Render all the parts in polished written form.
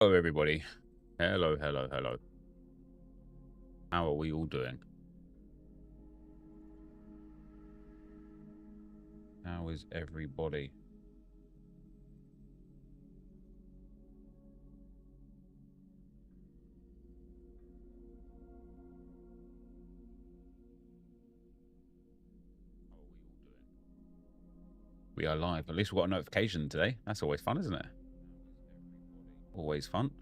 Hello, everybody. Hello, hello, hello. How are we all doing? How is everybody? We are live. At least we've got a notification today. That's always fun, isn't it? Always fun.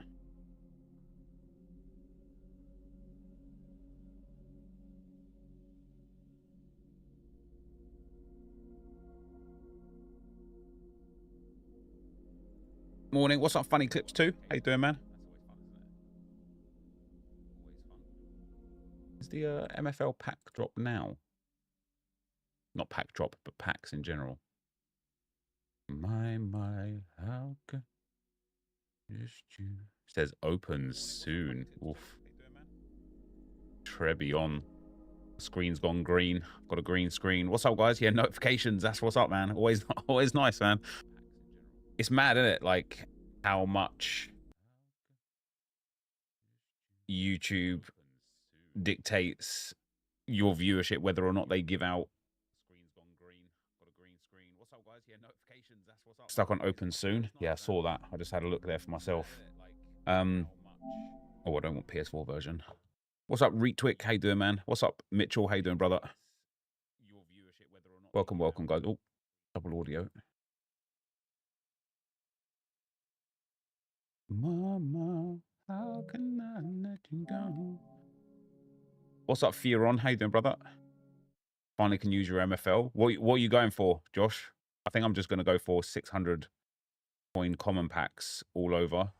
Morning. What's up, Funny Clips 2? How you doing, man? Is the MFL pack drop now? Not pack drop, but packs in general. My, how can just you? Says opens soon. Oof. Trebion. Screen's gone green. Got a green screen. What's up, guys? Yeah, notifications. That's what's up, man. Always nice, man. It's mad, isn't it? Like how much YouTube dictates your viewership, whether or not they give out. Screen's gone green. Got a green screen. What's up, guys? Yeah, notifications. That's what's up. Stuck on open soon. Yeah, I saw that. I just had a look there for myself. Oh, I don't want PS4 version. What's up, Retwick? How you doing, man? What's up, Mitchell? How you doing, brother? Welcome, welcome, guys. Oh, double audio. Mama, how can I let you down? What's up, Fioron? How you doing, brother? Finally can use your MFL. What are you going for, Josh? I think I'm just going to go for 600 coin common packs all over.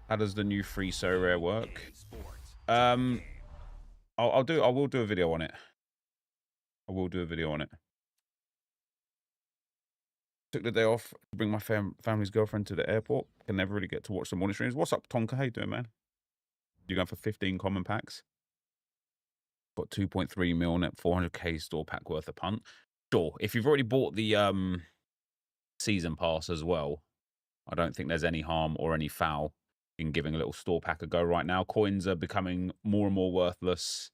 How does the new free so rare work? I will do a video on it. I will do a video on it. Took the day off to bring my family's girlfriend to the airport. Can never really get to watch the morning streams. What's up, Tonka? How you doing, man? You going for 15 common packs? Got 2.3 mil net, 400k store pack worth of punt. Sure. If you've already bought the season pass as well, I don't think there's any harm or any foul in giving a little store pack a go right now. Coins are becoming more and more worthless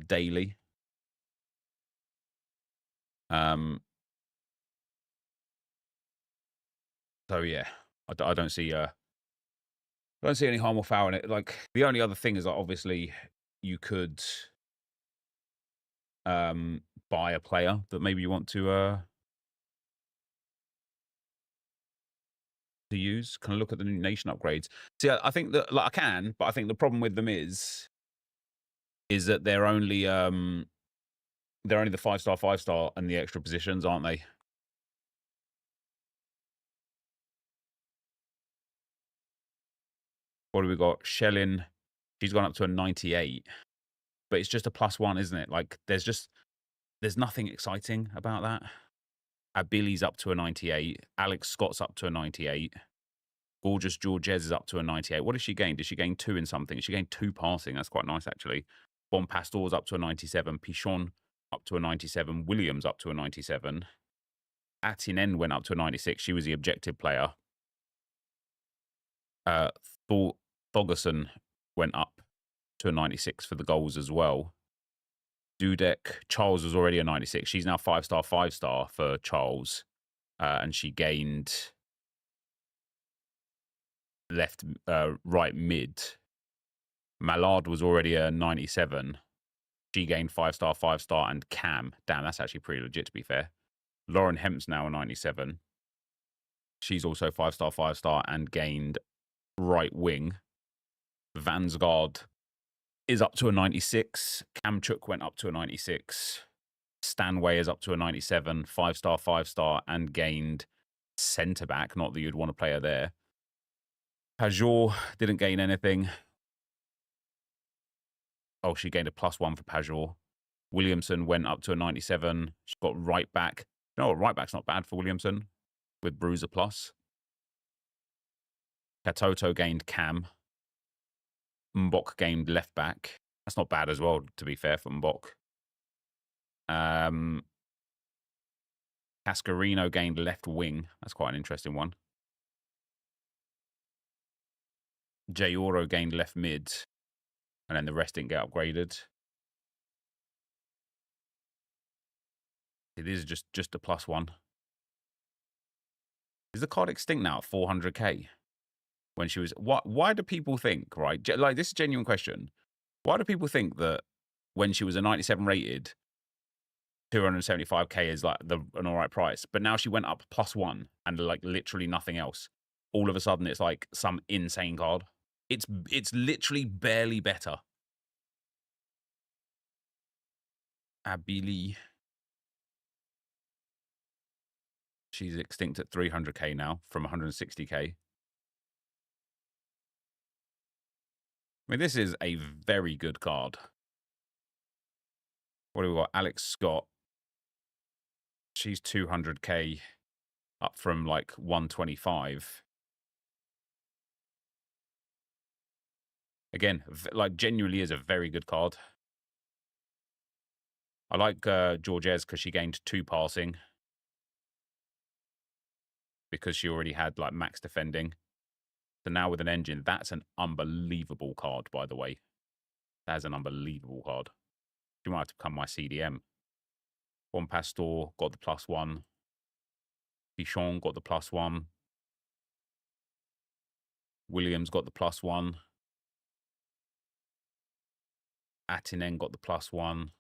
daily. So yeah, I don't see any harm or foul in it. Like the only other thing is that obviously you could buy a player that maybe you want to use. Can I look at the new nation upgrades? See, I think that like I can, but I think the problem with them is that they're only the 5-star, 5-star, and the extra positions, aren't they? What do we got? Shellin, she's gone up to a 98, but it's just a +1, isn't it? Like there's nothing exciting about that. Billy's up to a 98. Alex Scott's up to a 98. Gorgeous Georges is up to a 98. What did she gain? Did she gain 2 in something? She gained 2 passing. That's quite nice, actually. Bon Pastor's up to a 97. Pichon up to a 97. Williams up to a 97. Atinen went up to a 96. She was the objective player. Thogerson went up to a 96 for the goals as well. Dudek, Charles was already a 96. She's now 5-star, 5-star for Charles. And she gained right mid. Mallard was already a 97. She gained 5-star, 5-star, and Cam. Damn, that's actually pretty legit, to be fair. Lauren Hemp's now a 97. She's also 5-star, 5-star, and gained right wing. Vansgaard is up to a 96. Kamchuk went up to a 96. Stanway is up to a 97. 5-star, 5-star, and gained centre back. Not that you'd want to play her there. Pajor didn't gain anything. Oh, she gained a +1 for Pajor. Williamson went up to a 97. She got right back. No, right back's not bad for Williamson with Bruiser Plus. Katoto gained Cam. Mbok gained left back. That's not bad as well, to be fair, for Mbok. Cascarino gained left wing. That's quite an interesting one. J-Euro gained left mid, and then the rest didn't get upgraded. It is just a +1. Is the card extinct now at 400k? When she was... Why do people think, right? Like, this is a genuine question. Why do people think that when she was a 97 rated, 275k is like an all right price, but now she went up +1 and like literally nothing else? All of a sudden, it's like some insane card. It's literally barely better. Abili. She's extinct at 300k now from 160k. I mean, this is a very good card. What do we got? Alex Scott. She's 200k up from like 125. Again, like genuinely is a very good card. I like Georges because she gained 2 passing. Because she already had like max defending. So now with an engine, that's an unbelievable card, by the way. That is an unbelievable card. She might have to become my CDM. Juan Pastor got the +1. Bichon got the +1. Williams got the +1. Attinen got the +1.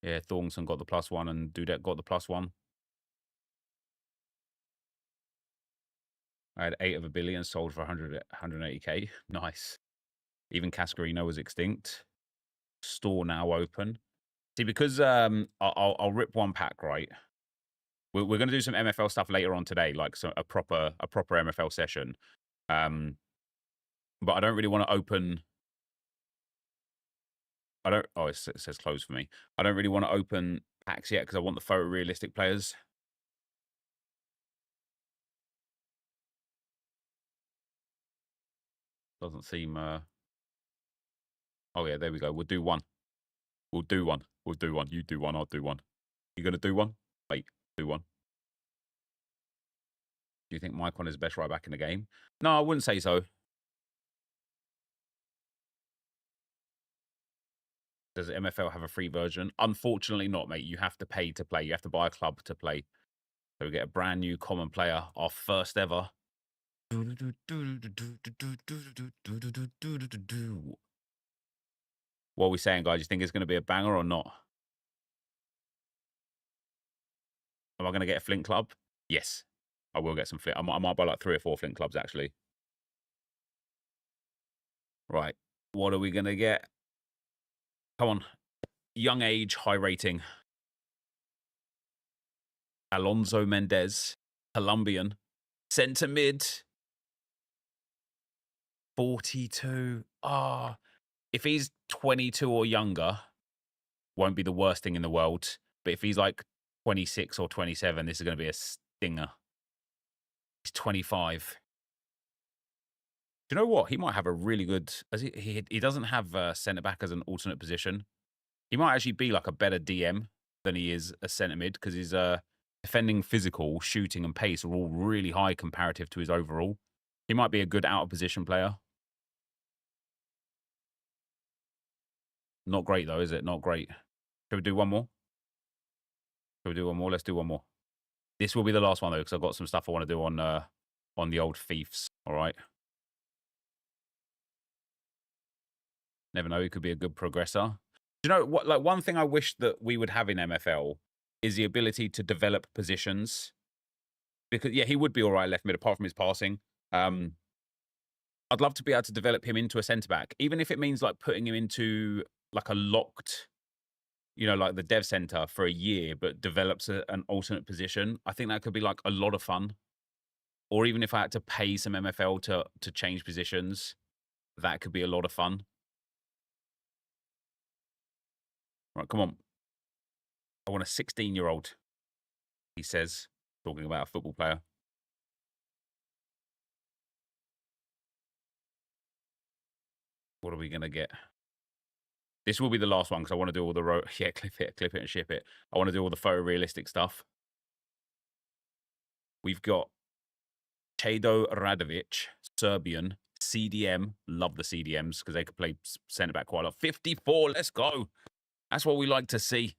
Yeah, Thornton got the +1 and Dudek got the +1. I had 8 of a billion, sold for 180k. Nice. Even Cascarino was extinct. Store now open. See, because I'll rip one pack, right? We're going to do some MFL stuff later on today, like a proper MFL session. But I don't really want to open... Oh, it says close for me. I don't really want to open packs yet because I want the photorealistic players. Doesn't seem... Oh, yeah, there we go. We'll do one. We'll do one. We'll do one. You do one. I'll do one. You going to do one? Wait, do one. Do you think Mycon is the best right back in the game? No, I wouldn't say so. Does MFL have a free version? Unfortunately not, mate. You have to pay to play. You have to buy a club to play. So we get a brand new common player, our first ever. What are we saying, guys? You think it's going to be a banger or not? Am I going to get a Flint club? Yes, I will get some Flint. I might buy like 3 or 4 Flint clubs, actually. Right. What are we going to get? Come on. Young age, high rating. Alonso Mendez, Colombian. Centre mid. 42. Ah. If he's 22 or younger, won't be the worst thing in the world. But if he's like 26 or 27, this is going to be a stinger. He's 25. Do you know what? He might have a really good... He doesn't have centre-back as an alternate position. He might actually be like a better DM than he is a centre-mid because his defending, physical, shooting and pace are all really high comparative to his overall. He might be a good out-of-position player. Not great, though, is it? Not great. Shall we do one more? Shall we do one more? Let's do one more. This will be the last one, though, because I've got some stuff I want to do on the old fiefs. All right. Never know. He could be a good progressor. Do you know what? Like, one thing I wish that we would have in MFL is the ability to develop positions. Because, yeah, he would be all right left mid, apart from his passing. I'd love to be able to develop him into a centre-back, even if it means, like, putting him into, like, a locked, you know, like the dev centre for a year, but develops an alternate position. I think that could be, like, a lot of fun. Or even if I had to pay some MFL to change positions, that could be a lot of fun. Right, come on. I want a 16-year-old, he says, talking about a football player. What are we going to get? This will be the last one because I want to do all the... Yeah, clip it and ship it. I want to do all the photorealistic stuff. We've got Chado Radovic, Serbian, CDM. Love the CDMs because they could play centre-back quite a lot. 54, let's go. That's what we like to see.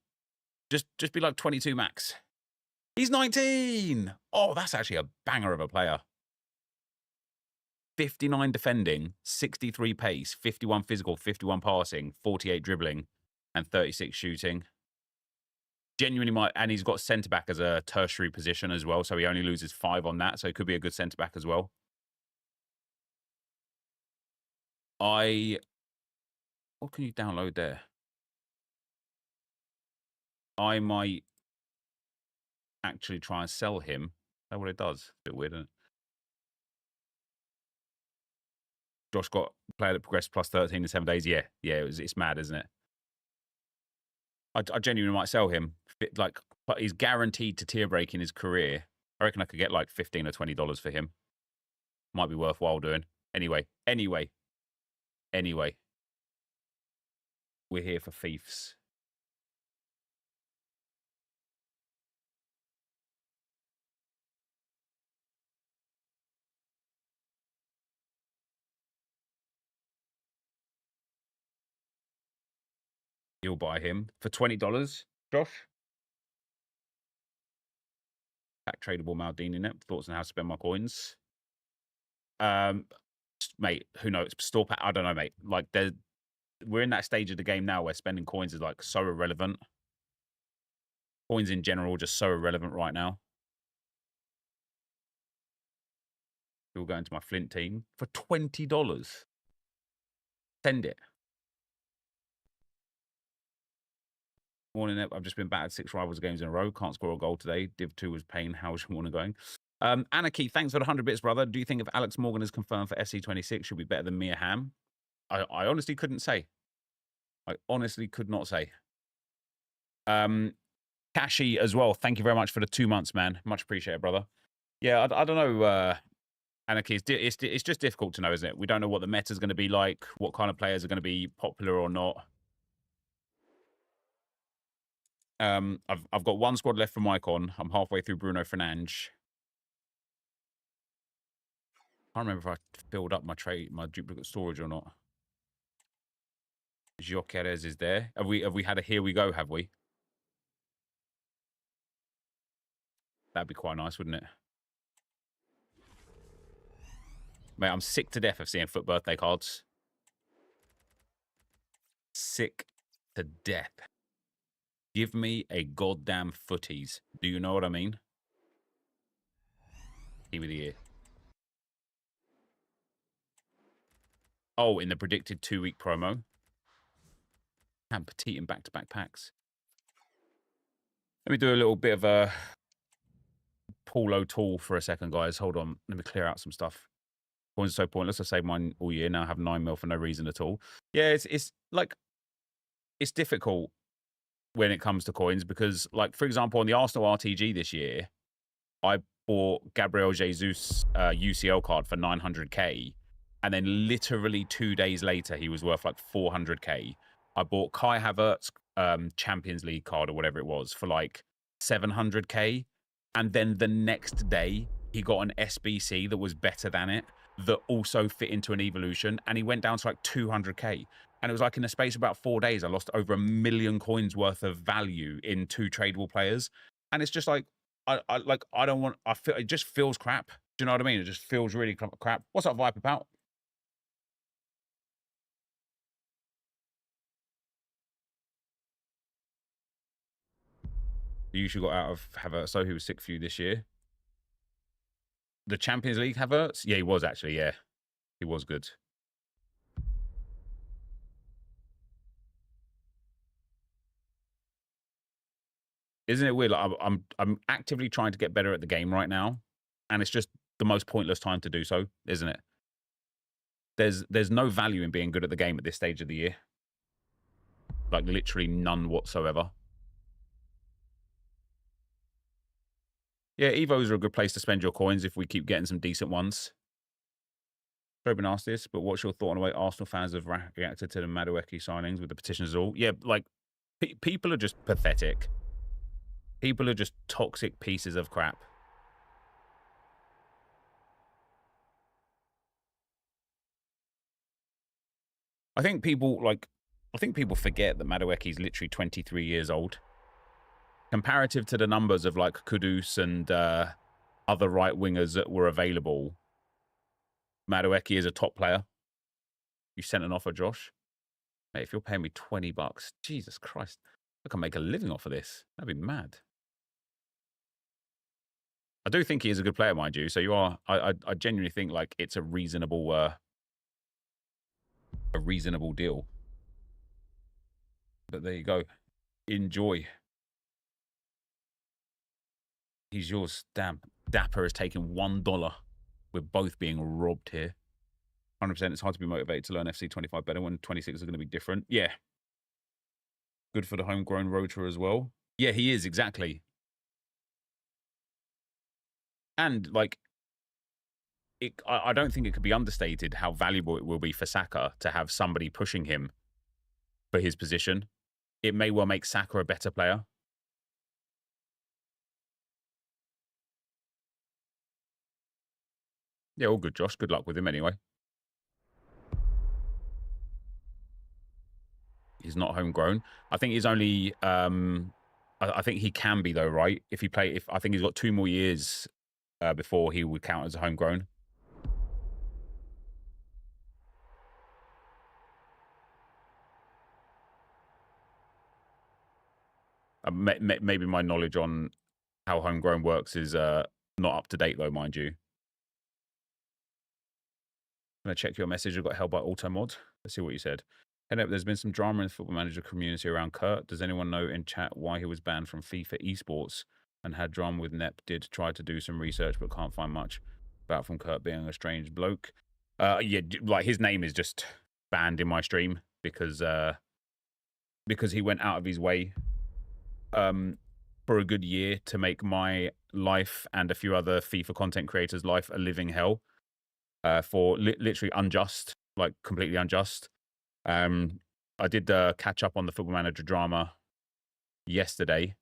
Just be like 22 max. He's 19. Oh, that's actually a banger of a player. 59 defending, 63 pace, 51 physical, 51 passing, 48 dribbling, and 36 shooting. Genuinely might, and he's got centre-back as a tertiary position as well, so he only loses 5 on that, so he could be a good centre-back as well. What can you download there? I might actually try and sell him. That's what it does. A bit weird, isn't it? Josh got a player that progressed plus 13 in 7 days. Yeah, it's mad, isn't it? I genuinely might sell him. Like, but he's guaranteed to tier break in his career. I reckon I could get like $15 or $20 for him. Might be worthwhile doing. Anyway. We're here for thieves. You'll buy him for $20, Josh. Pack tradable Maldini net. Thoughts on how to spend my coins? Mate, who knows? Store pack. I don't know, mate. Like, we're in that stage of the game now where spending coins is like so irrelevant. Coins in general are just so irrelevant right now. We'll go into my Flint team for $20. Send it. Morning, I've just been battered 6 rivals games in a row. Can't score a goal today. Div 2 was pain. How's your morning going? Anarchy, thanks for the 100 bits, brother. Do you think if Alex Morgan is confirmed for FC26, should be better than Mia Hamm? I honestly couldn't say. I honestly could not say. Kashi as well. Thank you very much for the 2 months, man. Much appreciated, brother. Yeah, I don't know. Anarchy, it's just difficult to know, isn't it? We don't know what the meta is going to be like, what kind of players are going to be popular or not. I've got 1 squad left from Icon. I'm halfway through Bruno Fernandes. I can't remember if I filled up my duplicate storage or not. Jokeres is there. Have we had a here we go, have we? That'd be quite nice, wouldn't it? Mate, I'm sick to death of seeing foot birthday cards. Sick to death. Give me a goddamn footies. Do you know what I mean? Team of the year. Oh, in the predicted 2-week promo. And petite and back-to-back packs. Let me do a little bit of a Paulo tool for a second, guys. Hold on. Let me clear out some stuff. Coins are so pointless. I saved mine all year. Now I have 9 mil for no reason at all. Yeah, it's like, it's difficult when it comes to coins because, like, for example, on the Arsenal RTG this year, I bought Gabriel Jesus UCL card for 900k, and then literally 2 days later, he was worth like 400k. I bought Kai Havertz Champions League card or whatever it was for like 700k, and then the next day he got an SBC that was better than it, that also fit into an evolution, and he went down to like 200k. And it was like in the space of about 4 days, I lost over 1 million coins worth of value in 2 tradable players. And it's just like, I feel it just feels crap. Do you know what I mean? It just feels really crap. What's up, Viper Pal? You usually got out of Havertz, so he was sick for you this year. The Champions League Havertz? Yeah, he was actually, yeah. He was good. Isn't it weird? Like, I'm actively trying to get better at the game right now, and it's just the most pointless time to do so, isn't it? There's no value in being good at the game at this stage of the year. Like, literally none whatsoever. Yeah, Evos are a good place to spend your coins if we keep getting some decent ones. Robin asked this, but what's your thought on the way Arsenal fans have reacted to the Madueke signings with the petitions all? Yeah, like, people are just pathetic. People are just toxic pieces of crap. I think people forget that Madueke is literally 23 years old. Comparative to the numbers of like Kudus and other right wingers that were available, Madueke is a top player. You sent an offer, Josh. Mate, if you're paying me $20, Jesus Christ, I can make a living off of this. That'd be mad. I do think he is a good player, mind you. So you are. I genuinely think like it's a reasonable deal. But there you go. Enjoy. He's yours. Damn. Dapper is taking $1. We're both being robbed here. 100%. It's hard to be motivated to learn FC 25 better when 26 are going to be different. Yeah. Good for the homegrown rotor as well. Yeah, he is, exactly. And like, I don't think it could be understated how valuable it will be for Saka to have somebody pushing him for his position. It may well make Saka a better player. Yeah, all good, Josh. Good luck with him anyway. He's not homegrown. I think he's only... I think he can be, though, right? If I think he's got 2 more years before he would count as a homegrown. Maybe my knowledge on how homegrown works is not up to date, though, mind you. I'm going to check your message. I got held by Automod. Let's see what you said. Hey, no, there's been some drama in the Football Manager community around Kurt. Does anyone know in chat why he was banned from FIFA esports and had drama with Nep? Did try to do some research but can't find much about from Kurt being a strange bloke. Yeah, like his name is just banned in my stream because he went out of his way for a good year to make my life and a few other FIFA content creators' life a living hell for literally unjust, like completely unjust. I did catch up on the Football Manager drama yesterday,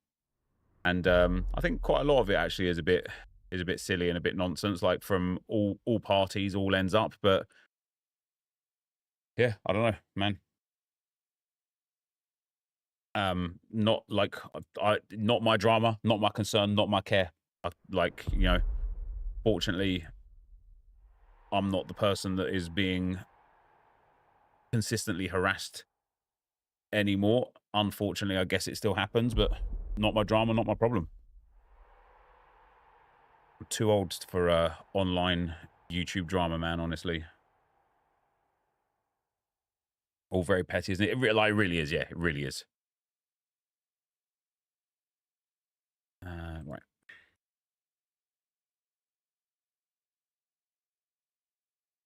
and I think quite a lot of it actually is a bit silly and a bit nonsense, like from all parties, all ends up. But yeah, I don't know, man. Not like not my drama, not my concern, not my care. Like, you know, fortunately, I'm not the person that is being consistently harassed anymore. Unfortunately, I guess it still happens, but not my drama, not my problem. I'm too old for online YouTube drama, man, honestly. All very petty, isn't it? It really is, yeah, it really is. Right.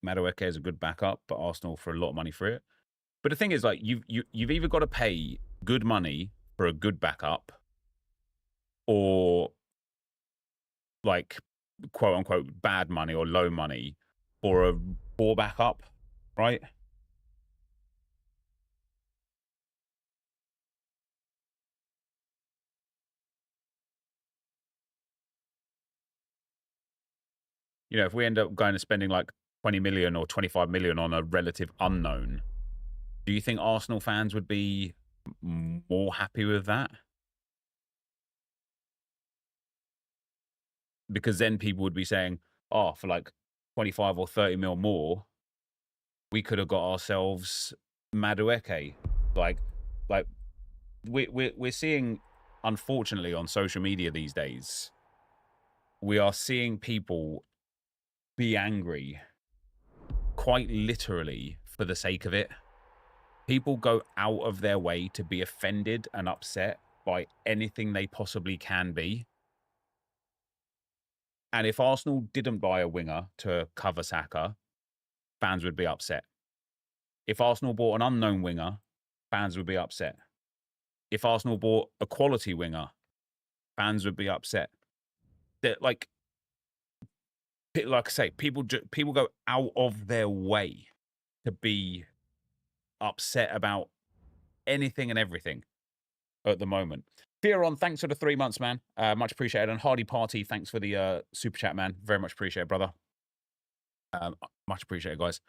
Madueke is a good backup, but Arsenal for a lot of money for it. But the thing is, like, you've either got to pay good money for a good backup, or like quote unquote bad money or low money for a poor backup, right? You know, if we end up going and spending like 20 million or 25 million on a relative unknown, do you think Arsenal fans would be more happy with that? Because then people would be saying, oh, for like 25 or 30 mil more, we could have got ourselves Madueke. Like we're seeing, unfortunately, on social media these days, we are seeing people be angry quite literally for the sake of it. People go out of their way to be offended and upset by anything they possibly can be. And if Arsenal didn't buy a winger to cover Saka, fans would be upset. If Arsenal bought an unknown winger, fans would be upset. If Arsenal bought a quality winger, fans would be upset. That, like I say, people go out of their way to be upset about anything and everything at the moment. Fioron, thanks for the 3 months, man. Much appreciated. And Hardy Party, thanks for the super chat, man. Very much appreciated, brother. Much appreciated, guys.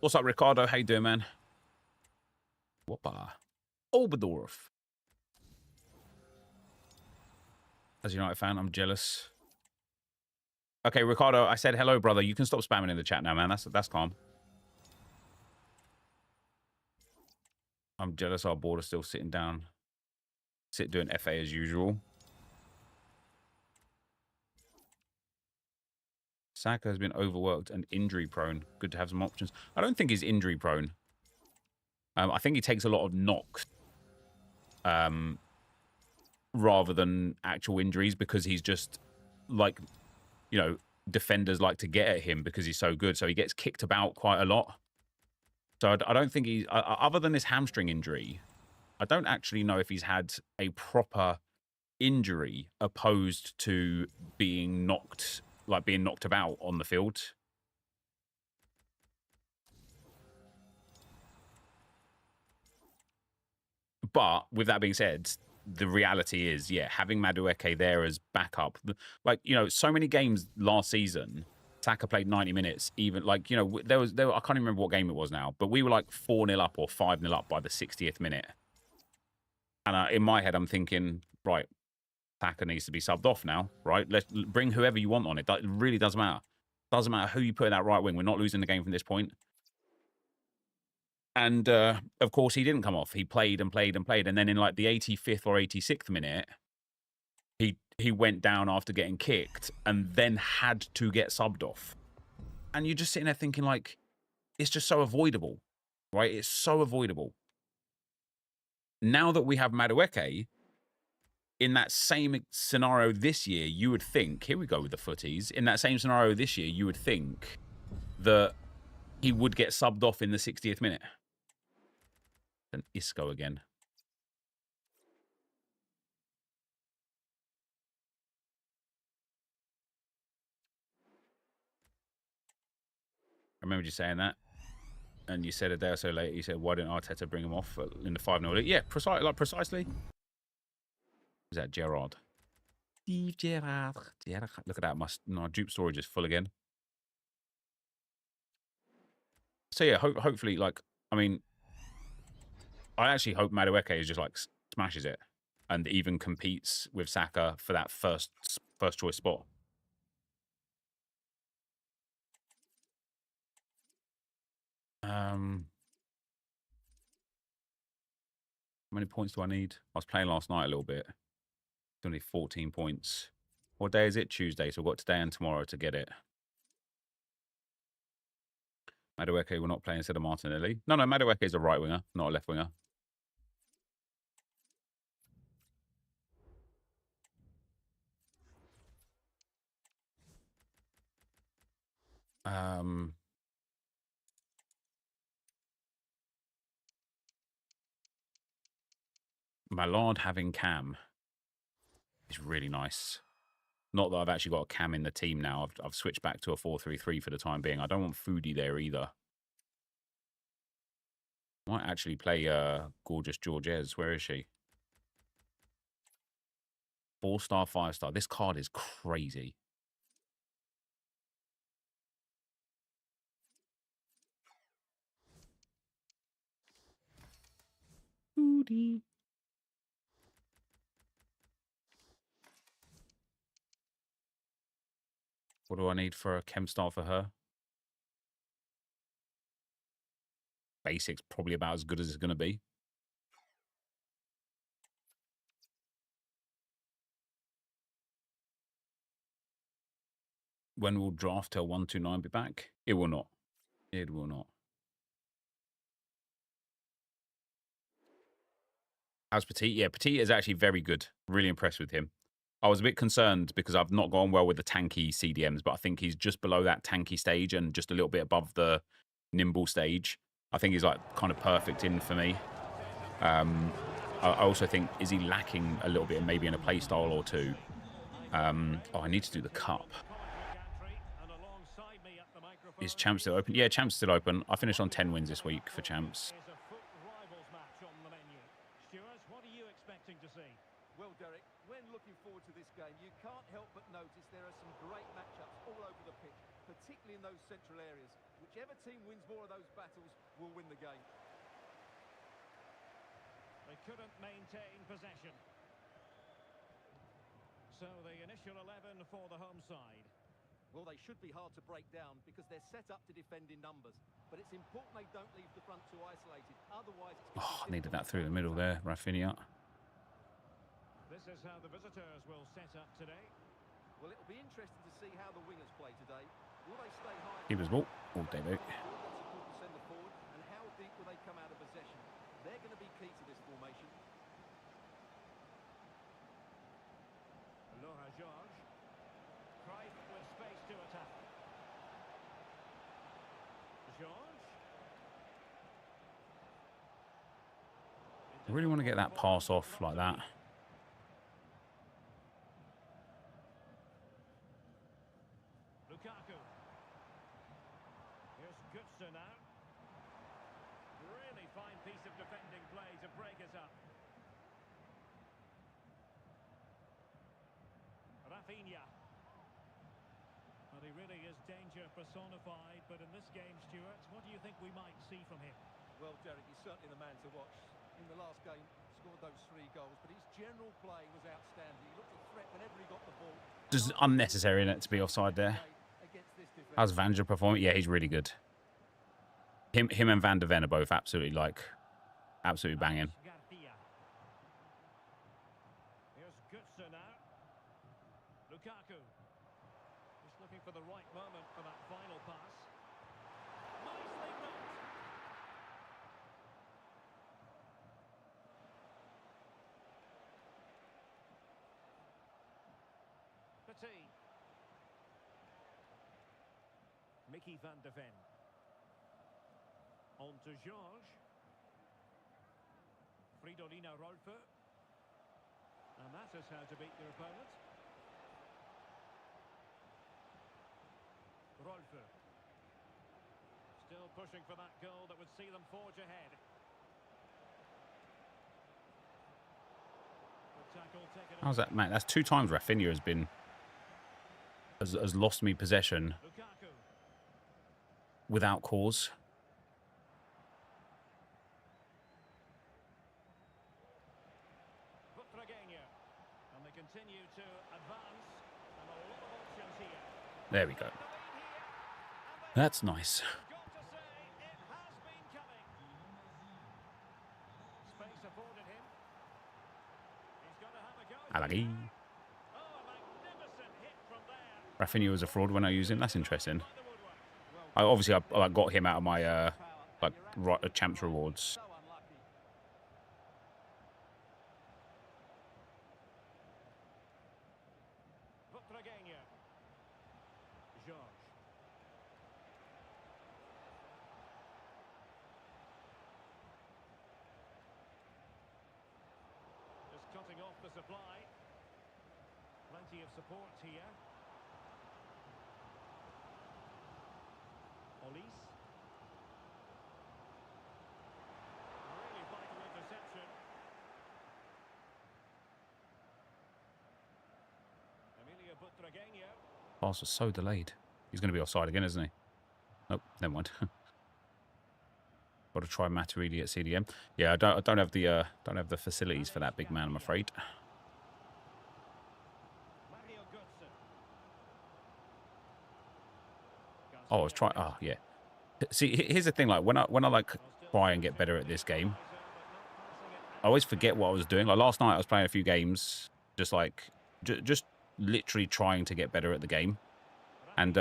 What's up, Ricardo? How you doing, man? Whoppa. Oberdorf. As a United fan, I'm jealous. Okay, Ricardo, I said hello, brother. You can stop spamming in the chat now, man. That's calm. I'm jealous our board is still sitting down. Doing FA as usual. Saka has been overworked and injury prone. Good to have some options. I don't think he's injury prone. I think he takes a lot of knocks rather than actual injuries because he's just like, you know, defenders like to get at him because he's so good. So he gets kicked about quite a lot. So I don't think he's, other than this hamstring injury, I don't actually know if he's had a proper injury opposed to being knocked, like being knocked about on the field. But with that being said, the reality is, yeah, having Madueke there as backup, like, you know, so many games last season, Saka played 90 minutes, even like, you know, there I can't even remember what game it was now, but we were like 4-0 up or 5-0 up by the 60th minute. And in my head, I'm thinking, right, Saka needs to be subbed off now, right? Let's bring whoever you want on it. That really doesn't matter. Doesn't matter who you put in that right wing. We're not losing the game from this point. And, of course, he didn't come off. He played and played and played. And then in, like, the 85th or 86th minute, he went down after getting kicked and then had to get subbed off. And you're just sitting there thinking, like, it's just so avoidable, right? It's so avoidable. Now that we have Madueke, in that same scenario this year, you would think, here we go with the footies, in that same scenario this year, you would think that he would get subbed off in the 60th minute. Then Isco again. I remember you saying that. And you said a day or so later, you said, why didn't Arteta bring him off in the 5-0 lead? Yeah, precisely. Is that Gerrard? Steve Gerrard. Look at that. My dupe storage is full again. So, yeah, hopefully, like, I mean, I actually hope Madueke is just, like, smashes it and even competes with Saka for that first choice spot. How many points do I need? I was playing last night a little bit. It's only 14 points. What day is it? Tuesday. So I've got today and tomorrow to get it. Madueke will not play instead of Martinelli. No, Madueke is a right winger, not a left winger. Mallard having Cam is really nice. Not that I've actually got a Cam in the team now. I've switched back to a 4-3-3 for the time being. I don't want Foodie there either. Might actually play gorgeous Georges. Where is she? 4-star, 5-star. This card is crazy. Foodie. What do I need for a chem star for her? Basics, probably about as good as it's going to be. When will draft till 129 be back? It will not. It will not. How's Petit? Yeah, Petit is actually very good. Really impressed with him. I was a bit concerned because I've not gone well with the tanky CDMs, but I think he's just below that tanky stage and just a little bit above the nimble stage. I think he's like kind of perfect in for me. I also think, is he lacking a little bit maybe in a play style or two? Oh, I need to do the cup. Is Champs still open? Yeah, Champs still open. I finished on 10 wins this week for Champs. Well, Derek, when looking forward to this this game, you can't help but notice there are some great matchups all over the pitch, particularly in those central areas. Whichever team wins more of those battles will win the game. They couldn't maintain possession. So the initial 11 for the home side. Well, they should be hard to break down because they're set up to defend in numbers. But it's important they don't leave the front two isolated. Otherwise, it's Oh, I needed that through the middle there, Rafinha. This is how the visitors will set up today. Well, it'll be interesting to see how the wingers play today. Will they stay high? Keeper's ball. Oh, debut. And how deep will they come out of possession? They're going to be key to this formation. Laura George. Cruyff with space to attack. George. I really want to get that pass off like that. Lukaku. Here's Götze now. Really fine piece of defending play to break us up. Rafinha. Well, he really is danger personified, but in this game, Stuart, what do you think we might see from him? Well, Derek, he's certainly the man to watch. In the last game, scored those 3 goals, but his general play was outstanding. He looked a threat whenever he got the ball. Just unnecessary in it to be offside there. How's Vanja performing? Yeah, he's really good. Him and Van de Ven are both absolutely banging. Here's Götze now. Lukaku. Just looking for the right moment for that final pass. Nicely done. Petit. Mickey van de Ven. On to George. Fridolina Rolfö. And that is how to beat your opponent. Rolfö. Still pushing for that goal that would see them forge ahead. The tackle taken. How's that, mate? That's 2 times Rafinha has lost me possession Lukaku. without cause. And they continue to advance, and a lot of options here. There we go. That's nice. Got to say, it has been coming. Space afforded him. He's got to have a go. Alagi. Oh, a magnificent hit from there. Rafinha was a fraud when I used him. That's interesting. I got him out of my champs rewards. George. Just cutting off the supply. Plenty of support here. Olise. Really vital interception. Emilio Butragueño. Pass was so delayed. He's going to be offside again, isn't he? Nope, never mind. Got to try Matuidi at CDM. Yeah, I don't have the facilities for that big man, I'm afraid. Oh, I was trying. Oh, yeah. See, here's the thing. Like when I like try and get better at this game, I always forget what I was doing. Like last night, I was playing a few games, just literally trying to get better at the game. And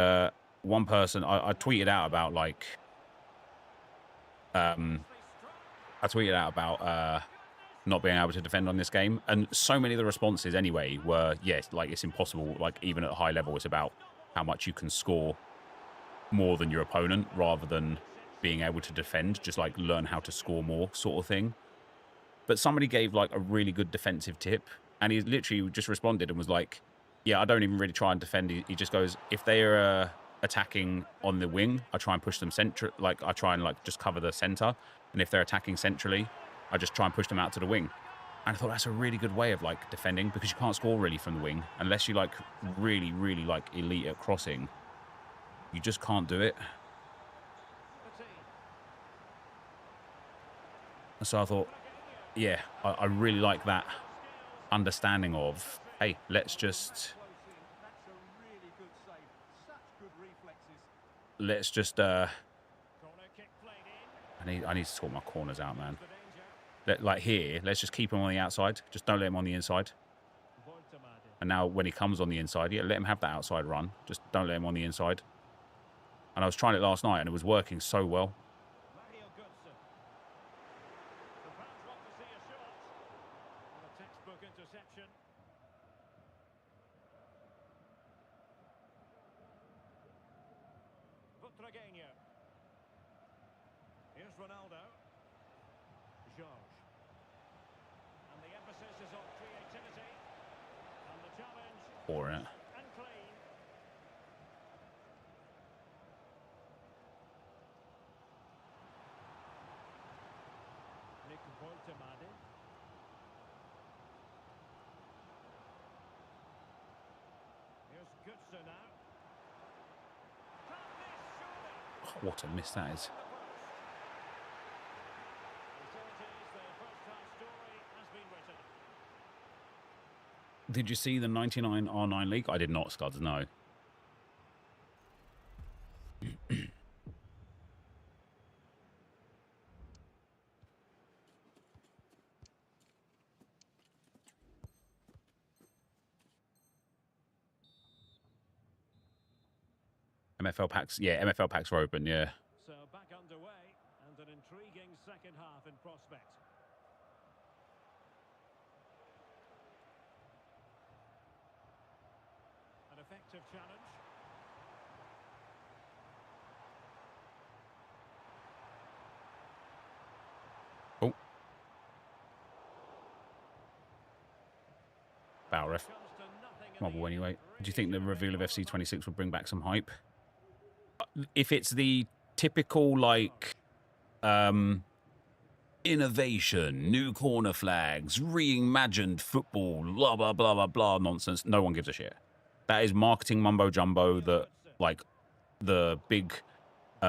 one person, I tweeted out about like, not being able to defend on this game, and so many of the responses anyway were, yes, like it's impossible. Like even at a high level, it's about how much you can score more than your opponent, rather than being able to defend. Just like learn how to score more, sort of thing. But somebody gave like a really good defensive tip, and he literally just responded and was like, yeah, I don't even really try and defend. He just goes, if they are attacking on the wing, I try and push them central. Like I try and like just cover the center, and if they're attacking centrally, I just try and push them out to the wing. And I thought that's a really good way of like defending, because you can't score really from the wing unless you like really, really like elite at crossing. You just can't do it. And so I thought, yeah, I really like that understanding of, hey, let's just I need to sort my corners out, man. Like here, let's just keep him on the outside. Just don't let him on the inside. And now when he comes on the inside, yeah, let him have that outside run. Just don't let him on the inside. And I was trying it last night and it was working so well. Here's Ronaldo. George. And the emphasis is on creativity. And the challenge. For it. And clean. Enquiries. Here's Goodson now. Oh, what a miss that is. Did you see the 99 R9 leak? I did not, Scuds, no. MFL packs, yeah, MFL packs are open, yeah. So back underway and an intriguing second half in prospect. An effective challenge. Oh. Foul ref. Come on, anyway. Do you think the reveal of FC26 would bring back some hype? If it's the typical, like, innovation, new corner flags, reimagined football, blah, blah, blah, blah, blah nonsense, no one gives a shit. That is marketing mumbo-jumbo that, like, the big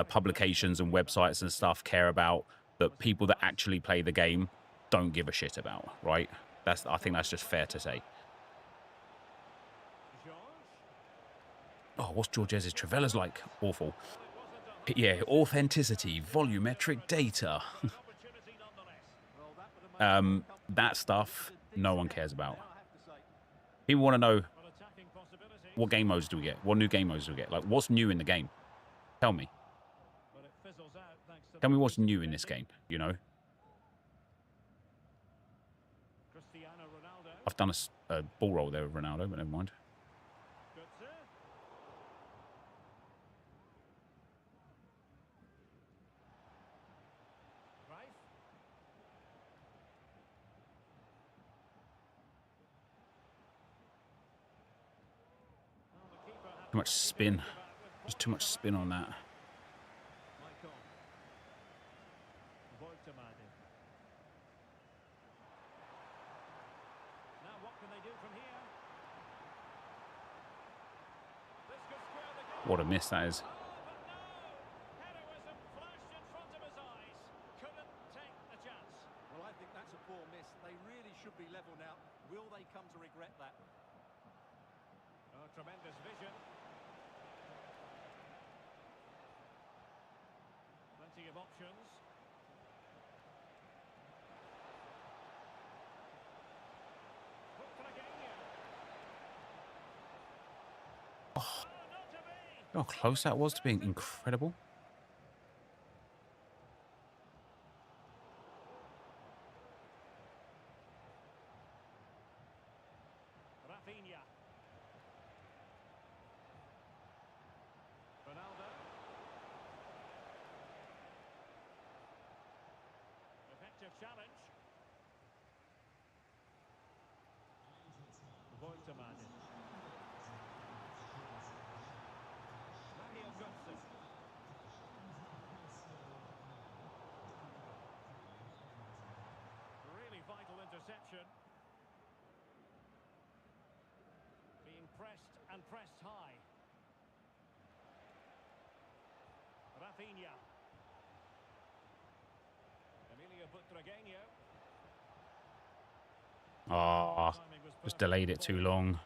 publications and websites and stuff care about, that people that actually play the game don't give a shit about, right? I think that's just fair to say. Oh, what's Georges' Trevella's like? Awful. Yeah, authenticity, volumetric data. That stuff, no one cares about. People want to know, what game modes do we get? What new game modes do we get? Like, what's new in the game? Tell me. Tell me what's new in this game, you know? I've done a ball roll there with Ronaldo, but never mind. Too much spin. There's too much spin on that. What a miss that is. Well, I think that's a poor miss. They really should be level now. Will they come to regret that? Oh, tremendous vision. Plenty of options. Oh, how close that was to being incredible. Ronaldo. Effective challenge. Really vital interception. and pressed high. Rafinha. Emilio Butragueño. Ah, Timing was just perfect delayed for it the too ball. long.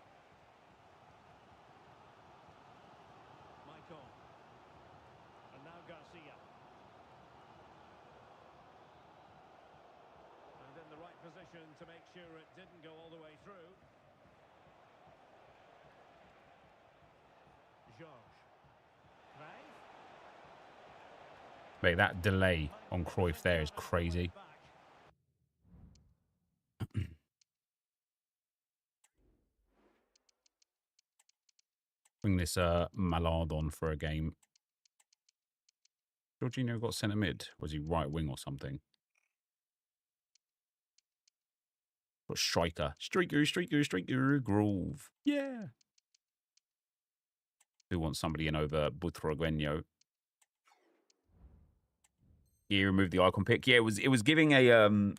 Michael. And now Garcia. And in the right position to make sure it didn't go all the way through. George. Cruyff. Mate, that delay on Cruyff there is crazy. Bring this Mallard on for a game. Jorginho got centre mid. Was he right wing or something? But striker. Striker. Groove. Yeah. Who wants somebody in over Butragueño? Yeah, removed the icon pick. Yeah, it was giving a an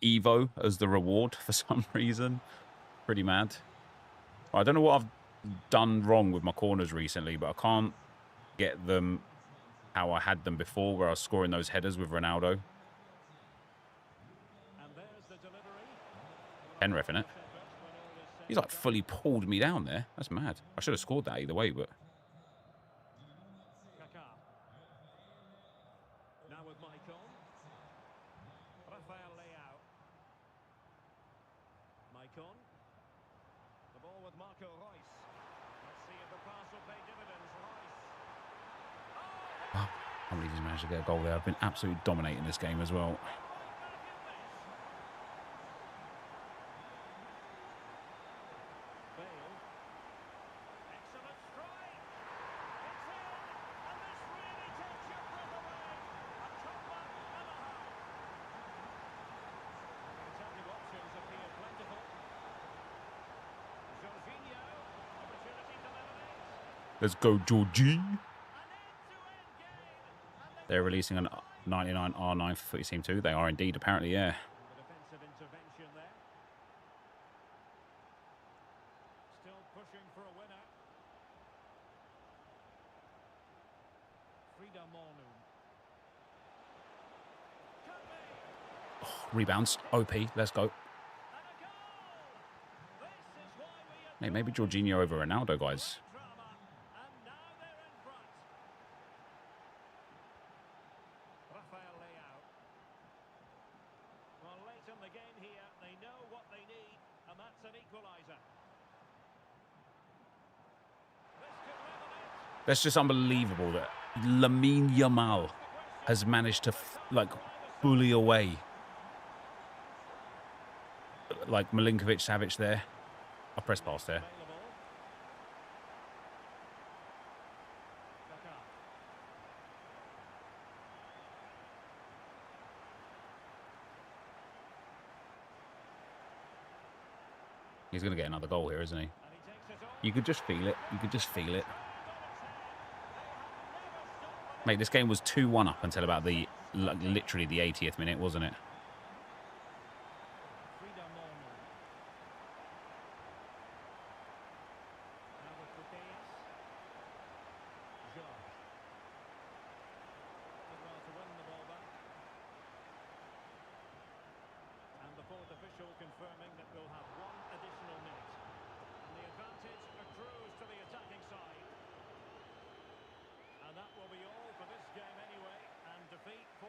Evo as the reward for some reason. Pretty mad. I don't know what I've done wrong with my corners recently, but I can't get them how I had them before, where I was scoring those headers with Ronaldo. And there's the delivery. Penref, innit? He's like fully pulled me down there. That's mad. I should have scored that either way, but... Kaká. Now with Michael. Rafael Leao. Michael. The ball with Marco Reus. Let's see if the pass will pay dividends. Reus. Oh, I can't believe he's managed to get a goal there. I've been absolutely dominating this game as well. Let's go, Georgie. They're releasing a 99 R9 for Footy Team 2. They are indeed, apparently, yeah. The defensive intervention there. Still pushing for a winner. Frida Mornu. Oh, rebounds. OP. Let's go. Hey, maybe Jorginho over Ronaldo, guys. That's just unbelievable that Lamine Yamal has managed to, like, bully away. Like, Milinkovic-Savic there. I press pass there. He's going to get another goal here, isn't he? You could just feel it. You could just feel it. Mate, this game was 2-1 up until about the, like, literally the 80th minute, wasn't it?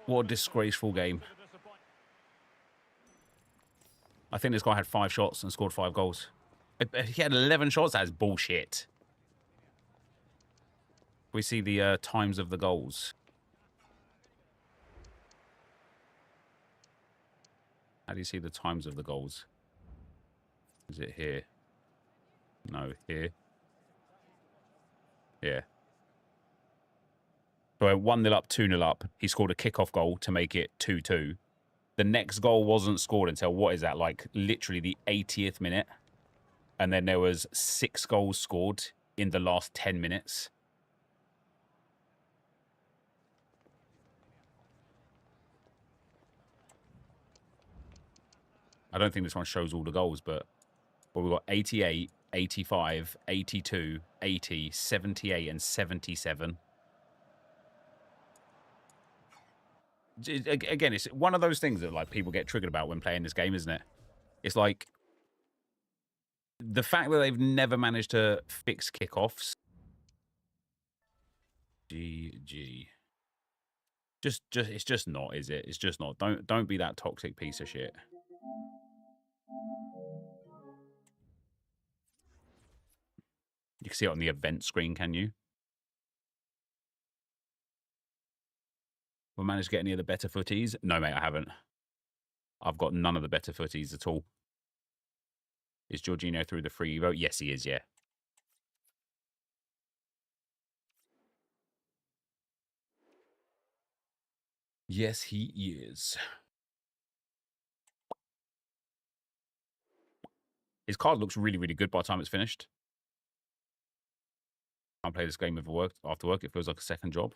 What a disgraceful game. I think this guy had 5 shots and scored 5 goals. He had 11 shots. That is bullshit. We see the times of the goals. How do you see the times of the goals? Is it here? No, here. Yeah. So 1-0 up, 2-0 up. He scored a kickoff goal to make it 2-2. The next goal wasn't scored until, what is that, like literally the 80th minute? And then there was 6 goals scored in the last 10 minutes. I don't think this one shows all the goals, but we got 88, 85, 82, 80, 78, and 77. Again, it's one of those things that like people get triggered about when playing this game, isn't it? It's like the fact that they've never managed to fix kickoffs. GG. It's just not, is it? It's just not. Don't be that toxic piece of shit. You can see it on the event screen, can you? Have I managed to get any of the better footies? No, mate, I haven't. I've got none of the better footies at all. Is Jorginho through the free vote? Yes, he is, yeah. Yes, he is. His card looks really, really good by the time it's finished. I play this game after work. It feels like a second job.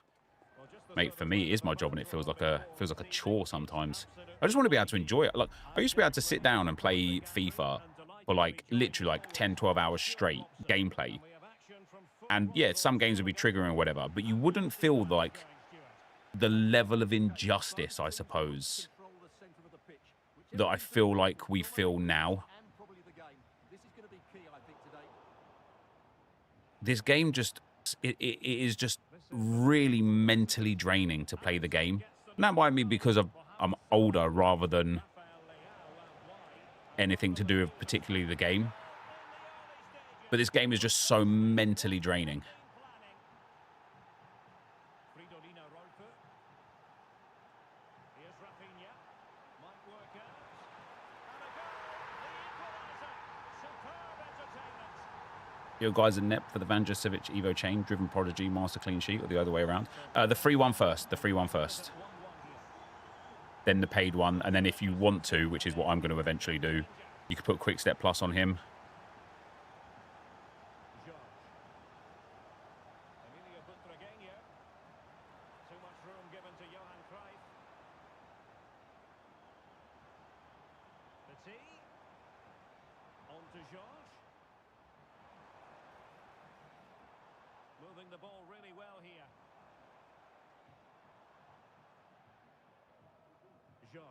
Mate, for me, it is my job, and it feels like a chore sometimes. I just want to be able to enjoy it. Like, I used to be able to sit down and play FIFA for like literally like 10, 12 hours straight gameplay. And yeah, some games would be triggering or whatever, but you wouldn't feel like the level of injustice, I suppose, that I feel like we feel now. This game just, it is just really mentally draining to play the game. And that might be because I'm older rather than anything to do with particularly the game. But this game is just so mentally draining. Yo, guys, a Nep for the VanJasevic Evo chain, driven prodigy, master clean sheet, or the other way around. The free one first. The free one first. Then the paid one. And then if you want to, which is what I'm going to eventually do, you could put Quick Step Plus on him. Moving the ball really well here. George.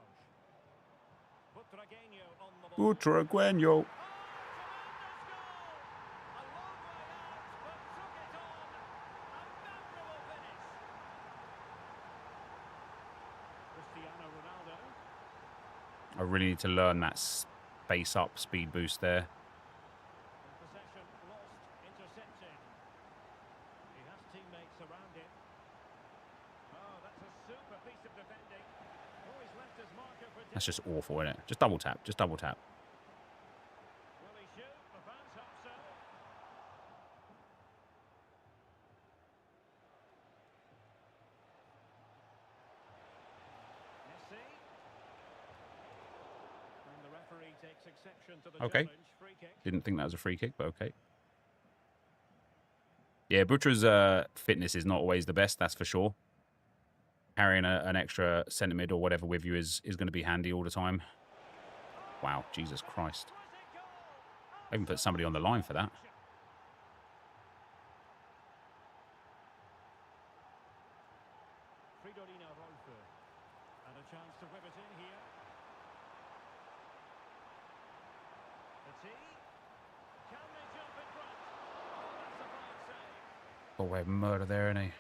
Butragueño on the ball. Butragueño. I really need to learn that space up speed boost there. Possession lost, intercepted. He has teammates around him. Oh, that's a super piece of defending. Always left his marker for. That's just awful, isn't it? Just double tap. Just double tap. Will he shoot? The fans hope so. Messi. And the referee takes exception to the challenge. Free kick. Didn't think that was a free kick, but okay. Yeah, Butra's fitness is not always the best, that's for sure. Carrying an extra centre mid or whatever with you is going to be handy all the time. Wow, Jesus Christ. I even put somebody on the line for that. And a chance to whip it in here. Can they jump in front? Oh, that's a fine save. Oh, we have murder there, isn't he?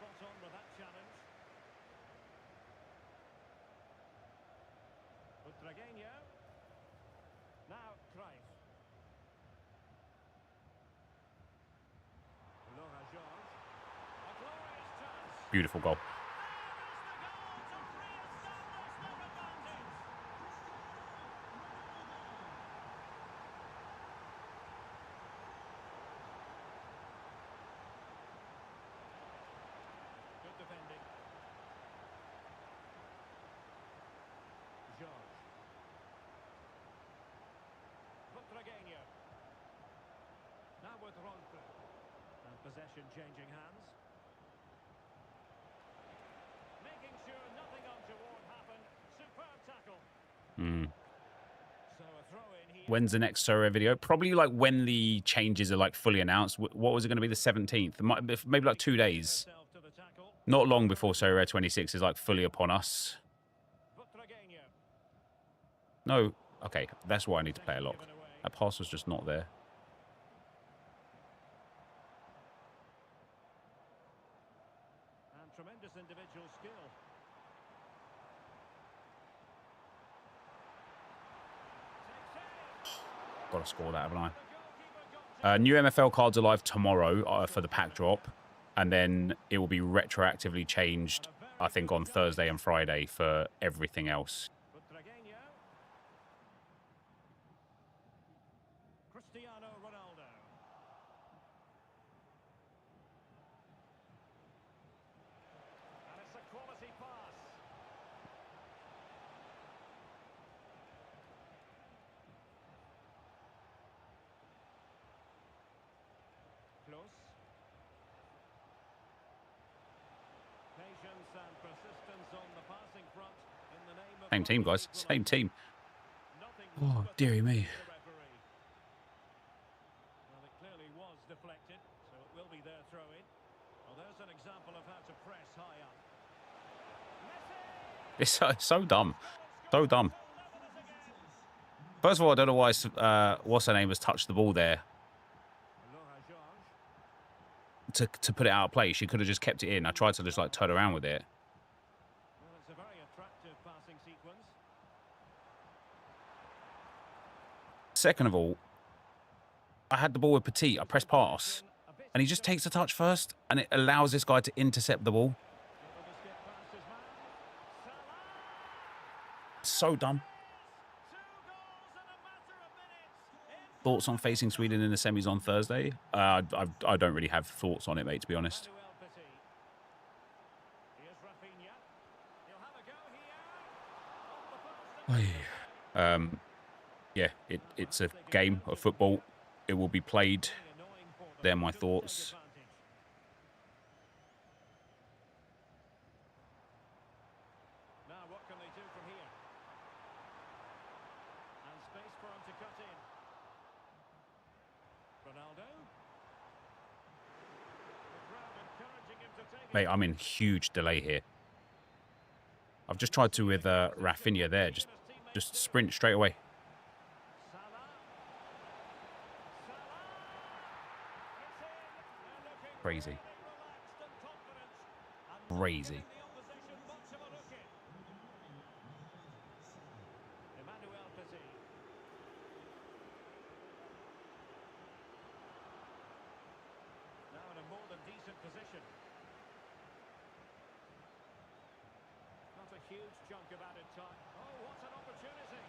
Spot on with that challenge. Butragueño. Now Cruyff. Laura George. A glorious chance. Beautiful goal. Defending. George. Butragueño. Now with Rolfe. And possession changing hands. Making sure nothing untoward happened. Superb tackle. So a throw in here. When's the next Sorare video? Probably like when the changes are like fully announced. What was it going to be? The 17th? It might be, maybe like 2 days. Not long before Sorare 26 is like fully upon us. No. Okay, that's why I need to play a lock. That pass was just not there. And tremendous individual skill. Got to score that, haven't I? New MFL cards are live tomorrow for the pack drop. And then it will be retroactively changed, I think, on Thursday and Friday for everything else. Cristiano Ronaldo. And it's a quality pass. Close. Patience and persistence on the passing front in the name of Same team, guys. Same team. Oh, dearie me. Well, it clearly was deflected, so it will be their throw-in. Well, there's an example of how to press high up. It's so dumb. So dumb. First of all, I don't know why what's her name has touched the ball there to put it out of play. She could have just kept it in. I tried to just like turn around with it. Well, it's a very attractive passing sequence. Second of all, I had the ball with Petit. I pressed pass, and he just takes the touch first, and it allows this guy to intercept the ball. So dumb. Thoughts on facing Sweden in the semis on Thursday? I don't really have thoughts on it, mate, to be honest. Yeah, it's a game of football. It will be played. They're my thoughts. Now what can they do from here? And space for him to cut in. Ronaldo. The crowd encouraging him to take it. Mate, I'm in huge delay here. I've just tried to with Rafinha there. Just sprint straight away. Crazy. Crazy. Now in a more than decent position. Not a huge chunk of added time. Oh, what an opportunity.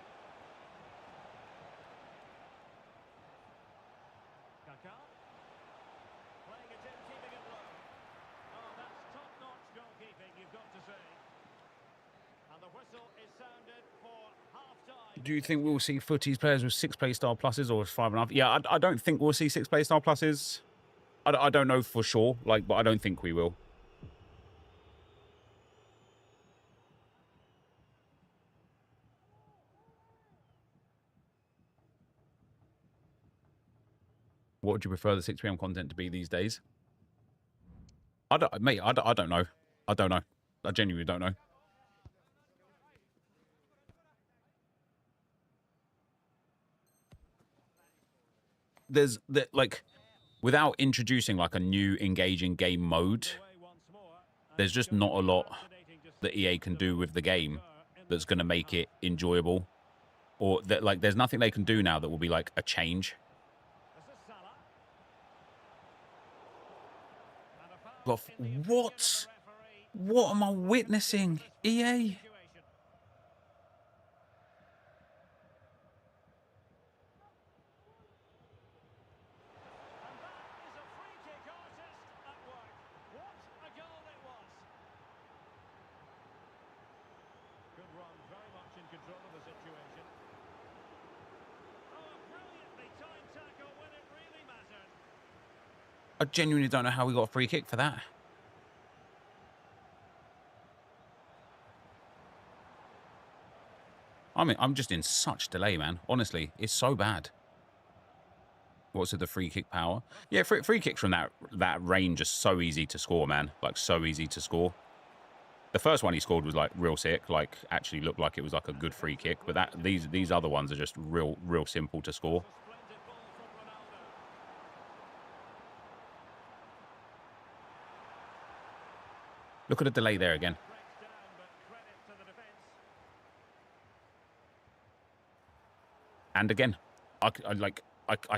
Kaká. Playing it in, keeping it low. Oh, that's top-notch goalkeeping, you've got to say. And the whistle is sounded for half-time. Do you think we'll see footies players with 6 play star pluses or 5.5? Yeah, I don't think we'll see 6 play star pluses. I don't know for sure, like, but I don't think we will. What would you prefer the 6 PM content to be these days? Mate, I don't know. I don't know. I genuinely don't know. Like, without introducing like a new engaging game mode, there's just not a lot that EA can do with the game that's going to make it enjoyable, or that like there's nothing they can do now that will be like a change. What am I witnessing? EA. I genuinely don't know how we got a free kick for that. I'm just in such delay, man. Honestly, it's so bad. What's with the free kick power? Yeah, free kicks from that range are so easy to score, man. Like, so easy to score. The first one he scored was, like, real sick. Like, actually looked like it was, like, a good free kick. But these other ones are just real simple to score. Look at the delay there again. And again, I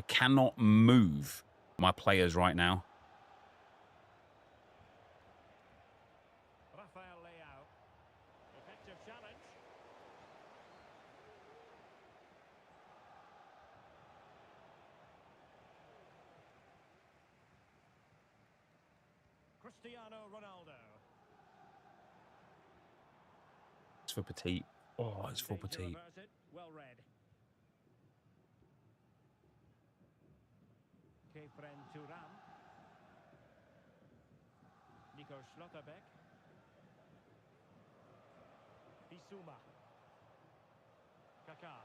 cannot move my players right now. Effective challenge. Cristiano Ronaldo. It's for Petit. Oh, it's for Petit. Well read. Kefren Turam. Nico Schlotterbeck. Bissouma. Kaká.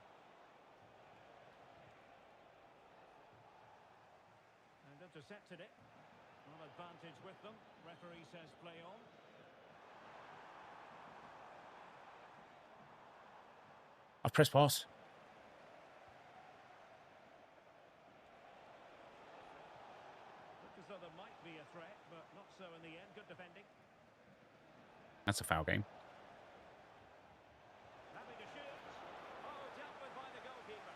And intercepted it. Well, advantage with them. Referee says play on. I've pressed pass. Looked as though there might be a threat, but not so in the end. Good defending. That's a foul game. Having a shoot. Oh, dealt with by the goalkeeper.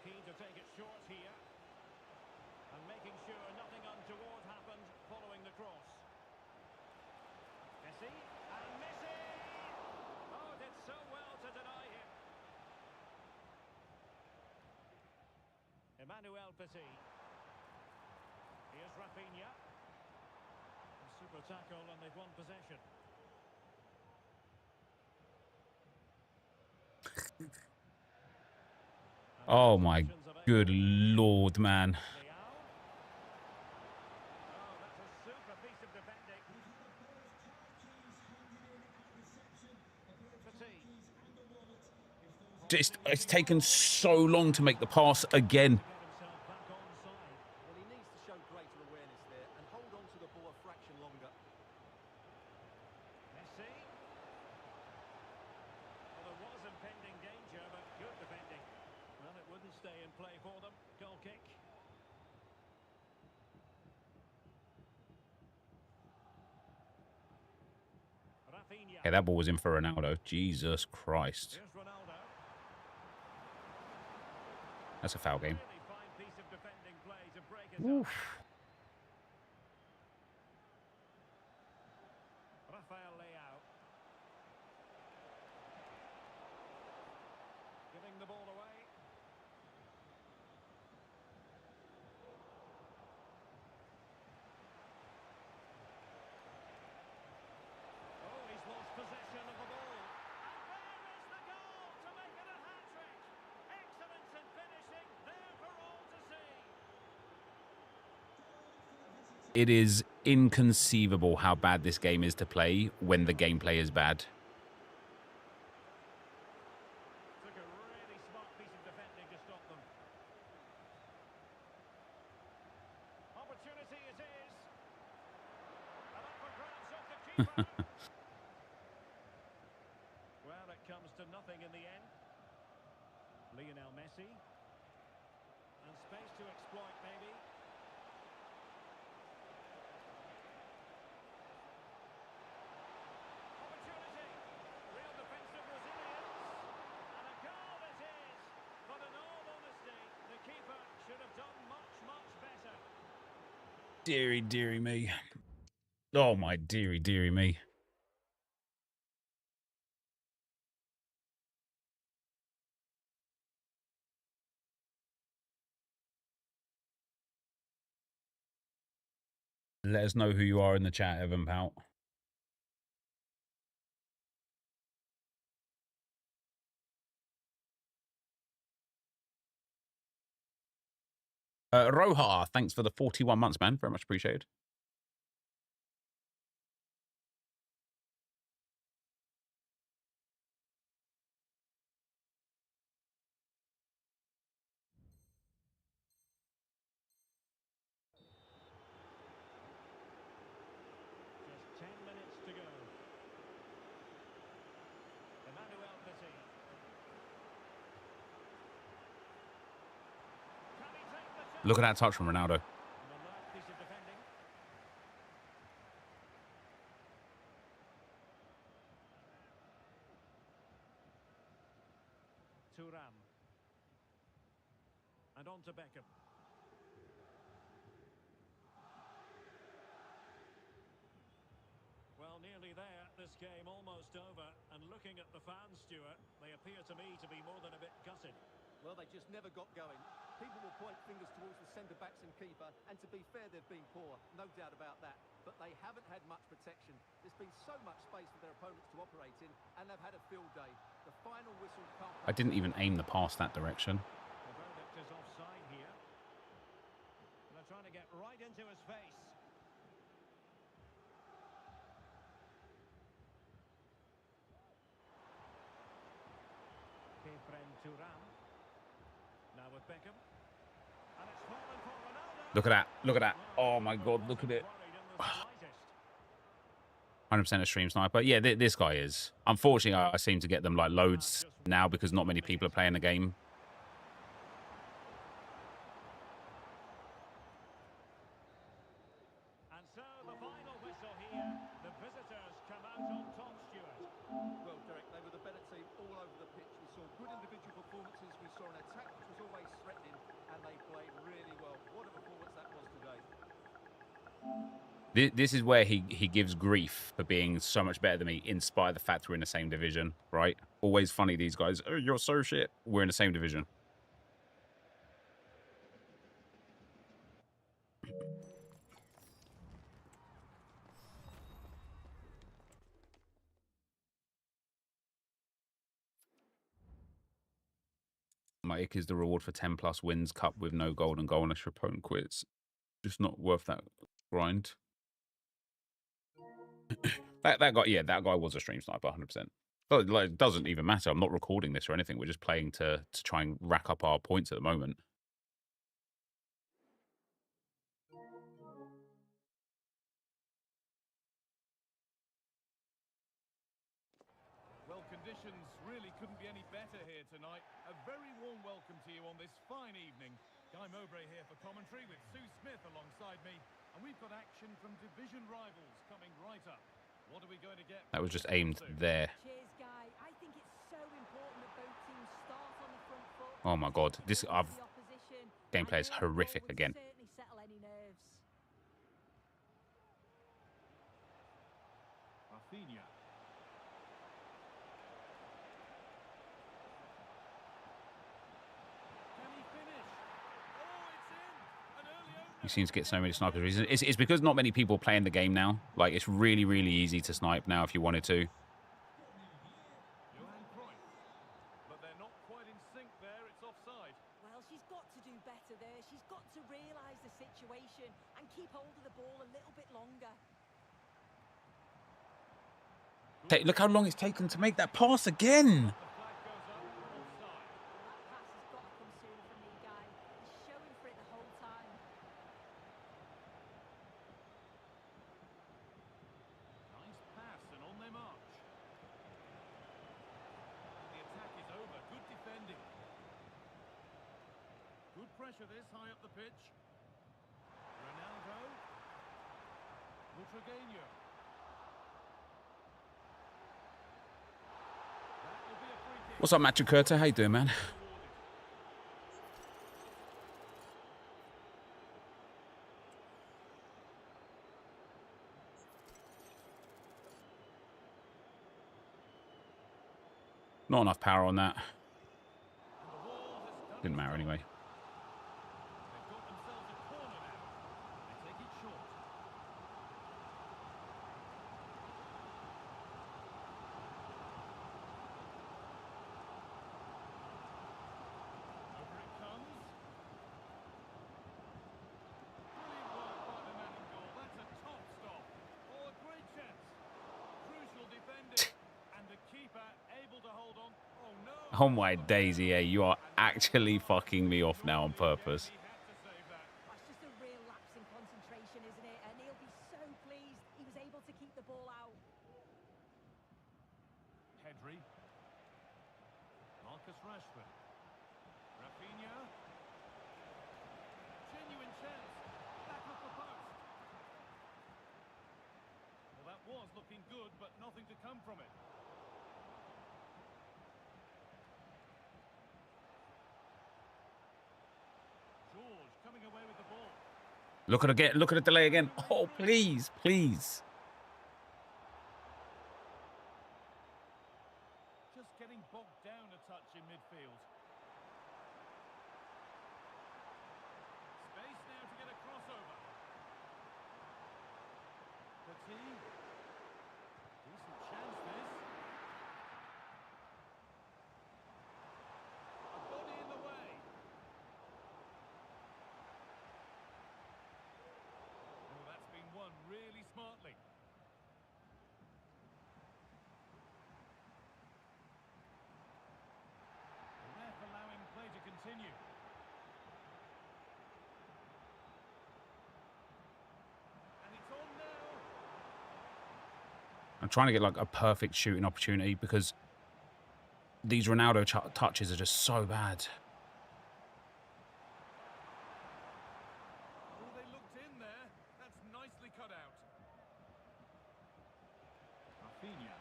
Keen to take it short here. And making sure nothing untoward happened following the cross. Messi, and Messi! Oh, did so well to deny him. Emmanuel Petit. Here's Rafinha. A super tackle and they've won possession. Oh my good lord, man. It's taken so long to make the pass again. Well, he needs to show greater awareness there and hold on to the ball a fraction longer. Messi. Well, there was impending danger, but good defending. Well, it wouldn't stay in play for them. Goal kick. Rafinha. Okay, that ball was in for Ronaldo. Jesus Christ. Here's Ronaldo. That's a foul game. Really fine piece of defending play to break it up. Rafael Leao. Giving the ball away. Oh, he's lost possession of the ball. And there is the goal to make it a hat-trick. Excellence in finishing, there for all to see. It is inconceivable how bad this game is to play when the gameplay is bad. Took a really smart piece of defending to stop them. Opportunity it is. And up for grabs off the keeper. Well, it comes to nothing in the end. Lionel Messi. And space to exploit, maybe. Opportunity. Real defensive resilience. And a goal it is. But in all honesty, the keeper should have done much, much better. Deary, deary me. Oh my deary, deary me. Let us know who you are in the chat, Evan Pout. Roha, thanks for the 41 months, man. Very much appreciated. Look at that touch from Ronaldo. An alert piece of defending. Thuram. And on to Beckham. Well, nearly there. This game almost over. And looking at the fans, Stuart, they appear to me to be more than a bit gutted. Well, they just never got going. People will point fingers towards the centre-backs and keeper, and to be fair, they've been poor, no doubt about that. But they haven't had much protection. There's been so much space for their opponents to operate in, and they've had a field day. The final whistle can't... I didn't even aim the pass that direction. The verdict is offside here. And they're trying to get right into his face. Thuram. Now with Beckham. And it's fallen for Ronaldo. Look at that. Look at that. Oh, my God. Look at it. 100% a stream sniper. Yeah, this guy is. Unfortunately, I seem to get them like loads now because not many people are playing the game. And so the final whistle here. The visitors come out on top, Stuart. Well, Derek, they were the better team all over the pitch. We saw good individual performances. We saw an attack which was always threatening, and they played really well. What a performance that was today. This is where he gives grief for being so much better than me, in spite of the fact we're in the same division, right? Always funny, these guys. Oh, you're so shit. We're in the same division. My ick is the reward for 10 plus wins, cup with no golden goal unless your opponent quits. Just not worth that grind. that guy, yeah, that guy was a stream sniper, 100%. But like, it doesn't even matter. I'm not recording this or anything. We're just playing to try and rack up our points at the moment. Well, conditions really couldn't be any better here tonight. A very warm welcome to you on this fine evening. Guy Mowbray here for commentary with Sue Smith alongside me. And we've got action from division rivals coming right up. What are we going to get? That was just aimed there. Cheers, Guy. I think it's so important that both teams start on the front foot. Oh my God, this gameplay is horrific again. Certainly settle any nerves. Rafinha. Can he finish? Oh, it's in! An early opener. He seems to get so many snipers reasons. It's because not many people playing the game now. Like, it's really, really easy to snipe now if you wanted to. Johan Cruyff. But they're not quite in sync there. It's offside. Well, she's got to do better there. She's got to realise the situation and keep hold of the ball a little bit longer. Look how long it's taken to make that pass again. The flag goes up. Offside. That pass has got to come sooner from me, Guy. He's showing for it the whole time. Nice pass and on their march. The attack is over. Good defending. Good pressure this high up the pitch. Ronaldo. Butragueño. That will be a free kick. What's up, Machu Curta? How you doing, man? Awarded. Not enough power on that. And the ball has done Didn't its matter job. anyway. They've got themselves a corner now. They take it short. Over it comes. Brilliant work by the man in goal. That's a top stop. Oh, a great chance. Crucial defending. And the keeper able to hold on. Oh, no. Oh my days, EA. You are actually fucking me off now on purpose. He had to save that. That's just a real lapse in concentration, isn't it? And he'll be so pleased he was able to keep the ball out. Pedri. Marcus Rashford. Rafinha. chance. Back up the post. Well, that was looking good, but nothing to come from it. George coming away with the ball. Look at again. Look at the delay again. Oh, please, please. Just getting bogged down a touch in midfield. Space now to get a crossover. Petit. Decent chance this. A body in the way. Oh, that's been won really smartly. The ref allowing play to continue. And it's on now. I'm trying to get like a perfect shooting opportunity because these Ronaldo touches are just so bad. Oh, they looked in there. That's nicely cut out. Rafinha.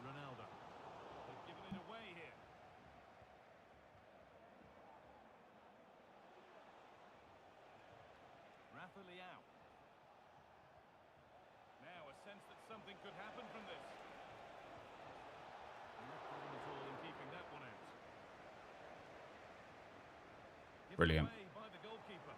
Ronaldo. They've given it away here. Rafa Leao. Now a sense that something could happen from this. Not problem at all in keeping that one out. Given Brilliant. away by the goalkeeper.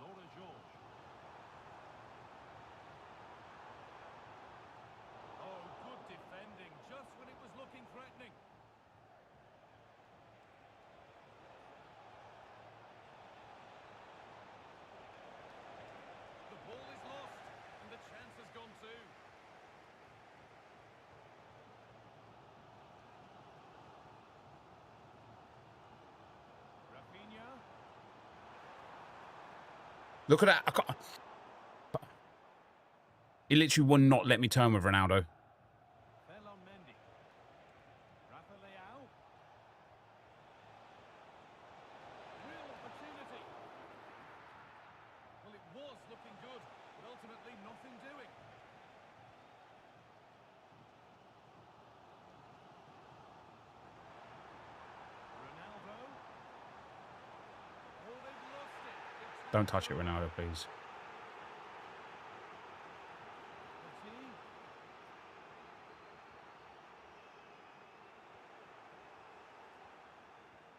Laura George. Oh, good defending, just when it was looking threatening. The ball is lost, and the chance has gone too. Rafinha. Look at that. I can't... He literally would not let me turn with Ronaldo. Fell on Mendy. Rafa Leao. Real opportunity. Well, it was looking good, but ultimately nothing doing. Ronaldo. Oh, they've lost it. It's Don't touch it, Ronaldo, please. Petit.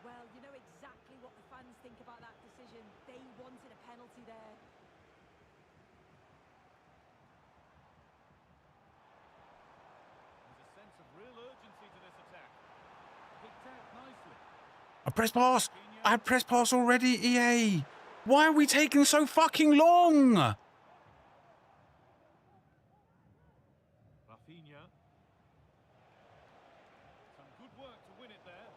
Well, you know exactly what the fans think about that decision. They wanted a penalty there. There's a sense of real urgency to this attack. Picked out nicely. A press pass. I had press pass already, EA. Why are we taking so fucking long? Rafinha. Some good work to win it there.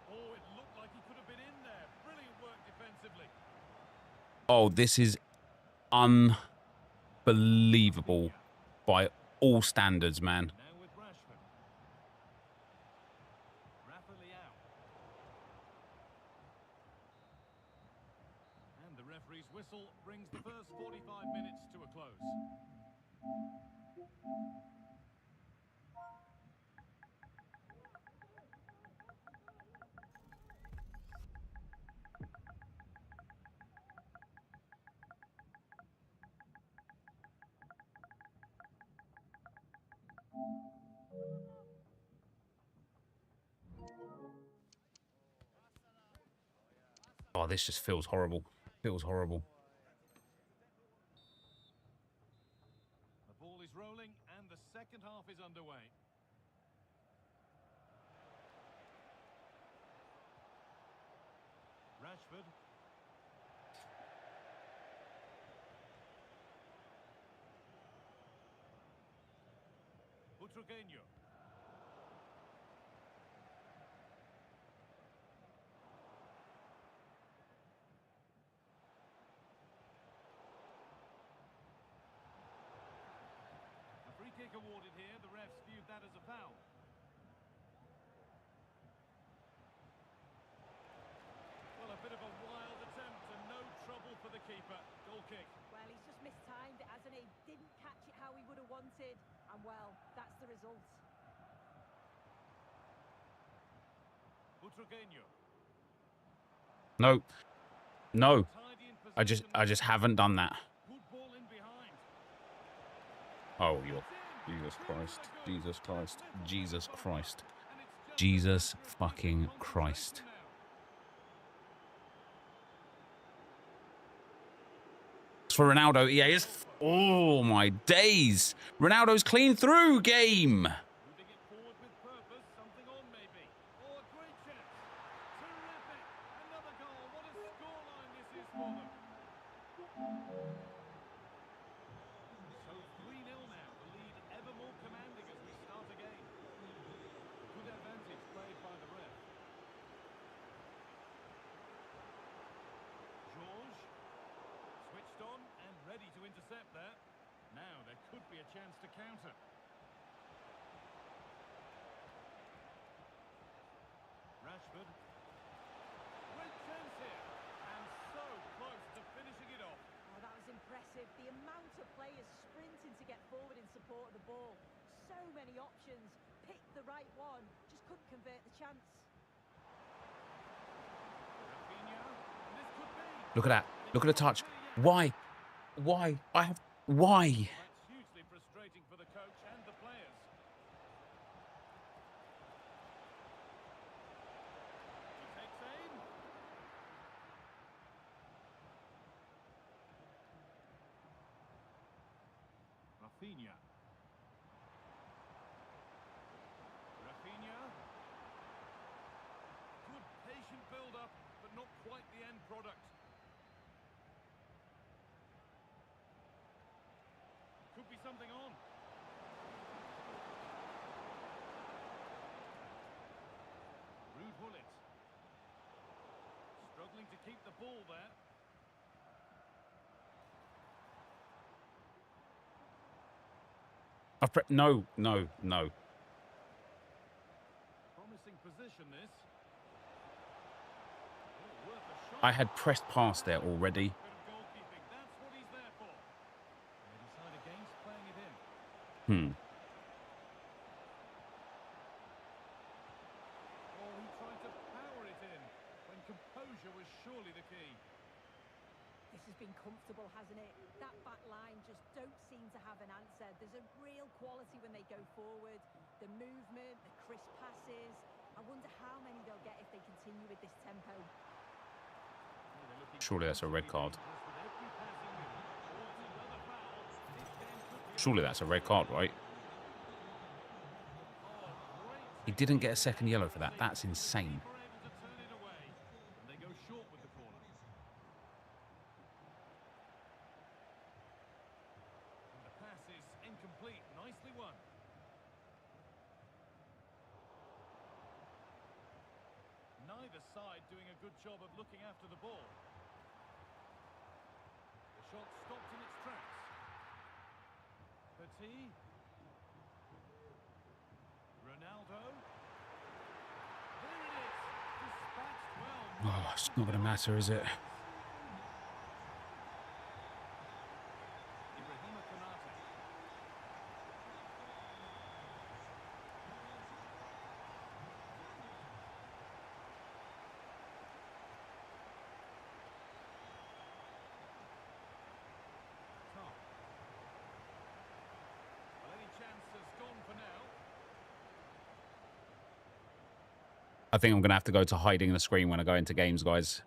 Oh, it looked like he could have been in there. Brilliant work defensively. Oh, this is unbelievable by all standards, man. Now with Rashford. Rafa Leao. And the referee's whistle brings the first 45 minutes to a close. Oh, this just feels horrible. Feels horrible. The ball is rolling and the second half is underway. Rashford. Butragueño. awarded here. The refs viewed that as a foul. Well, a bit of a wild attempt and no trouble for the keeper. Goal kick. Well, he's just mistimed it, hasn't he? Didn't catch it how he would have wanted. And, well, that's the result. Butragueño. No. No. Tidy in I possession. just haven't done that. Good ball in behind. Oh, you're... Jesus Christ. Jesus Christ. Jesus Christ. Jesus fucking Christ. For Ronaldo, EA is... Oh, my days. Ronaldo's clean through game. Moving it forward with purpose, something on maybe. Oh, a great chance. Terrific. Another goal. What a scoreline this is for them. So 3-0 now. The lead ever more commanding as we start again. Good advantage played by the ref. George. Switched on and ready to intercept there. Now there could be a chance to counter. Rashford. Great chance here. And so close to finishing it off. Oh, that was impressive. The amount of players sprinting to get forward in support of the ball. So many options. Picked the right one. Just couldn't convert the chance. Rafinha. And this could be. Look at that. Look at the touch. Why? Why? Why? That's hugely frustrating for the coach and the players. He takes aim. Rafinha. Rafinha. Good patient build-up, but not quite the end product. Could be something on. Rude Hullet. Struggling to keep the ball there. No, no, no. Promising position this. Oh, worth a shot. I had pressed past there already. Bit of goalkeeping. That's what he's there for. They decide against playing it in. Oh, he tried to power it in when composure was surely the key. This has been comfortable, hasn't it? That back line just don't seem to have an answer. There's a real quality when they go forward. The movement, the crisp passes. I wonder how many they'll get if they continue with this tempo. Surely that's a red card. Surely that's a red card, right? He didn't get a second yellow for that. That's insane. Incomplete, nicely won. Neither side doing a good job of looking after the ball. The shot stopped in its tracks. Petit. Ronaldo. There it is. Dispatched well. Oh, it's not going to matter, is it? I think I'm going to have to go to hiding the screen when I go into games, guys.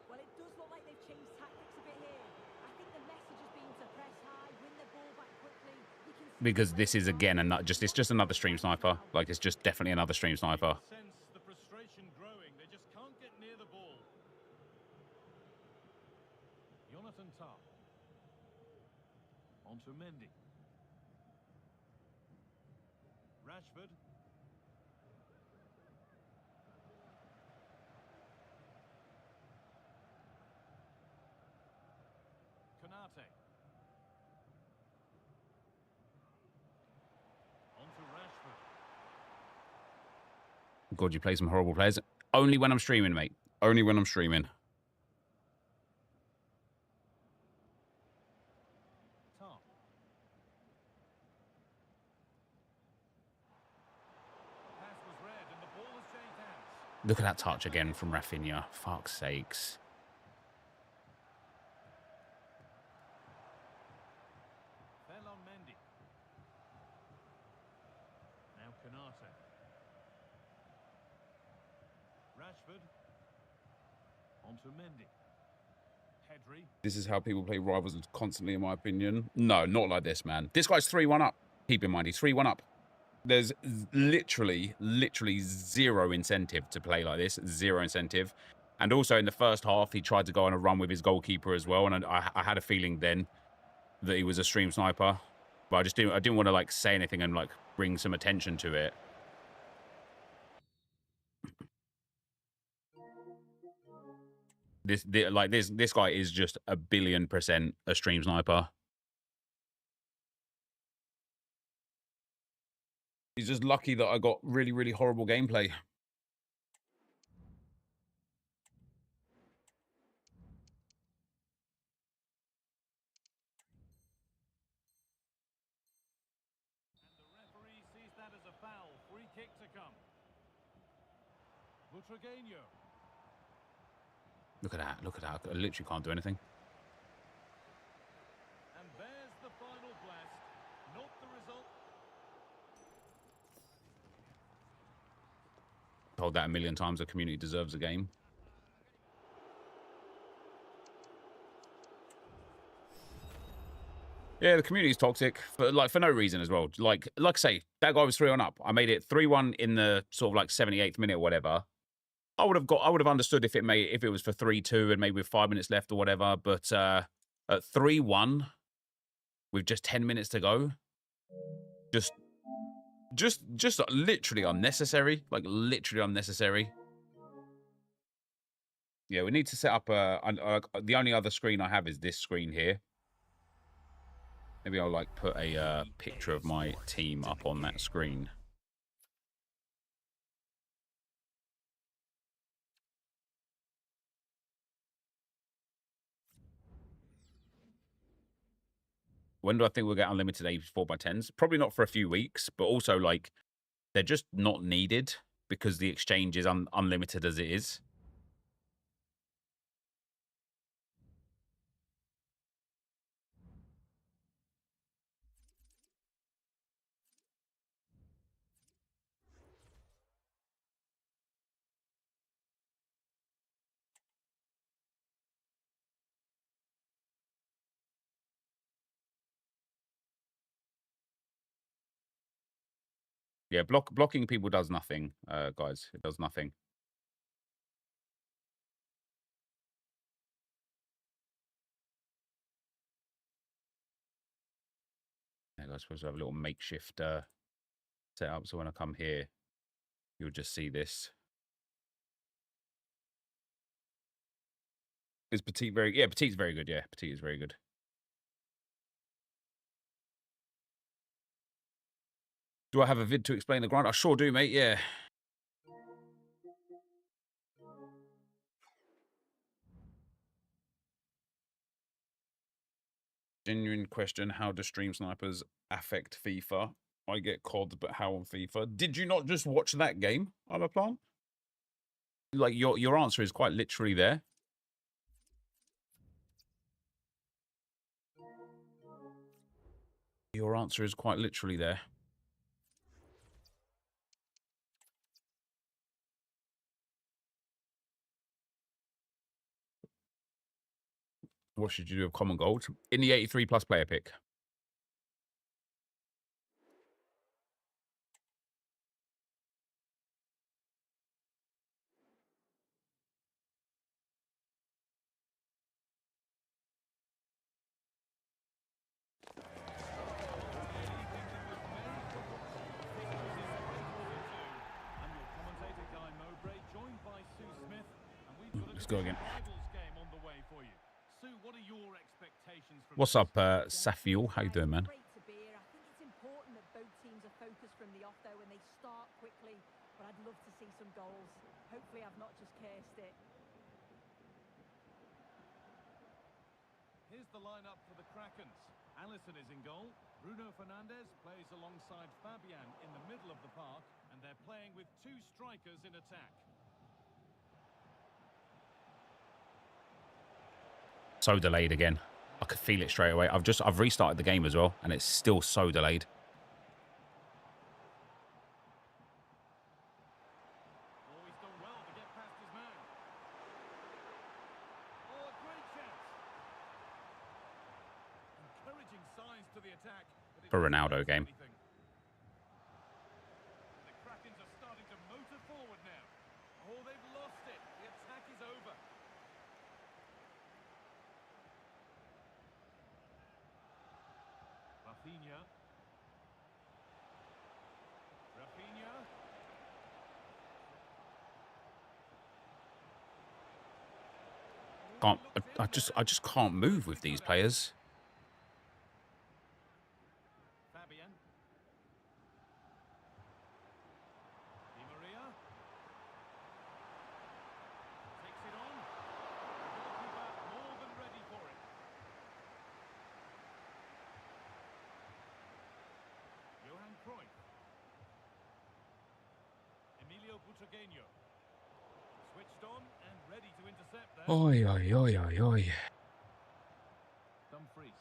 Well, it does look like they've changed tactics a bit here. I think the message has been to press high, win the ball back quickly. You can see Because this is, again, it's just another stream sniper. Like, it's just definitely another stream sniper. Sense the frustration growing. They just can't get near the ball. Jonathan Tah. On to Mendy. Rashford. Konate. God, you play some horrible players. Only when I'm streaming, mate. Only when I'm streaming. Top. Pass was read and the ball has changed hands. Look at that touch again from Rafinha. Fuck's sakes. Fell on Mendy. Now Canate. Rashford. Onto Mendy. Pedri. This is how people play rivals constantly, in my opinion. No, not like this, man. This guy's 3-1 up. Keep in mind, he's 3-1 up. There's literally zero incentive to play like this. Zero incentive. And also in the first half, he tried to go on a run with his goalkeeper as well. And I had a feeling then that he was a stream sniper. But I didn't want to like say anything and like bring some attention to it. This guy is just 1,000,000,000% a stream sniper. He's just lucky that I got really horrible gameplay. And the referee sees that as a foul. Free kick to come. Butragueño. Look at that. Look at that. I literally can't do anything. And there's the final blast. Not the result. Told that 1,000,000 times. The community deserves a game. Yeah, the community's toxic, but for no reason as well. Like I say, that guy was 3-1 up. I made it 3-1 in the sort of like 78th minute or whatever. I would have understood if it was for 3-2 and maybe with 5 minutes left or whatever. But at 3-1 with just 10 minutes to go, just literally unnecessary. Like literally unnecessary. Yeah, we need to set up the only other screen I have is this screen here. Maybe I'll like put a picture of my team up on that screen. When do I think we'll get unlimited 4x10s? Probably not for a few weeks, but also like they're just not needed because the exchange is unlimited as it is. Yeah, blocking people does nothing, guys. It does nothing. Yeah, I'm supposed to have a little makeshift setup, so when I come here, you'll just see this. Is Petite very... Yeah, Petite's very good, yeah. Petite is very good. Do I have a vid to explain the grind? I sure do, mate, yeah. Genuine question, how do stream snipers affect FIFA? I get COD, but how on FIFA? Did you not just watch that game, I'm a plant? Like, your answer is quite literally there. Your answer is quite literally there. What should you do with common gold? In the 83 plus player pick. Let's go again. What's up, Safiul? How you doing, man? Great to be here. I think it's important that both teams are focused from the off there when they start quickly but I'd love to see some goals. Hopefully I've not just cursed it. Here's the lineup for the Krakens. Alisson is in goal. Bruno Fernandes plays alongside Fabian in the middle of the park, and they're playing with two strikers in attack. So delayed again. I could feel it straight away. I've restarted the game as well, and it's still so delayed. Oh, he's done well to get past his man. Oh, a great chance. Encouraging signs to the attack. But it For doesn't Ronaldo lead to game. anything. The Krakens are starting to motor forward now. Oh, they've lost it. The attack is over. Rafinha. I just can't move with these players. Fabian. Di Maria. Takes it on. The goalkeeper more than ready for it. Johan Cruyff. Emilio Butragueño. Switched on and ready to intercept there. Oi, oi, oi, oi, oi. Dumfries.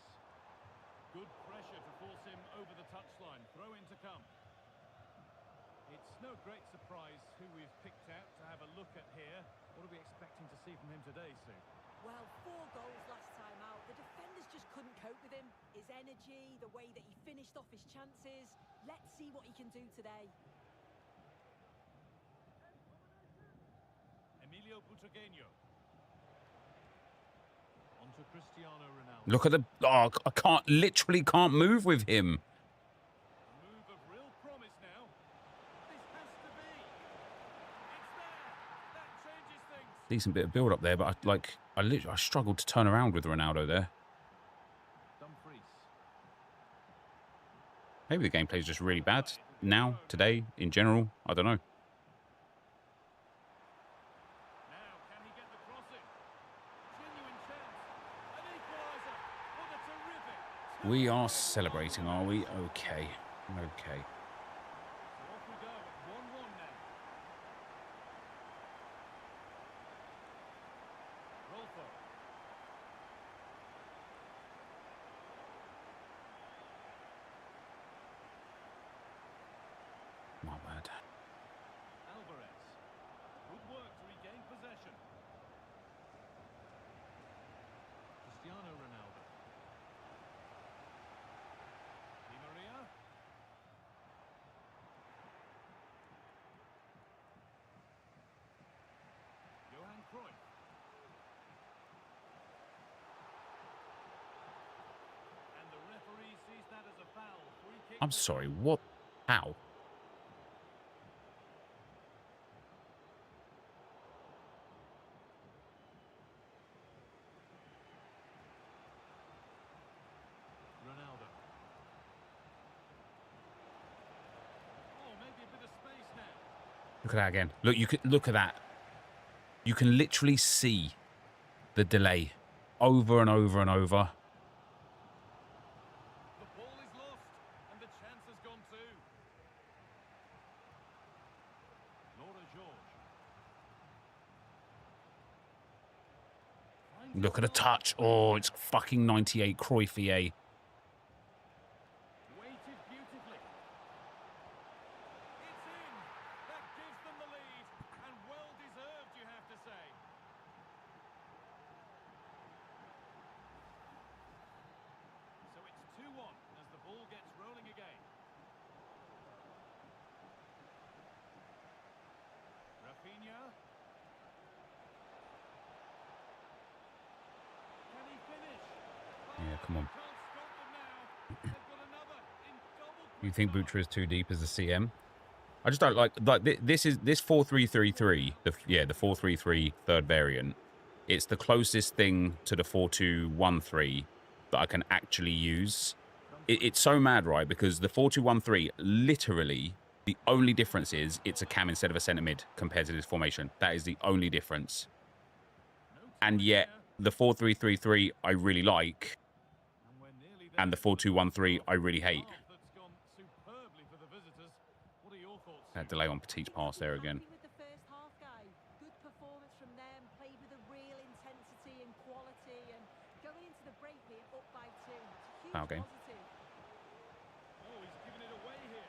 Good pressure to force him over the touchline. Throw in to come. It's no great surprise who we've picked out to have a look at here. What are we expecting to see from him today, Sue? Well, 4 goals last time out. The defenders just couldn't cope with him. His energy, the way that he finished off his chances. Let's see what he can do today. Emilio Butragueño. On to Cristiano Ronaldo. Look at the... Oh, I literally can't move with him. A move of real promise now. This has to be. It's there. That changes things. Decent bit of build up there, but I struggled to turn around with Ronaldo there. Dumfries. Maybe the gameplay is just really bad now, today, in general. I don't know. Now, can he get the crossing? Genuine chance. An equaliser. What a terrific. We are celebrating, are we? Okay. Okay. So off we go at 1-1 now. Rolfo. Not bad. Alvarez. Good work to regain possession. Cristiano Ronaldo. Di Maria. Johan Cruyff. And the referee sees that as a foul. Free kick. I'm sorry, what? How? Ronaldo. Oh, maybe a bit of space now. Look at that again. Look, you could look at that. You can literally see the delay over and over and over. The ball is lost, and the chance has gone too. Laura George. Look at the touch. Oh, it's fucking 98 Cruyffier. Weighted beautifully. It's in. That gives them the lead, and well deserved, you have to say. So it's 2-1 as the ball gets rolling again. Rafinha. Can he finish? Yeah, come on. Can't stop them now. They've got another in double. You think Butra is too deep as a CM? I just don't like this is this 4-3-3-3. The 4-3-3 third variant. It's the closest thing to the 4-2-1-3 that I can actually use. It's so mad, right? Because the 4-2-1-3 literally The only difference is it's a cam instead of a centre mid compared to this formation. That is the only difference. And yet, the 4-3-3-3 I really like, and the 4-2-1-3 I really hate. That delay on Petit's pass there again. Happy with the first half, guy. Good performance from them. Played with a real intensity and quality, and going into the break being up by 2. It's a huge Foul game. positive. Oh, he's given it away here.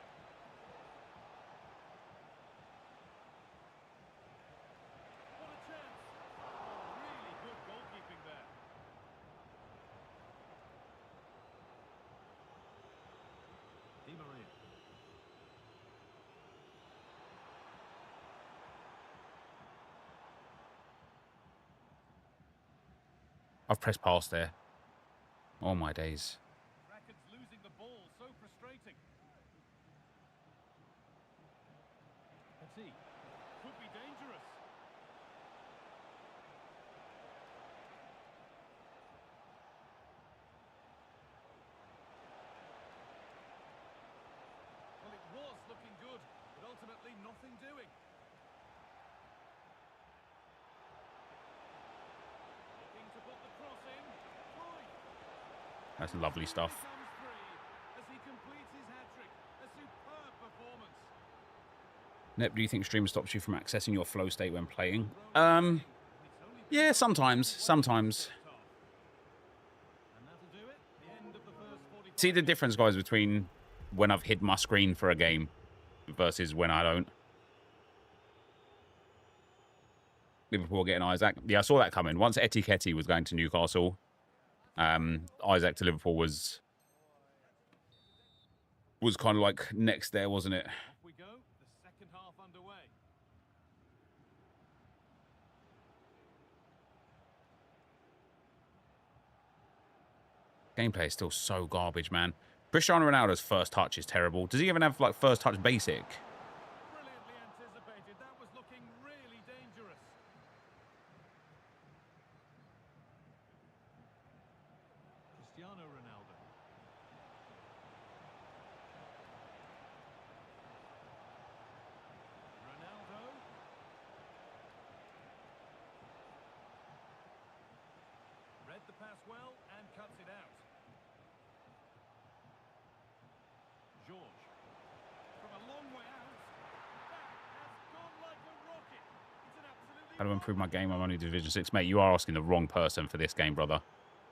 What a chance. Oh, really good goalkeeping there. Di Maria. I've pressed past there. Oh my days. Rackets losing the ball, so frustrating. Petit. Could be dangerous. Well, it was looking good, but ultimately nothing doing. Looking to put the cross in. Cruyff. That's lovely stuff. Comes free as he completes his hat-trick. A superb performance. Nep, do you think stream stops you from accessing your flow state when playing? Yeah, sometimes. Sometimes. And that'll do it. The end of the first 45. See the difference, guys, between when I've hid my screen for a game versus when I don't. Liverpool getting Isaac. Yeah, I saw that coming. Once Etiketi was going to Newcastle, Isaac to Liverpool was kind of like next there, wasn't it? Off we go. The second half underway. Gameplay is still so garbage, man. Cristiano Ronaldo's first touch is terrible. Does he even have, like, first touch basic? Brilliantly anticipated. That was looking really dangerous. Cristiano Ronaldo. Ronaldo. Read the pass well and cuts it out. George. From a long way out. That has gone like a rocket. It's an absolutely... How do I improve my game? I'm only Division 6. Mate, you are asking the wrong person for this game, brother.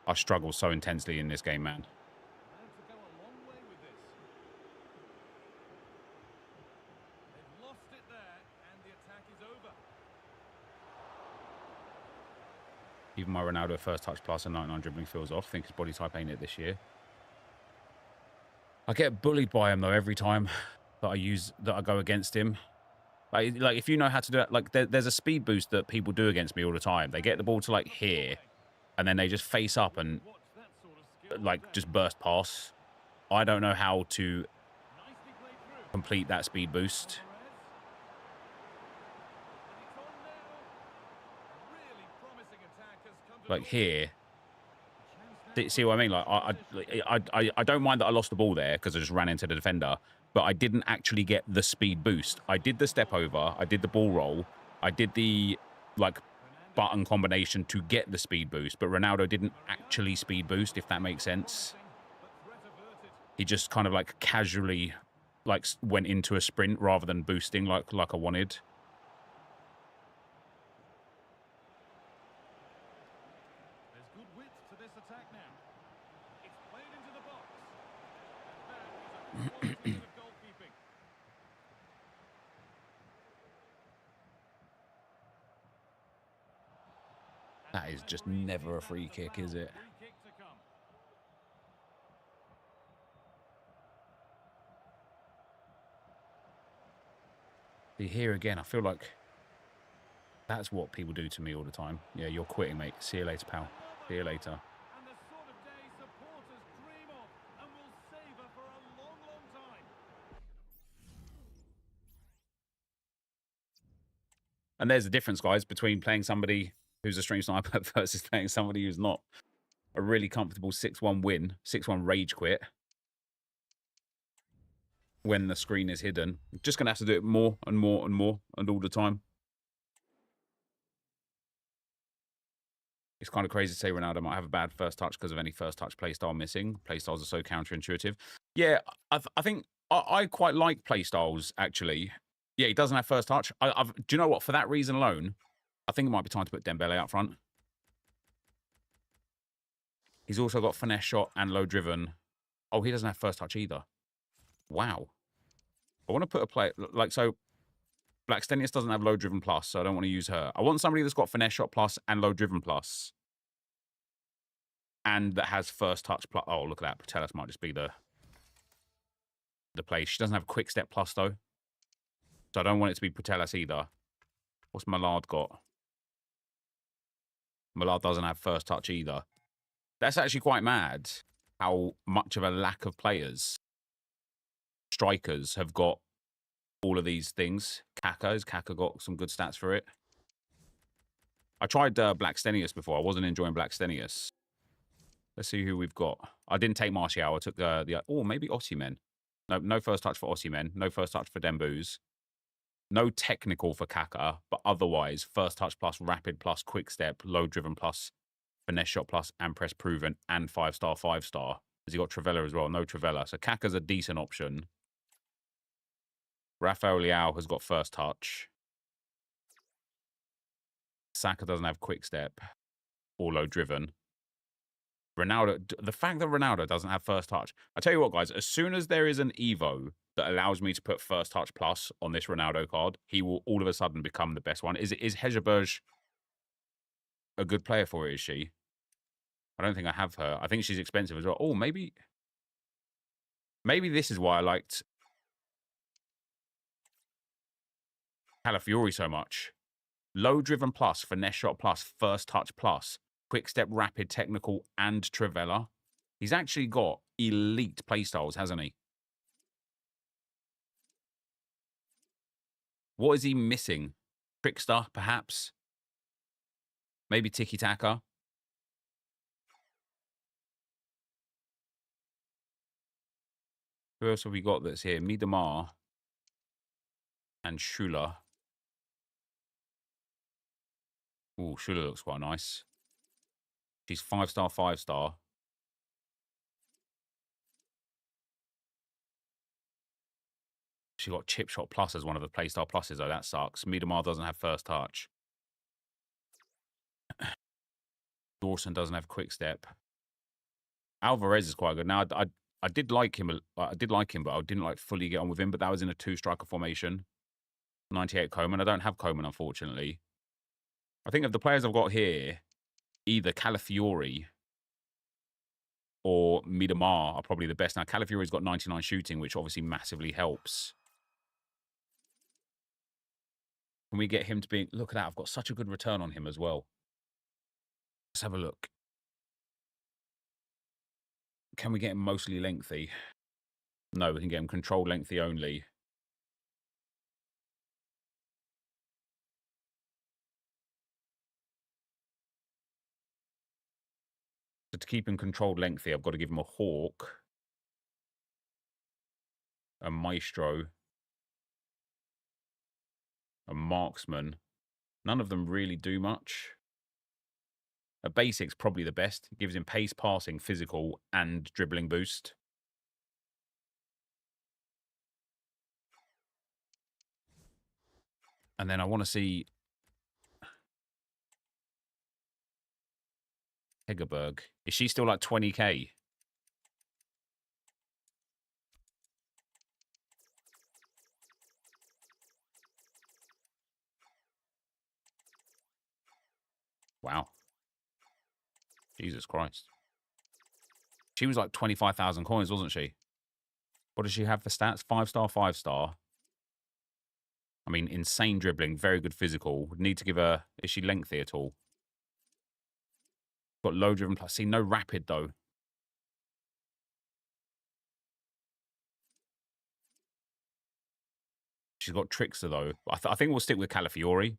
I struggle so intensely in this game, man. Allowed to go a long way with this. They've lost it there, and the attack is over. Even my Ronaldo first touch plus and 99 dribbling feels off. I think his body type ain't it this year. I get bullied by him, though, every time that I go against him. Like if you know how to do it, like there's a speed boost that people do against me all the time. They get the ball to like here, and then they just face up and Watch that sort of skill. like just burst pass. I don't know how to Nicely played through. complete that speed boost. And it's on now. A really promising attack has come to Like the here, chance now. see what I mean? Like I don't mind that I lost the ball there because I just ran into the defender, but I didn't actually get the speed boost. I did the step over, I did the ball roll, I did the like button combination to get the speed boost, but Ronaldo didn't actually speed boost, if that makes sense. But threat averted. He just kind of like casually like went into a sprint rather than boosting like I wanted. There's good width to this attack now. It's played into the box. And that is a quality bit of goalkeeping. That is just never a free kick, is it? Free kick to come. See, here again, I feel like that's what people do to me all the time. Yeah, you're quitting, mate. See you later, pal. See you later. And the sort of day supporters dream of and will savour for a long, long time. And there's the difference, guys, between playing somebody who's a stream sniper versus playing somebody who's not. A really comfortable 6-1 win, 6-1 rage quit. when the screen is hidden. Just going to have to do it more and more and more and all the time. It's kind of crazy to say Ronaldo might have a bad first touch because of any first touch playstyle missing. Playstyles are so counterintuitive. Yeah, I think I quite like playstyles, actually. Yeah, he doesn't have first touch. Do you know what? For that reason alone, I think it might be time to put Dembele up front. He's also got finesse shot and low driven. Oh, he doesn't have first touch either. Wow. I want to put a play... Like, so... Blackstenius doesn't have low driven plus, so I don't want to use her. I want somebody that's got finesse shot plus and low driven plus. And that has first touch plus. Oh, look at that. Patelis might just be the play. She doesn't have quick step plus, though. So I don't want it to be Patelis either. What's Millard got? Millard doesn't have first touch either. That's actually quite mad how much of a lack of players, strikers, have got all of these things. Has Kaka got some good stats for it? I tried Blackstenius before. I wasn't enjoying Blackstenius. Let's see who we've got. I didn't take Martial. I took the... Oh, maybe Osimhen. No first touch for Osimhen. No first touch for Dembuz. No technical for Kaka, but otherwise, first touch plus, rapid plus, quick step, low driven plus, finesse shot plus, and press proven, and 5-star, 5-star. Has he got Travella as well? No Travella. So Kaka's a decent option. Rafael Leao has got first touch. Saka doesn't have quick step or low driven. Ronaldo, the fact that Ronaldo doesn't have first touch. I tell you what, guys, as soon as there is an Evo that allows me to put first touch plus on this Ronaldo card, he will all of a sudden become the best one. Is Hegerberg a good player for it, is she? I don't think I have her. I think she's expensive as well. Oh, maybe this is why I liked Calafiori so much. Low driven plus, finesse shot plus, first touch plus, quick step, rapid, technical, and Travella. He's actually got elite playstyles, hasn't he? What is he missing? Trickster, perhaps? Maybe tiki-taka? Who else have we got that's here? Miedemar and Schuler. Ooh, Schuler looks quite nice. She's 5-star, 5-star. She got chip shot plus as one of the playstyle pluses, though. That sucks. Miedemar doesn't have first touch. Dawson doesn't have quick step. Alvarez is quite good. Now, I did like him. I did like him, but I didn't like fully get on with him. But that was in a 2-striker formation. 98 Coman. I don't have Coman, unfortunately. I think of the players I've got here, either Calafiori or Miedemar are probably the best. Now, Calafiori's got 99 shooting, which obviously massively helps. Can we get him to be... Look at that. I've got such a good return on him as well. Let's have a look. Can we get him mostly lengthy? No, we can get him controlled lengthy only. So to keep him controlled lengthy, I've got to give him a Hawk, a Maestro, a Marksman. None of them really do much. A Basic's probably the best. It gives him pace, passing, physical, and dribbling boost. And then I want to see Hegerberg. Is she still like 20k? Wow. Jesus Christ. She was like 25,000 coins, wasn't she? What does she have for stats? 5-star, 5-star. I mean, insane dribbling, very good physical. Would need to give her... Is she lengthy at all? Got low driven plus. See, no rapid, though. She's got Trickster, though. I think we'll stick with Calafiori.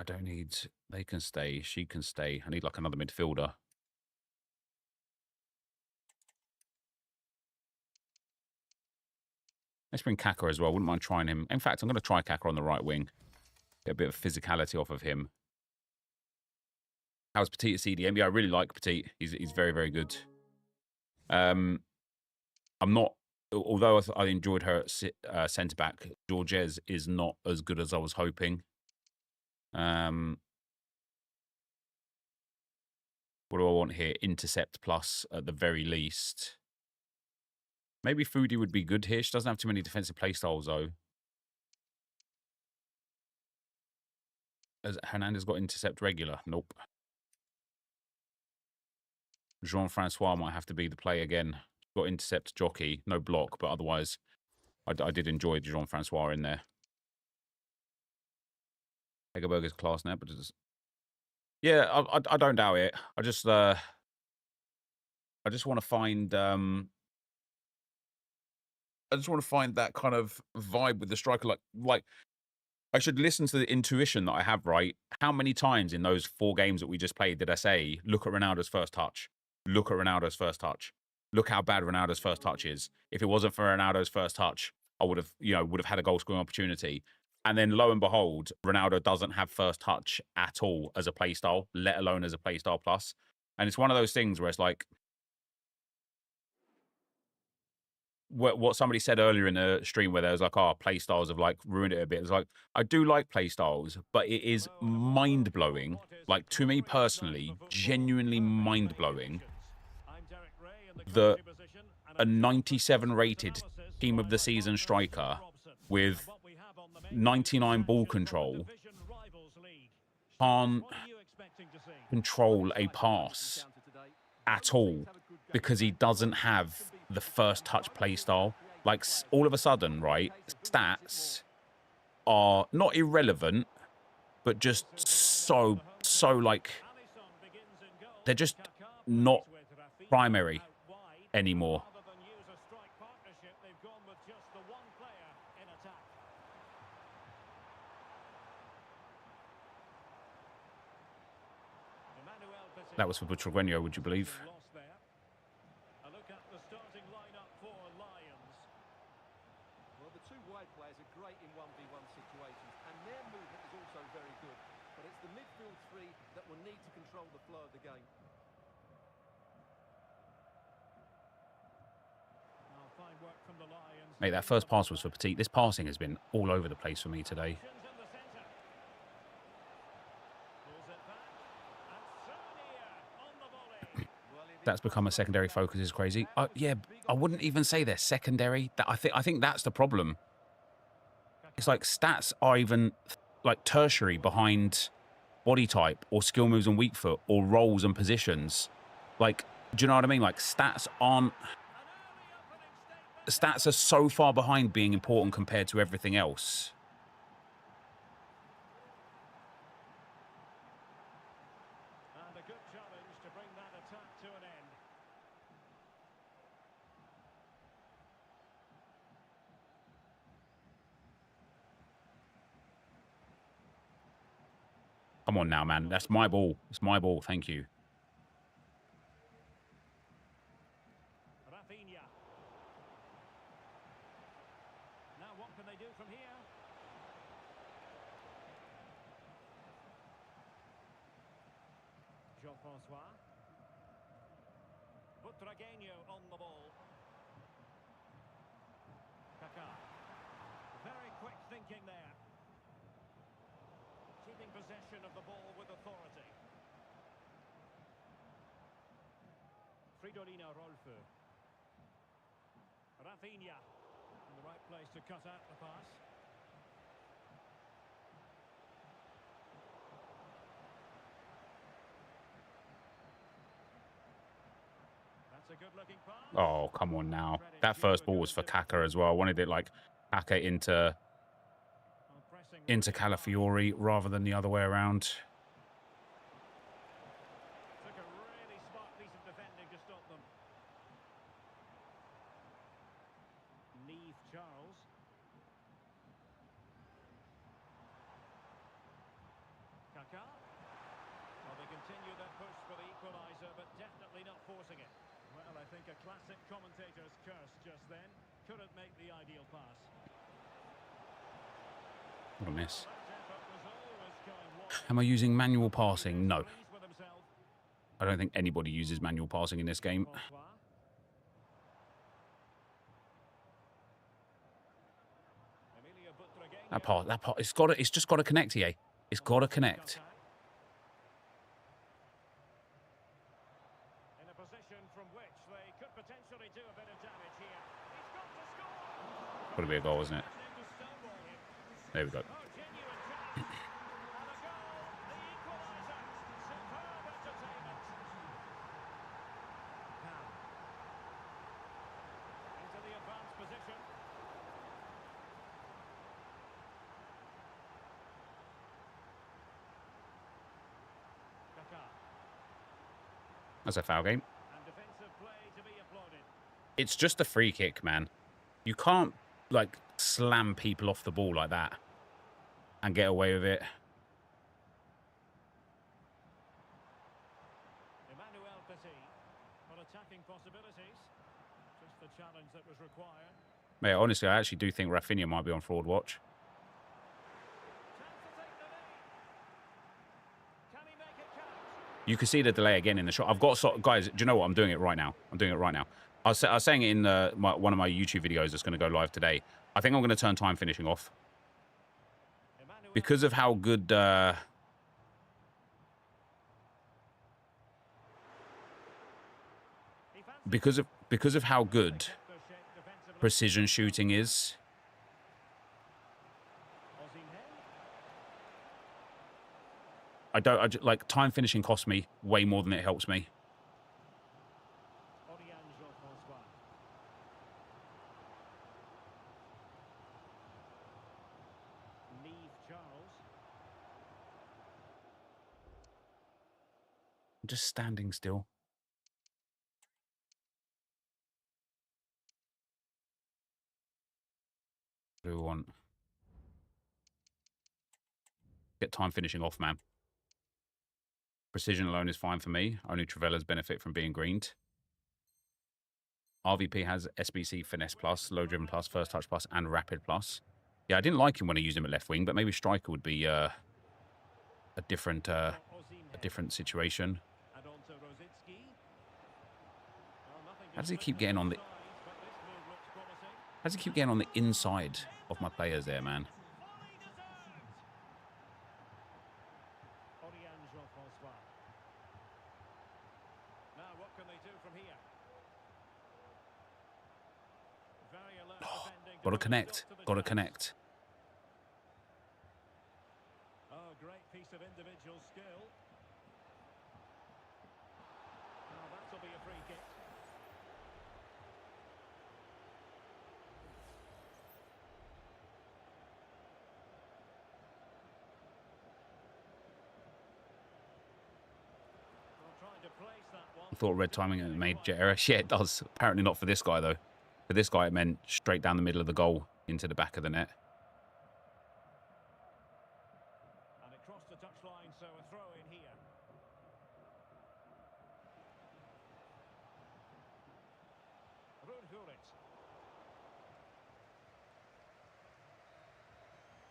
I don't need... They can stay. She can stay. I need like another midfielder. Let's bring Kaka as well. Wouldn't mind trying him. In fact, I'm going to try Kaka on the right wing. Get a bit of physicality off of him. How's Petit at CDM? Yeah, I really like Petit. He's very, very good. I'm not... Although I enjoyed her at centre-back, Georges is not as good as I was hoping. What do I want here? Intercept plus at the very least. Maybe Foodie would be good here. She doesn't have too many defensive playstyles, though. Has Hernandez got intercept regular? Nope. Jean-Francois might have to be the play again. Got intercept jockey. No block, but otherwise, I did enjoy Jean-Francois in there. Hegerberger's class now, but it's... Yeah, I don't doubt it. I just want to find... I just want to find that kind of vibe with the striker. Like I should listen to the intuition that I have, right? How many times in those 4 games that we just played did I say, look at Ronaldo's first touch? Look at Ronaldo's first touch. Look how bad Ronaldo's first touch is. If it wasn't for Ronaldo's first touch, I would have had a goal scoring opportunity. And then lo and behold, Ronaldo doesn't have first touch at all as a play style, let alone as a play style plus. And it's one of those things where it's like, what somebody said earlier in the stream where there was like, oh, play styles have like ruined it a bit. It's like, I do like play styles, but it is mind blowing. Like to me personally, genuinely mind blowing that a 97 rated team of the season striker with 99 ball control can't control a pass at all because he doesn't have the first touch play style. Like all of a sudden, right, stats are not irrelevant, but just so like they're just not primary anymore. That was for Butragueño, would you believe? Mate, that first pass was for Petit. This passing has been all over the place for me today. That's become a secondary focus is crazy. Yeah, I wouldn't even say they're secondary. I think that's the problem. It's like stats are even like tertiary behind body type or skill moves and weak foot or roles and positions. Like, do you know what I mean? Like stats are so far behind being important compared to everything else. And a good challenge to bring that attack to an end. Come on now, man. That's my ball. It's my ball. Thank you. Now what can they do from here? Jean-Francois. Butragueño on the ball. Kaka. Very quick thinking there. Keeping possession of the ball with authority. Fridolina Rolfo. Rafinha. In the right place to cut out the pass. That's a good-looking pass. Oh, come on now. That first ball was for Kaka as well. I wanted it like Kaka into Calafiori rather than the other way around. Took a really smart piece of defending to stop them. Neve Charles. Kaká. Well, they continue their push for the equaliser, but definitely not forcing it. Well, I think a classic commentator's curse just then. Couldn't make the ideal pass. What a miss. That effort was always going wide. Am I using manual passing? No. Pleased with himself. I don't think anybody uses manual passing in this game. François. Emilio Butragueño. That part, it's just got to connect here. It's got to connect. In a position from which they could potentially do a bit of damage here. He's got to score. Got to be a goal, isn't it? Threatening to stonewall him. There we go. Oh, genuine chance. And a goal, the equaliser. Superb entertainment. Now, into the advanced position. Kaká. That's a foul game. And defensive play to be applauded. It's just a free kick, man. You can't, like, slam people off the ball like that and get away with it. NepentheZ on attacking possibilities. Just the challenge that was required. Mate, honestly, I actually do think Rafinha might be on fraud watch. Chance to take the lead. Can he make it count? You can see the delay again in the shot. I've got... guys, do you know what? I'm doing it right now. I'm doing it right now. I was saying it in one of my YouTube videos that's going to go live today. I think I'm going to turn time finishing off. Emmanuel. Because of how good... He fancies because of how good kept their shape defensively. precision shooting is... Osimhen. like, time finishing costs me way more than it helps me. Oriangel François. Neve Charles. I'm just standing still. What do we want? Get time finishing off, man. Precision alone is fine for me. Only Travella's benefit from being greened. RVP has SBC Finesse Plus, Low Driven Plus, First Touch Plus, and Rapid Plus. Yeah, I didn't like him when I used him at left wing, but maybe striker would be a different situation. And on to Rosicki. Well, nothing How does he keep getting on the... but this move looks promising. How does he keep getting on the inside of my players there, man? Volley deserved. Oriangel François. Now what can they do from here? Very alert defending. Got to put a connect. stop to the Got to chance. connect. Oh, great piece of individual skill. Now that'll be a free kick. Well, trying to place that one. I thought red timing made jet error. Yeah, it does. Apparently not for this guy, though. For this guy, it meant straight down the middle of the goal into the back of the net. And it crossed the touchline, so a throw in here. Rudhurit.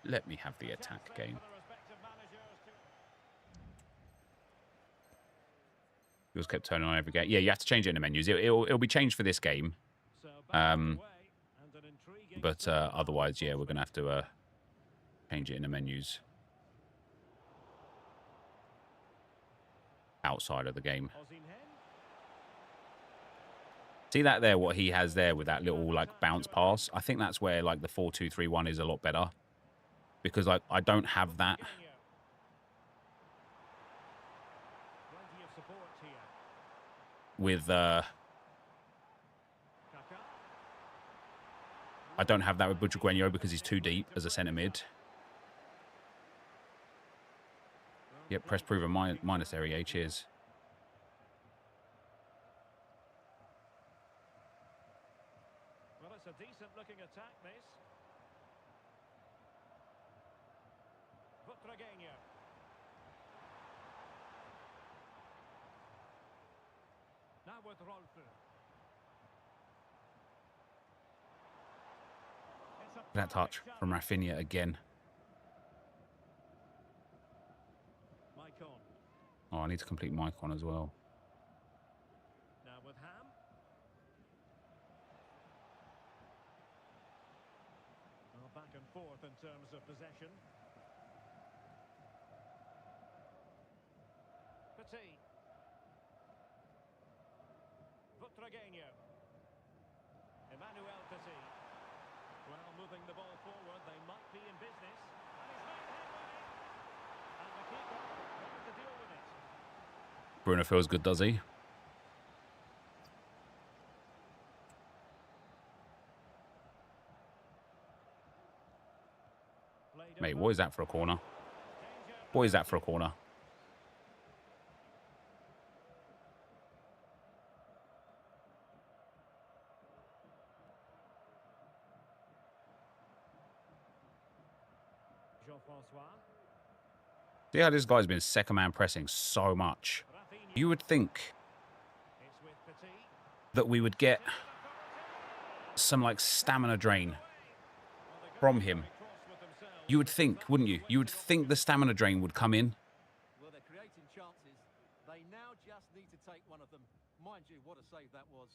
Let me have the attack game. For the respective managers to Yours kept turning on every game. Yeah, you have to change it in the menus. It'll be changed for this game. so back Um, underway, and an intriguing But start. otherwise, yeah, we're going to have to change it in the menus outside of the game. Osimhen. See that there, what he has there with that little, like, bounce pass? I think that's where, like, the 4-2-3-1 is a lot better. Because, like, I don't have that. Plenty of support here. With, Kaká. I don't have that with Butragueño because he's too deep as a centre mid. Yep, press proven minus there, yeah, cheers. Well, it's a decent looking attack, this. Butragueño. Now with Rolfo. It's a That touch perfect from challenge. Rafinha again. Maicon. Oh, I need to complete Maicon as well. Now with Ham. Well, back and forth in terms of possession. Petit. Butragueño. Emmanuel Petit. Well, moving the ball forward, they might be in business. And he's made headway. And the keeper wanted to deal with it. Bruno feels good, does he? Played Mate, over. what is that for a corner? Danger. What is that for a corner? Jean-Francois. See how this guy's been second man pressing so much. Rafinha. You would think It's with Petit. that we would get With authority. some like stamina drain Well, they got from it him. very cross with themselves, You would but think, that wouldn't was you? the You would wasted think the opportunity. stamina drain would come in. Well, they're creating chances. They now just need to take one of them. Mind you, what a save that was.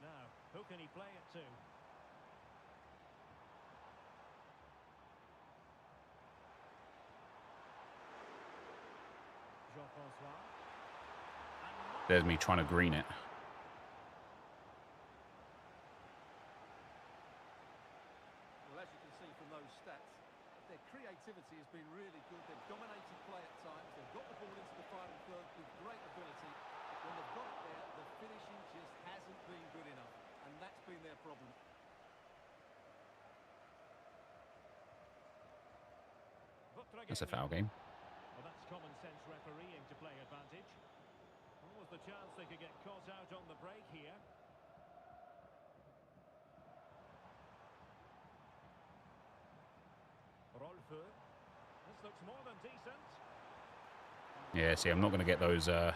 Now, who can he play it to? Jean-Francois. And There's me trying to green it. Well, as you can see from those stats, their creativity has been really good. They've dominated play at times. They've got the ball into the final third with great ability. But when they've got it there, the finishing just hasn't been good enough. And that's been their problem. That's a Butragueño. foul game. Well, that's common sense refereeing to play advantage. What was the chance they could get caught out on the break here? Rolfo. This looks more than decent. Yeah, see, I'm not going to get those Petit.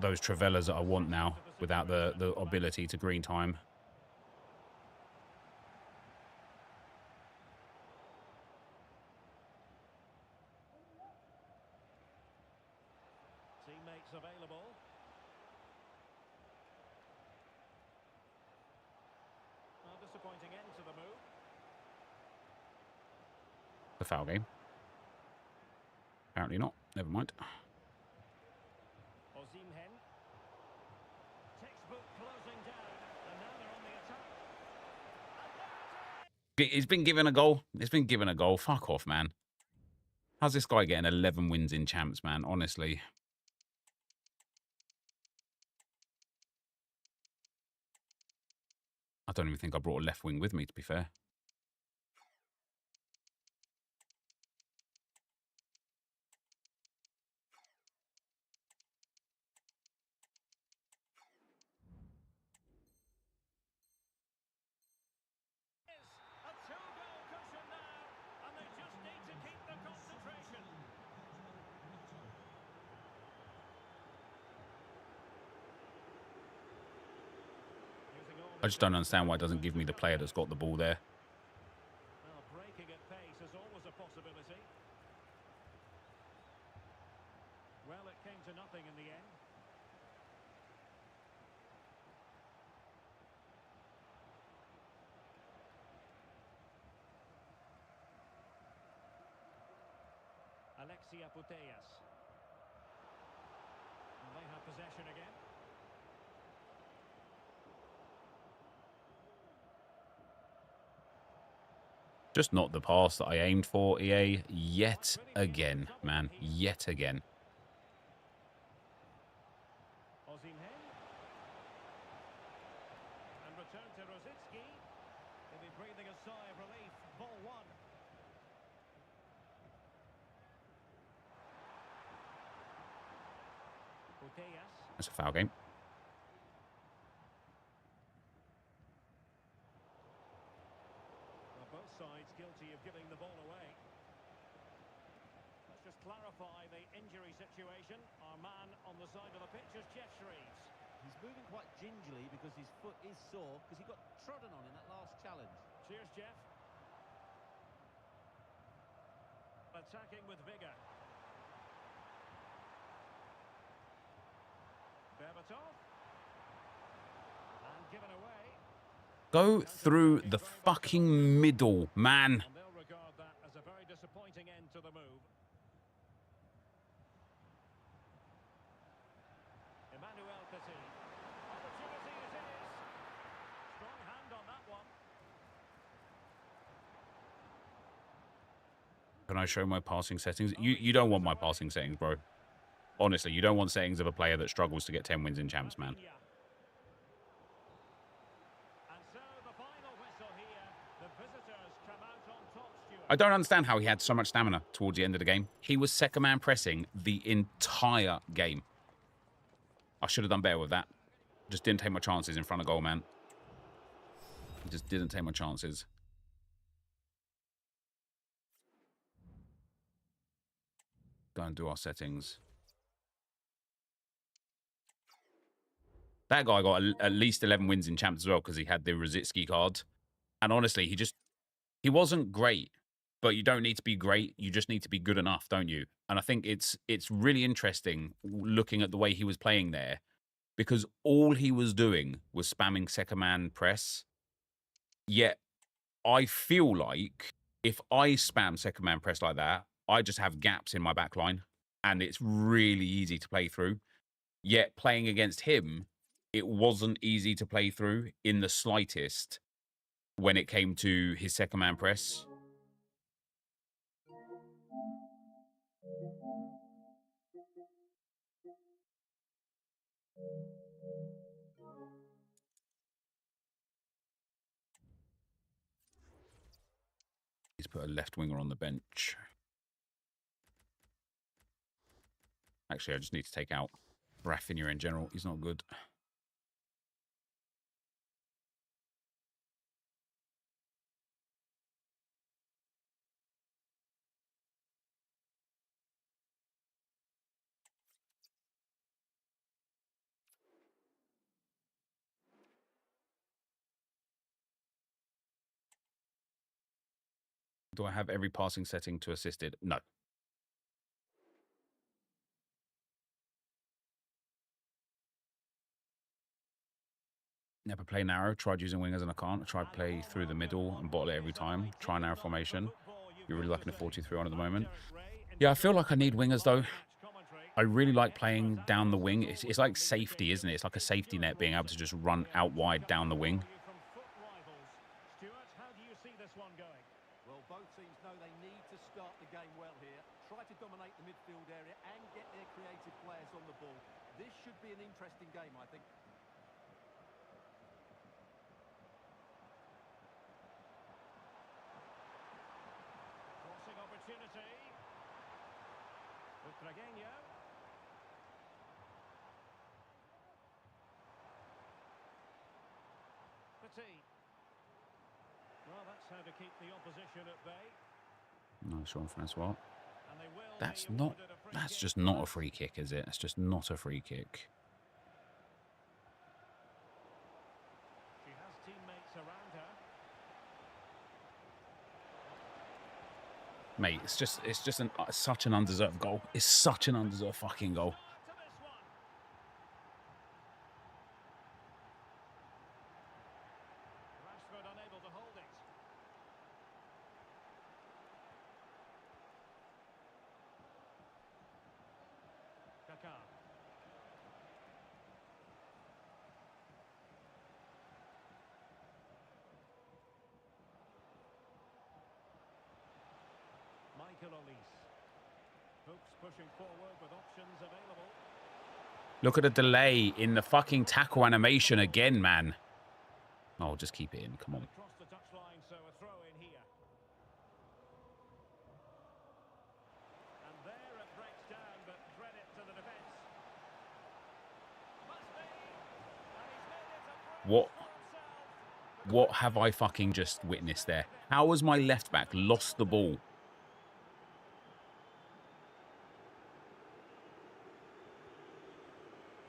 Travellas that I want now without the ability to green time. Teammates available. Well, disappointing end to the move. The foul game. Apparently not. Never mind. Osimhen. Textbook closing down, and now they're on the attack. And He's been given a goal. It's been given a goal. Fuck off, man. How's this guy getting 11 wins in champs, man? Honestly. I don't even think I brought a left wing with me, to be fair. a two-goal cushion now, and they just need to keep the concentration. Using all I just don't understand why it doesn't give me the player that's got the ball there. Well, breaking at pace is always a possibility. Well, it came to nothing in the end. Alexia Putellas. And they have possession again. Just not the pass that I aimed for, EA. Yet again, man. Yet again. Osimhen. And return to Rosicki. He'll be breathing a sigh of relief. Ball one. Putellas. That's a foul game. Well, both sides guilty of giving the ball away. Let's just clarify the injury situation. Our man on the side of the pitch is Jeff Shreves. He's moving quite gingerly because his foot is sore because he got trodden on in that last challenge. Cheers, Jeff. Attacking with vigour. Berbatov. And given away. Go through the fucking middle, man. And they'll regard that as a very disappointing end to the move. Emmanuel Petit. Opportunity it is. Strong hand on that one. Can I show my passing settings? You don't want my passing settings, bro. Honestly, you don't want settings of a player that struggles to get 10 wins in champs, man. And so the final whistle here. The visitors come out on top, Stuart. I don't understand how he had so much stamina towards the end of the game. He was second man pressing the entire game. I should have done better with that. Just didn't take my chances in front of goal, man. Just didn't take my chances. Go and do our settings. That guy got at least 11 wins in champs as well because he had the Rosicki card. And honestly, he wasn't great, but you don't need to be great. You just need to be good enough, don't you? And I think it's really interesting looking at the way he was playing there because all he was doing was spamming second man press. Yet I feel like if I spam second man press like that, I just have gaps in my back line and it's really easy to play through. Yet playing against him, it wasn't easy to play through in the slightest when it came to his second man press. He's put a left winger on the bench. Actually, I just need to take out Rafinha in general. He's not good. Do I have every passing setting to assisted? No. Never play narrow. Tried using wingers and I can't. I tried play through the middle and bottle it every time. Try narrow formation. You're really liking a 4-2-3 on at the moment. Yeah, I feel like I need wingers though. I really like playing down the wing. It's like safety, isn't it? It's like a safety net being able to just run out wide down the wing. Stuart, how do you see this one going? Well, both teams know they need to start the game well here. Try to dominate the midfield area and get their creative players on the ball. This should be an interesting game, I think. Crossing opportunity. With Dragueño. Petit. Well, that's how to keep the opposition at bay. Nice one, Francois. And they will That's be not. awarded a free That's kick. just not a free kick, is it? It's just not a free kick. She has teammates around her. Mate, it's just such an undeserved goal. It's such an undeserved fucking goal. Start to this one. Rashford unable to hold it. Kaká. Michael Olise. Hooks pushing forward with options available. Look at the delay in the fucking tackle animation again, man. Oh, just keep it in. Come on. Across the touchline, so a throw in here. And there it breaks down, but credit to the defence. Must be. And he's made it a break What? for himself. What have I fucking just witnessed there? How has my left back lost the ball?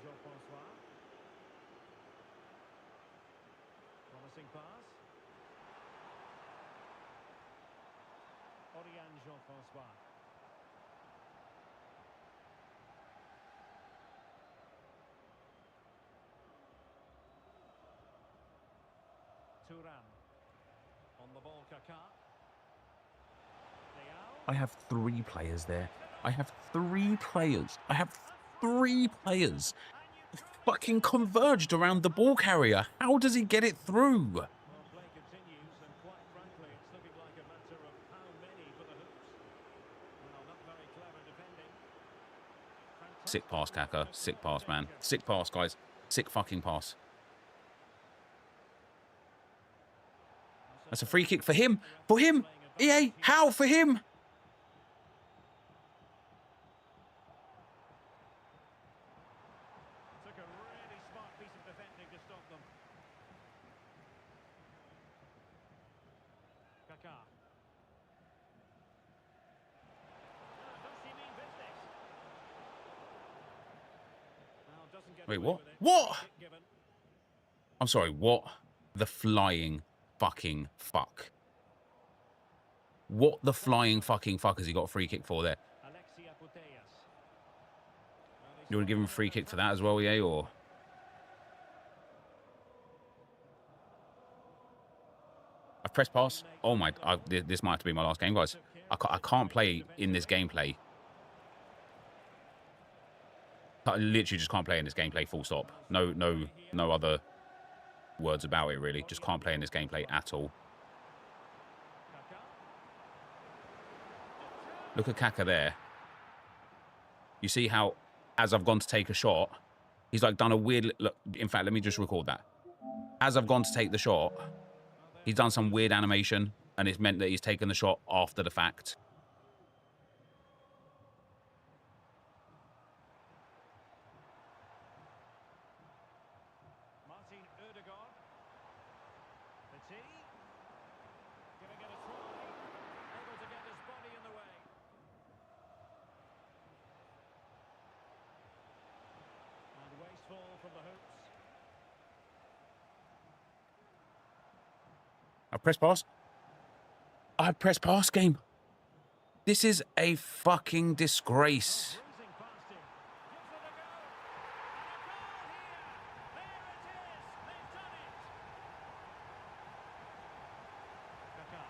Jean-Francois. Promising pass. Oriane Jean-Francois. Turan. On the ball, Kaká. I have 3 players there. I have 3 players. I have 3 players fucking converged around the ball carrier. How does he get it through? Well, play continues, and quite frankly, it's looking like a matter of how many for the hoops. Well, not very clever defending. Sick pass, Kaka. Sick pass, man. Sick pass, guys. Sick fucking pass. That's a free kick for him. For him. EA, how for him? Took a really smart piece of defending to stop them. Kaká. Does she mean business? Well, doesn't get Wait, away what? with it. What? Free kick given. I'm sorry, what the flying fucking fuck? What the flying fucking fuck has he got a free kick for there? Alexia Putellas. You want to give him a free kick for that as well, EA, or? I've pressed pass. Oh my, this might have to be my last game, guys. I can't play in this gameplay. I literally just can't play in this gameplay, full stop. No other words about it, really. Just can't play in this gameplay at all. Kaká. Look at Kaka there. You see how, as I've gone to take a shot, he's like done a weird... Look, in fact, let me just record that. As I've gone to take the shot, he's done some weird animation, and it's meant that he's taken the shot after the fact. Martin Ødegaard. Petit. Giving it a try. Able to get his body in the way. And wasteful from the hoops. I press pass. I press pass game. This is a fucking disgrace. Breezing past him. Gives it a go. And a goal here. There it is. They've done it. Kaká.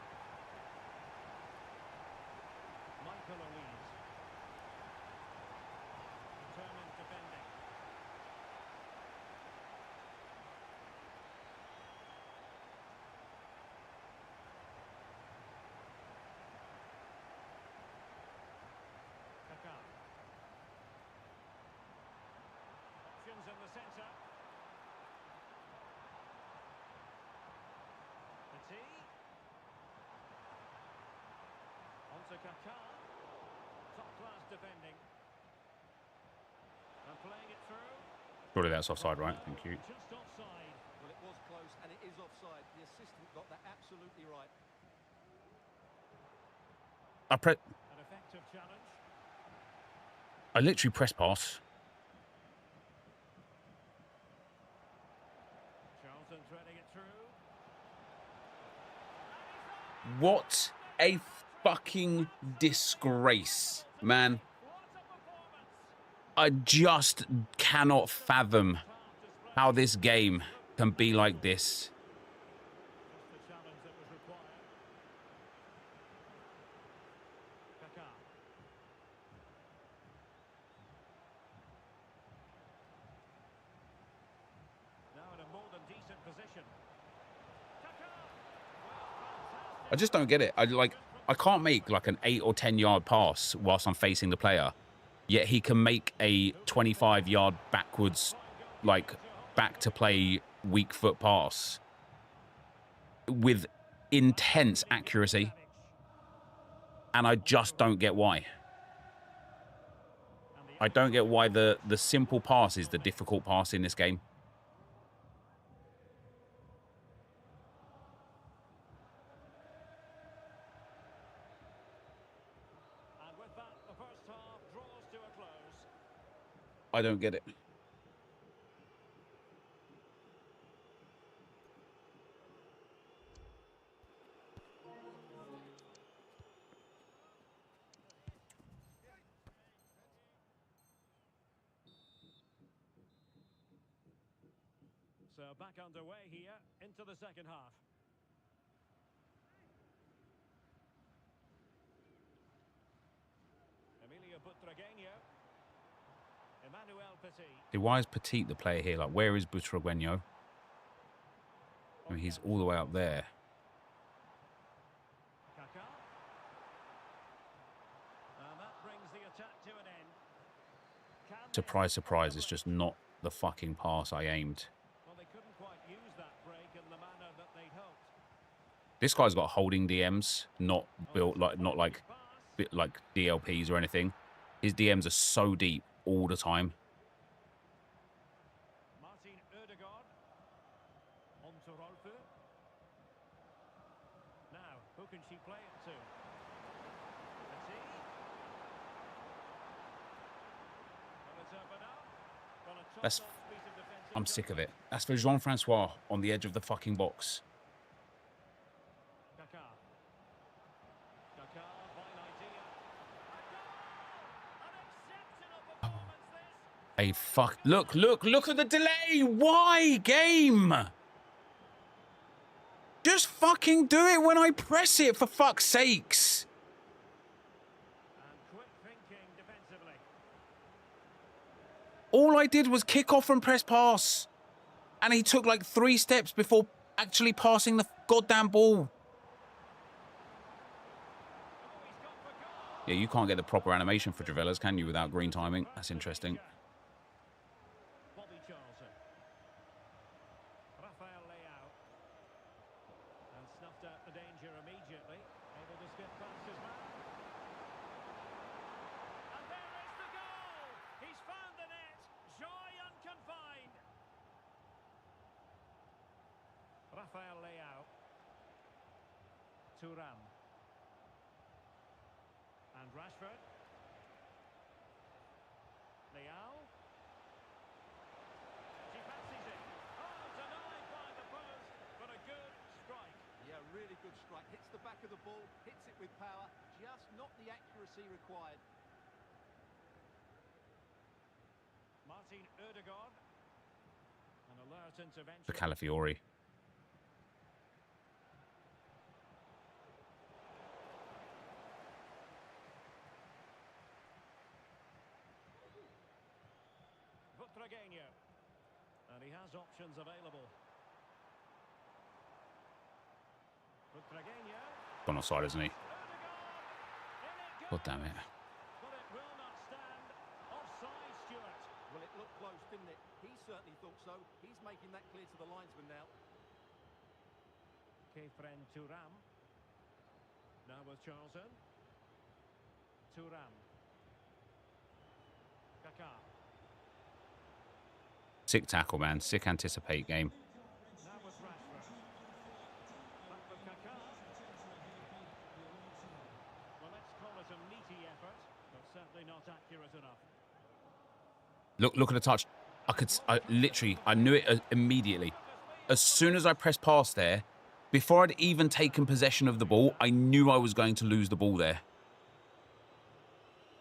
Michael Louise. Determined defending. Kaká. Options in the centre. Petit. On to Kaká. Top-class defending. And playing it through. Surely that's offside, right? Thank you. Just offside. Well, it was close, and it is offside. The assistant got that absolutely right. An effective challenge. I literally press pass. Charlton threading it through. What a fucking disgrace, man. What a performance! I just cannot fathom how this game can be like this. Just the challenge that was required. Kaká. Now in a more than decent position. Kaká. I just don't get it. I can't make like an 8 or 10 yard pass whilst I'm facing the player, yet he can make a 25 yard backwards, like back to play weak foot pass with intense accuracy, and I just don't get why. I don't get why the simple pass is the difficult pass in this game. I don't get it. So back underway here into the second half. Emilio Butragueño. Emmanuel Petit. See, why is Petit the player here? Like, where is Butragueño? I mean, he's all the way up there. Kaká. And that brings the attack to an end. Can they- Surprise, surprise, it's just not the fucking pass I aimed. Well, they couldn't quite use that break in the manner that they'd hoped. This guy's got holding DMs, not built like, not like DLPs or anything. His DMs are so deep all the time. Martin Ødegaard. On to Rolfo. Now, who can she play it to? Petit. Well, it's open up. Well, a That's- top-notch piece of defensive I'm sick of it. judgment. That's for Jean-Francois on the edge of the fucking box. Kaká. Kaká, fine idea. A goal! An exceptional performance, this. Hey, fuck. Look at the delay. Why, game? Just fucking do it when I press it, for fuck's sakes. And quick thinking defensively. All I did was kick off and press pass. And he took like 3 steps before actually passing the goddamn ball. Oh, he's gone for goal. Yeah, you can't get the proper animation for Travellas, can you, without green timing? That's interesting. Bobby Charlton. Rafael Leao. And snuffed out the danger immediately. Able to skip past his man. And there is the goal! He's found the net. Joy unconfined. Rafael Leao. Thuram. And Rashford. Leao. She fancies it. Oh, denied by the post, but a good strike. Yeah, really good strike. Hits the back of the ball, hits it with power, just not the accuracy required. Martin Ødegaard. An alert intervention. For Calafiori. Butragueño. And he has options available. Butragueño. Gone offside, isn't he? Ødegaard. In it God damn it. But it will not stand. Offside, Stuart. Well, it looked close, didn't it? He certainly thought so. He's making that clear to the linesman now. Kefren Thuram. Now with Charlton. Thuram. Kaká. Sick tackle, man. Sick anticipate game. Now with Rashford. Back with Kaká. Well, let's call it a meaty effort, but certainly not accurate enough. Look at the touch. I knew it immediately. As soon as I pressed past there, before I'd even taken possession of the ball, I knew I was going to lose the ball there.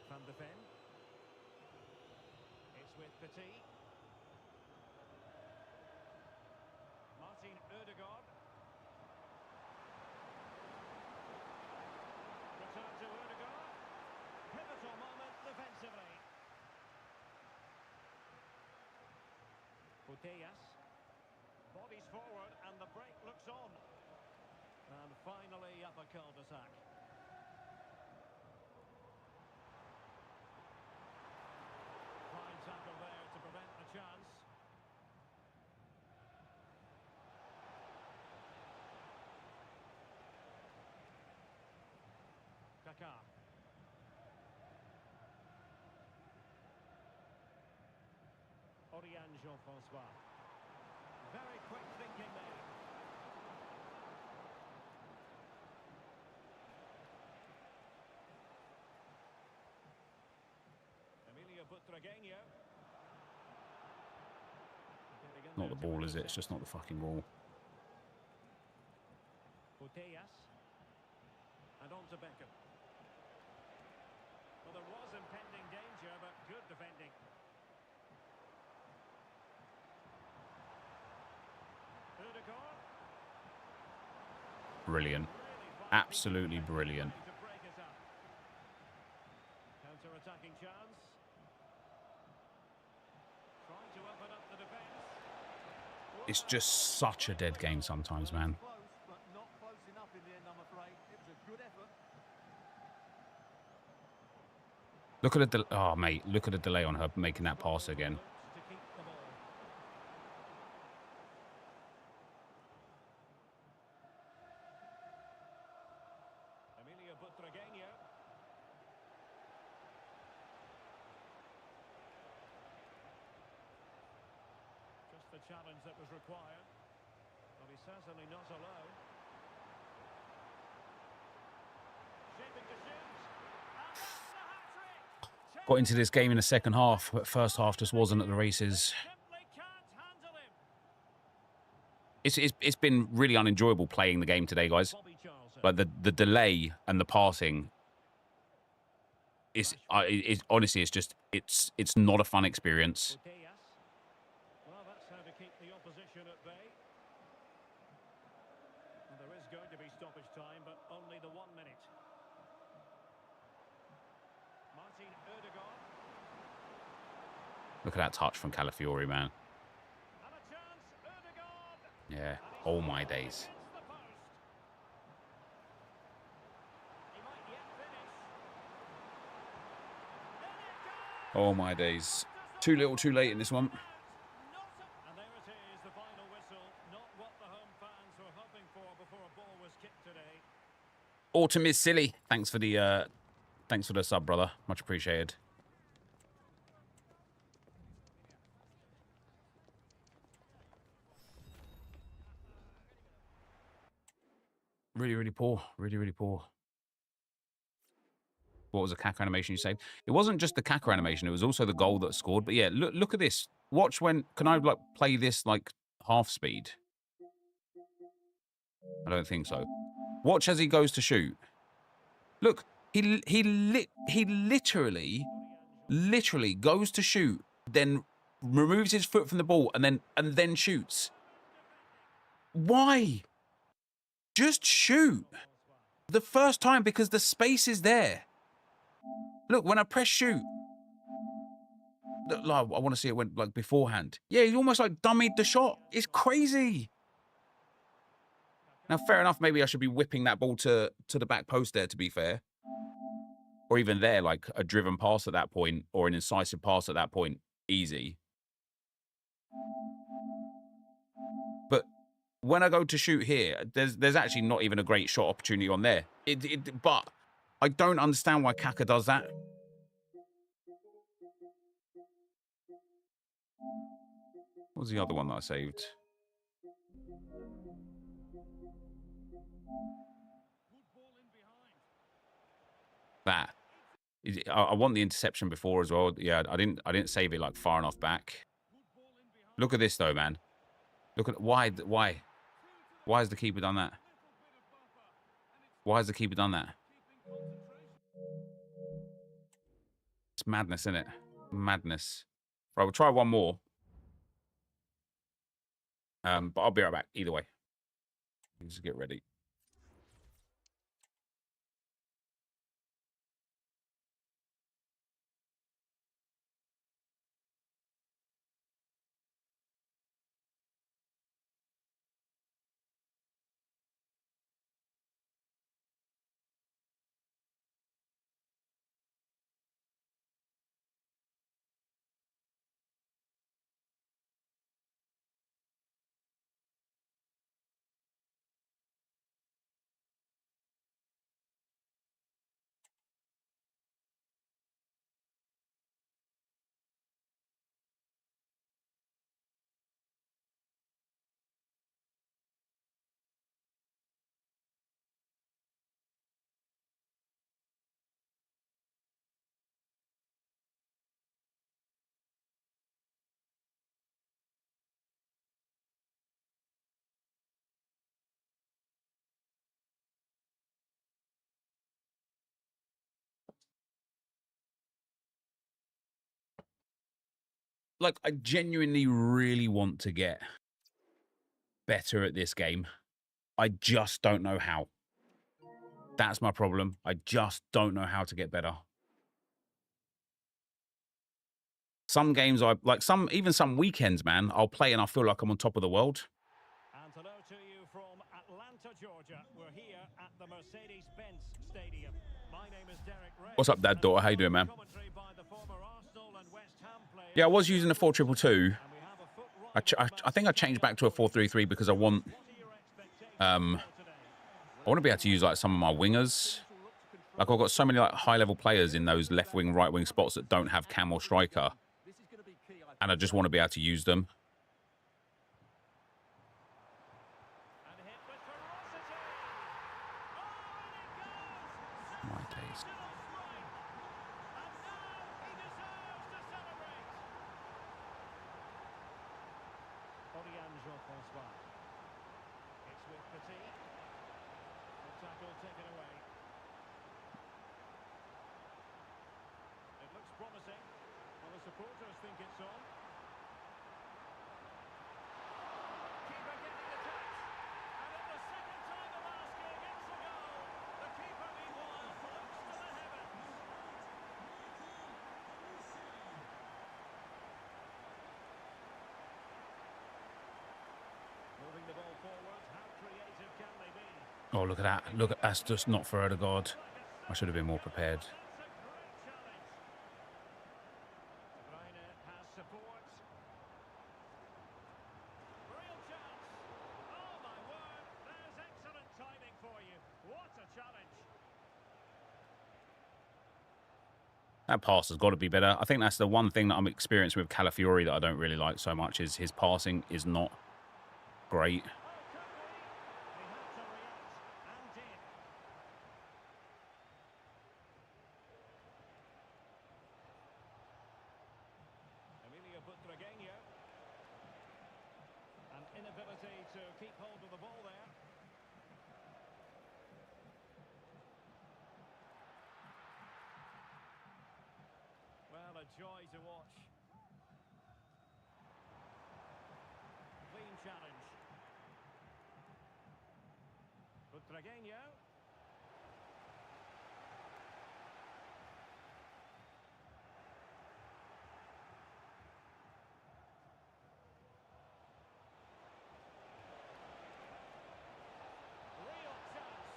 Van de Ven. It's with Petit. Martin Ødegaard. Return to Ødegaard. Pivotal moment defensively. Putellas. Bodies forward and the break looks on. And finally up a cul-de-sac. Fine tackle there to prevent the chance. Kaká. Oriane Jean-Francois. Very quick thinking there. Emilio Butragueño. Not the ball, is it? It's just not the fucking ball. Putellas. And on to Beckham. Well, there was impending danger, but good defending. Ødegaard. Brilliant. Really Absolutely brilliant. to break us up. Counter-attacking chance. Trying to open up the defence. It's just such a dead game sometimes, man. Close, but not close enough in the end, I'm afraid. It was a good effort. Look at the oh, mate. Look at the delay on her making that pass again. To keep the ball. Emilio Butragueño. Just the challenge that was required. Well, he's certainly not alone. Shaping to shoot. And that's the hat-trick! Got into this game in the second half, but first half just wasn't at the races. Simply can't handle him. It's been really unenjoyable playing the game today, guys. Bobby Charlton. Like the delay and the passing. It's honestly, it's just it's not a fun experience. Putellas. Well, that's how to keep the opposition at bay. And there is going to be stoppage time, but only the 1 minute. Martin Ødegaard. Look at that touch from Calafiori, man. And a chance, Ødegaard. Yeah. Oh my days. Against the post. He might yet finish. In it goes. Oh my days. Too little, too late in this one. And there it is, the final whistle. Not what the home fans were hoping for before a ball was kicked today. Autumn is silly. Thanks for the sub, brother. Much appreciated. Really, really poor. Really, really poor. What was the Kaka animation you saved? It wasn't just the Kaka animation. It was also the goal that scored. But yeah, look at this. Watch when... Can I like play this like half speed? I don't think so. Watch as he goes to shoot. Look, he literally goes to shoot, then removes his foot from the ball and then shoots. Why? Just shoot. The first time because the space is there. Look, when I press shoot. Look, I want to see it went like beforehand. Yeah, he almost like dummied the shot. It's crazy. Now, fair enough, maybe I should be whipping that ball to the back post there, to be fair. Or even there, like a driven pass at that point, or an incisive pass at that point. Easy. But when I go to shoot here, there's actually not even a great shot opportunity on there. But I don't understand why Kaka does that. What was the other one that I saved? That. I want the interception before as well. Yeah, I didn't save it like far enough back. Look at this though, man. Look at why has the keeper done that? Why has the keeper done that? It's madness, isn't it? Madness. Right, we'll try one more. But I'll be right back either way. Just get ready. like, I genuinely really want to get better at this game. I just don't know how. That's my problem. I just don't know how to get better. Some games even some weekends, man, I'll play and I feel like I'm on top of the world. And hello to you from Atlanta, Georgia. We're here at the Mercedes-Benz Stadium. My name is Derek Ray. What's up, Dad, daughter? How you doing, man? Commentary by the former Arsenal and West Ham player. Yeah, I was using a 4-2-2. And we have a foot rival I think I changed back to a 4-3-3 because I want What are your expectations for today? I want to be able to use like some of my wingers. Like I've got so many like high-level players in those left wing, right wing spots that don't have cam or striker, This is going to be key, I and I just want to be able to use them. And hit with ferocity. Oh, and it goes! My days. Sensational strike. And now he deserves to celebrate. Orianjo François. It's with Petit. The tackle taken away. It looks promising. Well, the supporters think it's on. Keeper getting the touch. And at the second time of asking, it's a goal. The keeper, meanwhile, floats to the heavens. Moving the ball forward. How creative can they be? Oh, look at that! Look at that's just not for Odegaard. I should have been more prepared. That's a great challenge. De Bruyne has support. Real chance. Oh my word, there's excellent timing for you. What a challenge. That pass has got to be better. I think that's the one thing that I'm experiencing with Calafiori that I don't really like so much is his passing is not great. Oh, could be. He had to react and did. Emilio Butragueño. An inability to keep hold of the ball there. Well, a joy to watch. Clean challenge. Butragueño. Real chance.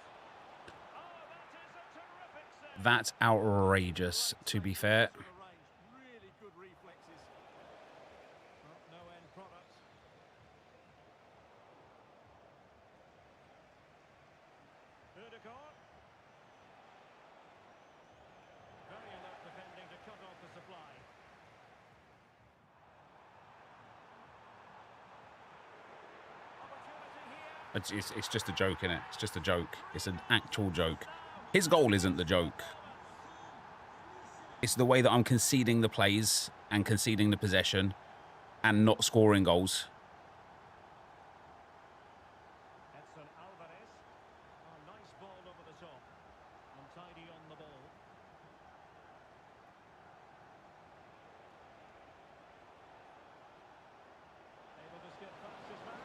Oh, that is a terrific save. That's outrageous, to be fair. to the range. Really good reflexes. Well, no end product. Ødegaard. Very alert defending to cut off the supply. Opportunity here. It's just a joke, innit? It's just a joke. It's an actual joke. His goal isn't the joke. It's the way that I'm conceding the plays and conceding the possession and not scoring goals. Edson Alvarez. Oh, nice ball over the top. Untidy on the ball. Able to skip past his man.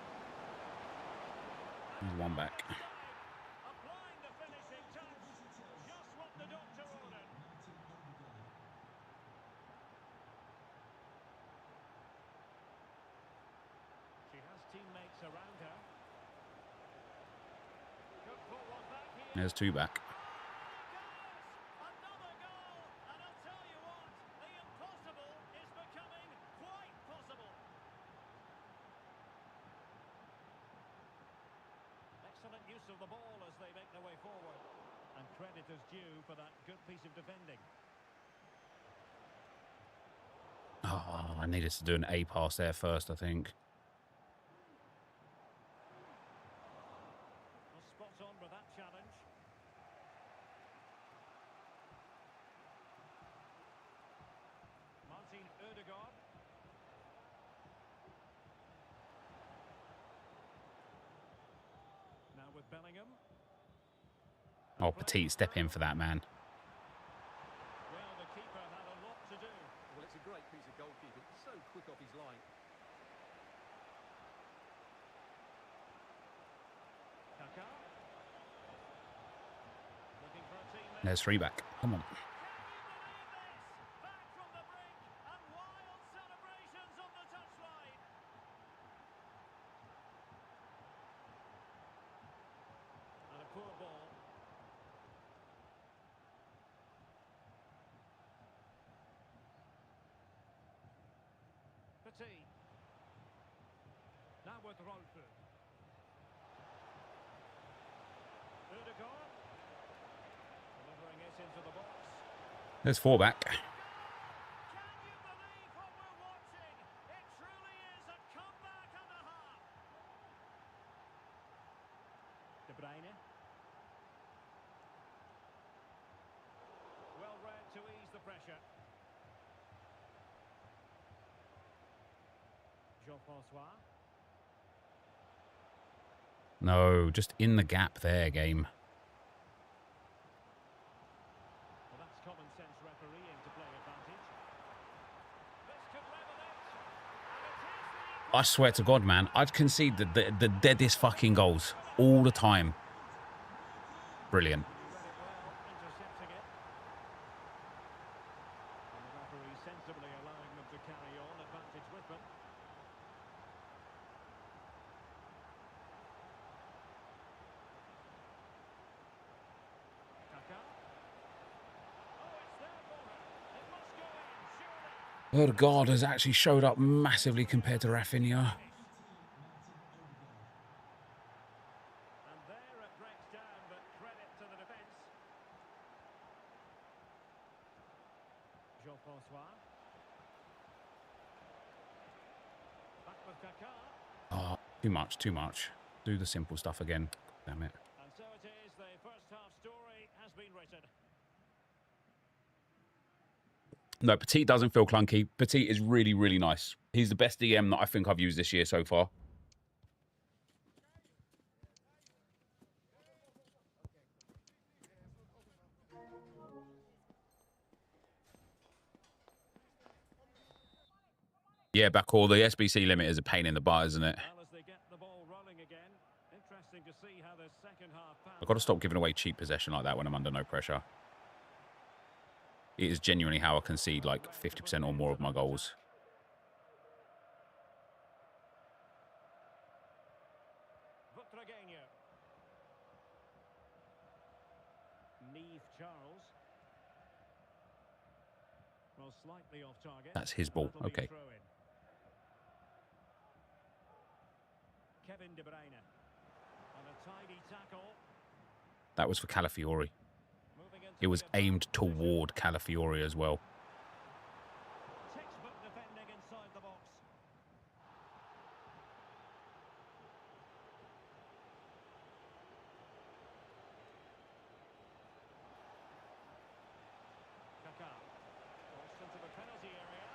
He's one back. Applying the finishing touch. Just what the doctor ordered. She has teammates around her. Could put one back here. There's two back. Another goal, and I'll tell you what, the impossible is becoming quite possible. Excellent use of the ball as they make their way forward, and credit is due for that good piece of defending. Oh, I needed to do an A pass there first, I think. Well, spot on with that challenge. Martin Ødegaard. Now with Bellingham. Oh, Petit, step in for that, man. Well, the keeper had a lot to do. Well, it's a great piece of goalkeeping. So quick off his line. Kaká. Looking for a teammate. There's 3 back. Come on. Can you believe this? Back from the brink and wild celebrations on the touchline. And a poor ball. Petit. Now with Rolfo. Ødegaard. Delivering it into the box. There's 4 back. Can you believe what we're watching? It truly is a comeback and a half. De Bruyne. Well read to ease the pressure. Jean-François. No, just in the gap there, game. Well, that's common sense refereeing to play advantage. This could level it. And it is I swear to God, man, I'd concede the deadest fucking goals all the time. Brilliant. He read it well, intercepting it. And the referee sensibly allowing them to carry on, advantage with them. Kaká. Oh, it's there for him. It must go in, surely. Ødegaard has actually showed up massively compared to Rafinha. And there it breaks down, but credit to the defence. Jean-François. Back with Kaká. Oh, too much, too much. Do the simple stuff again. Damn it. And so it is, the first half story has been written. No, Petit doesn't feel clunky. Petit is really, really nice. He's the best DM that I think I've used this year so far. Yeah, Bakor, the SBC limit is a pain in the butt, isn't it? Well, as they get the ball rolling again, interesting to see how the second half I've got to stop giving away cheap possession like that when I'm under no pressure. It is genuinely how I concede like 50% or more of my goals. Neve Charles. Well, slightly off target. That's his ball. That'll be a Okay. throw-in. Kevin De Bruyne. And a tidy tackle. That was for Calafiori. Moving into It was the attack aimed position. toward Calafiori as well. Textbook defending inside the box. Kaká. Crossed into the penalty area.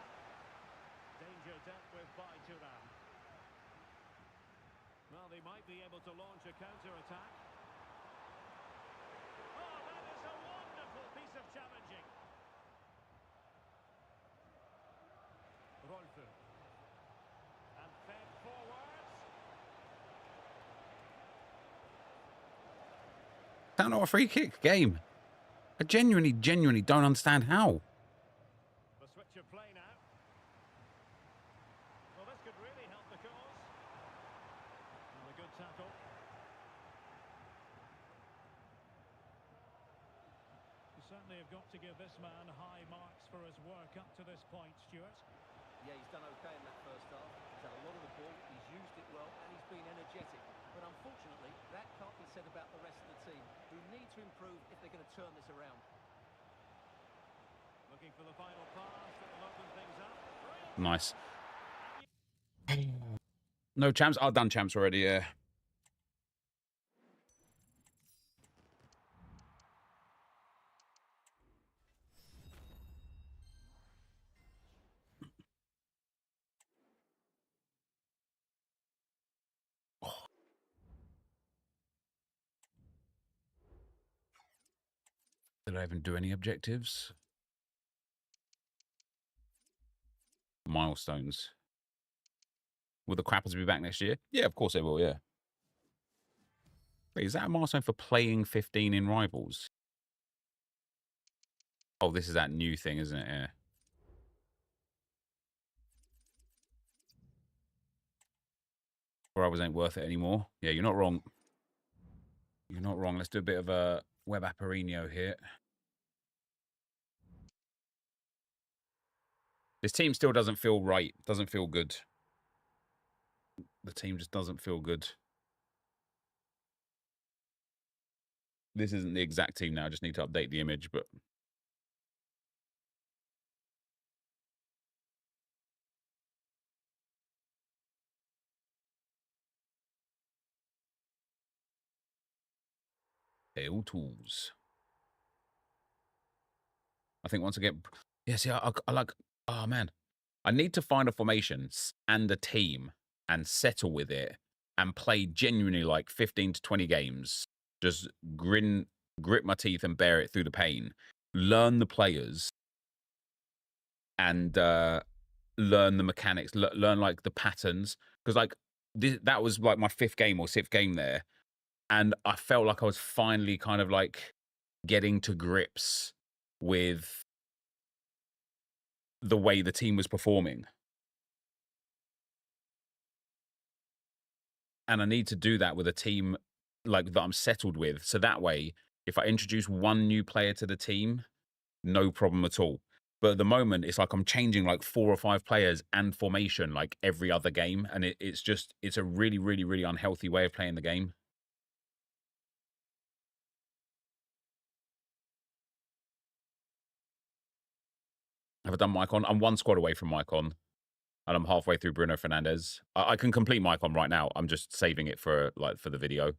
Danger dealt with by Thuram. Well, they might be able to launch a counter-attack. Oh, that is a wonderful piece of challenging. Rolfo. And fed forwards. Is that not a free kick game? I genuinely don't understand how. The switch of play now. Well, this could really help the cause. And a good tackle. You certainly have got to give this man high marks for his work up to this point, Stuart. Yeah, he's done okay in that first half. He's had a lot of the ball, he's used it well, and he's been energetic. But unfortunately, that can't be said about the rest of the team, who need to improve if they're going to turn this around. Looking for the final pass that will open things up. Nice. No champs? I've done champs already, yeah. Did I even do any objectives? Milestones. Will the Crappers be back next year? Yeah, of course they will, yeah. Wait, is that a milestone for playing 15 in Rivals? Oh, this is that new thing, isn't it? Yeah. Rivals ain't worth it anymore. Yeah, you're not wrong. You're not wrong. Let's do a bit of a web apparino here. This team still doesn't feel right. Doesn't feel good. The team just doesn't feel good. This isn't the exact team now. I just need to update the image, but... all tools. I think once I get... Yeah, see, I like... Oh, man. I need to find a formation and a team and settle with it and play genuinely like 15 to 20 games. Just grit my teeth and bear it through the pain. Learn the players and learn the mechanics. Learn like the patterns. Because like that was like my 5th game or 6th game there. And I felt like I was finally kind of like getting to grips with the way the team was performing. And I need to do that with a team like that I'm settled with. So that way, if I introduce one new player to the team, no problem at all. But at the moment, it's like I'm changing like 4 or 5 players and formation like every other game. And it's a really, really, really unhealthy way of playing the game. Have I done Mycon? I'm 1 squad away from Mycon. And I'm halfway through Bruno Fernandes. I can complete Mycon right now. I'm just saving it for the video.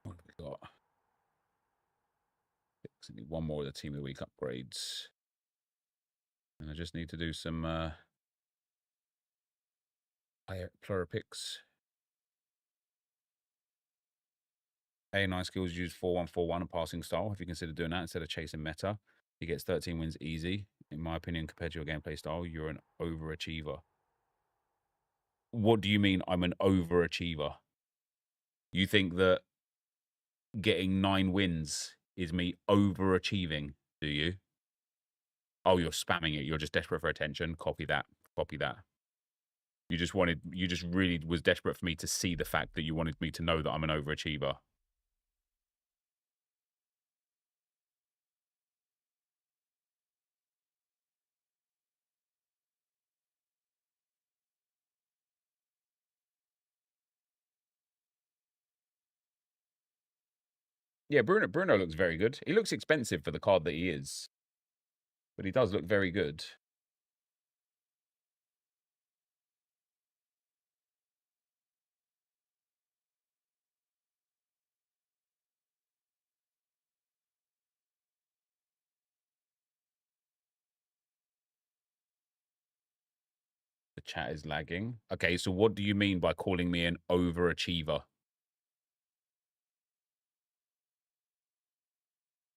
What have we got? I need 1 more of the Team of the Week upgrades. And I just need to do some player picks. A9 skills use 4-1-4-1 and passing style. If you consider doing that instead of chasing meta, he gets 13 wins easy. In my opinion, compared to your gameplay style, you're an overachiever. What do you mean I'm an overachiever? You think that getting 9 wins is me overachieving, do you? Oh, you're spamming it. You're just desperate for attention. Copy that. Copy that. You just really was desperate for me to see the fact that you wanted me to know that I'm an overachiever. Yeah, Bruno looks very good. He looks expensive for the card that he is. But he does look very good. The chat is lagging. Okay, so what do you mean by calling me an overachiever?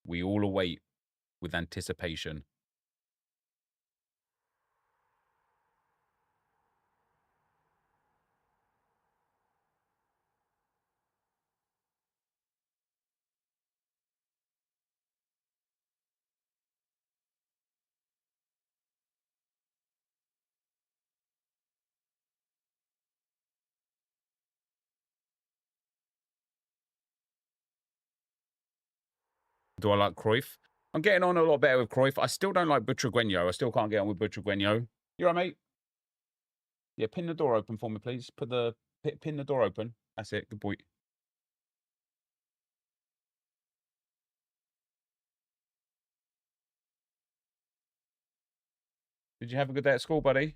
We all await with anticipation. Do I like Cruyff? I'm getting on a lot better with Cruyff. I still don't like Butragueño. I still can't get on with Butragueño. You all right, mate? Yeah, pin the door open for me, please. Pin the door open. That's it. Good boy. Did you have a good day at school, buddy?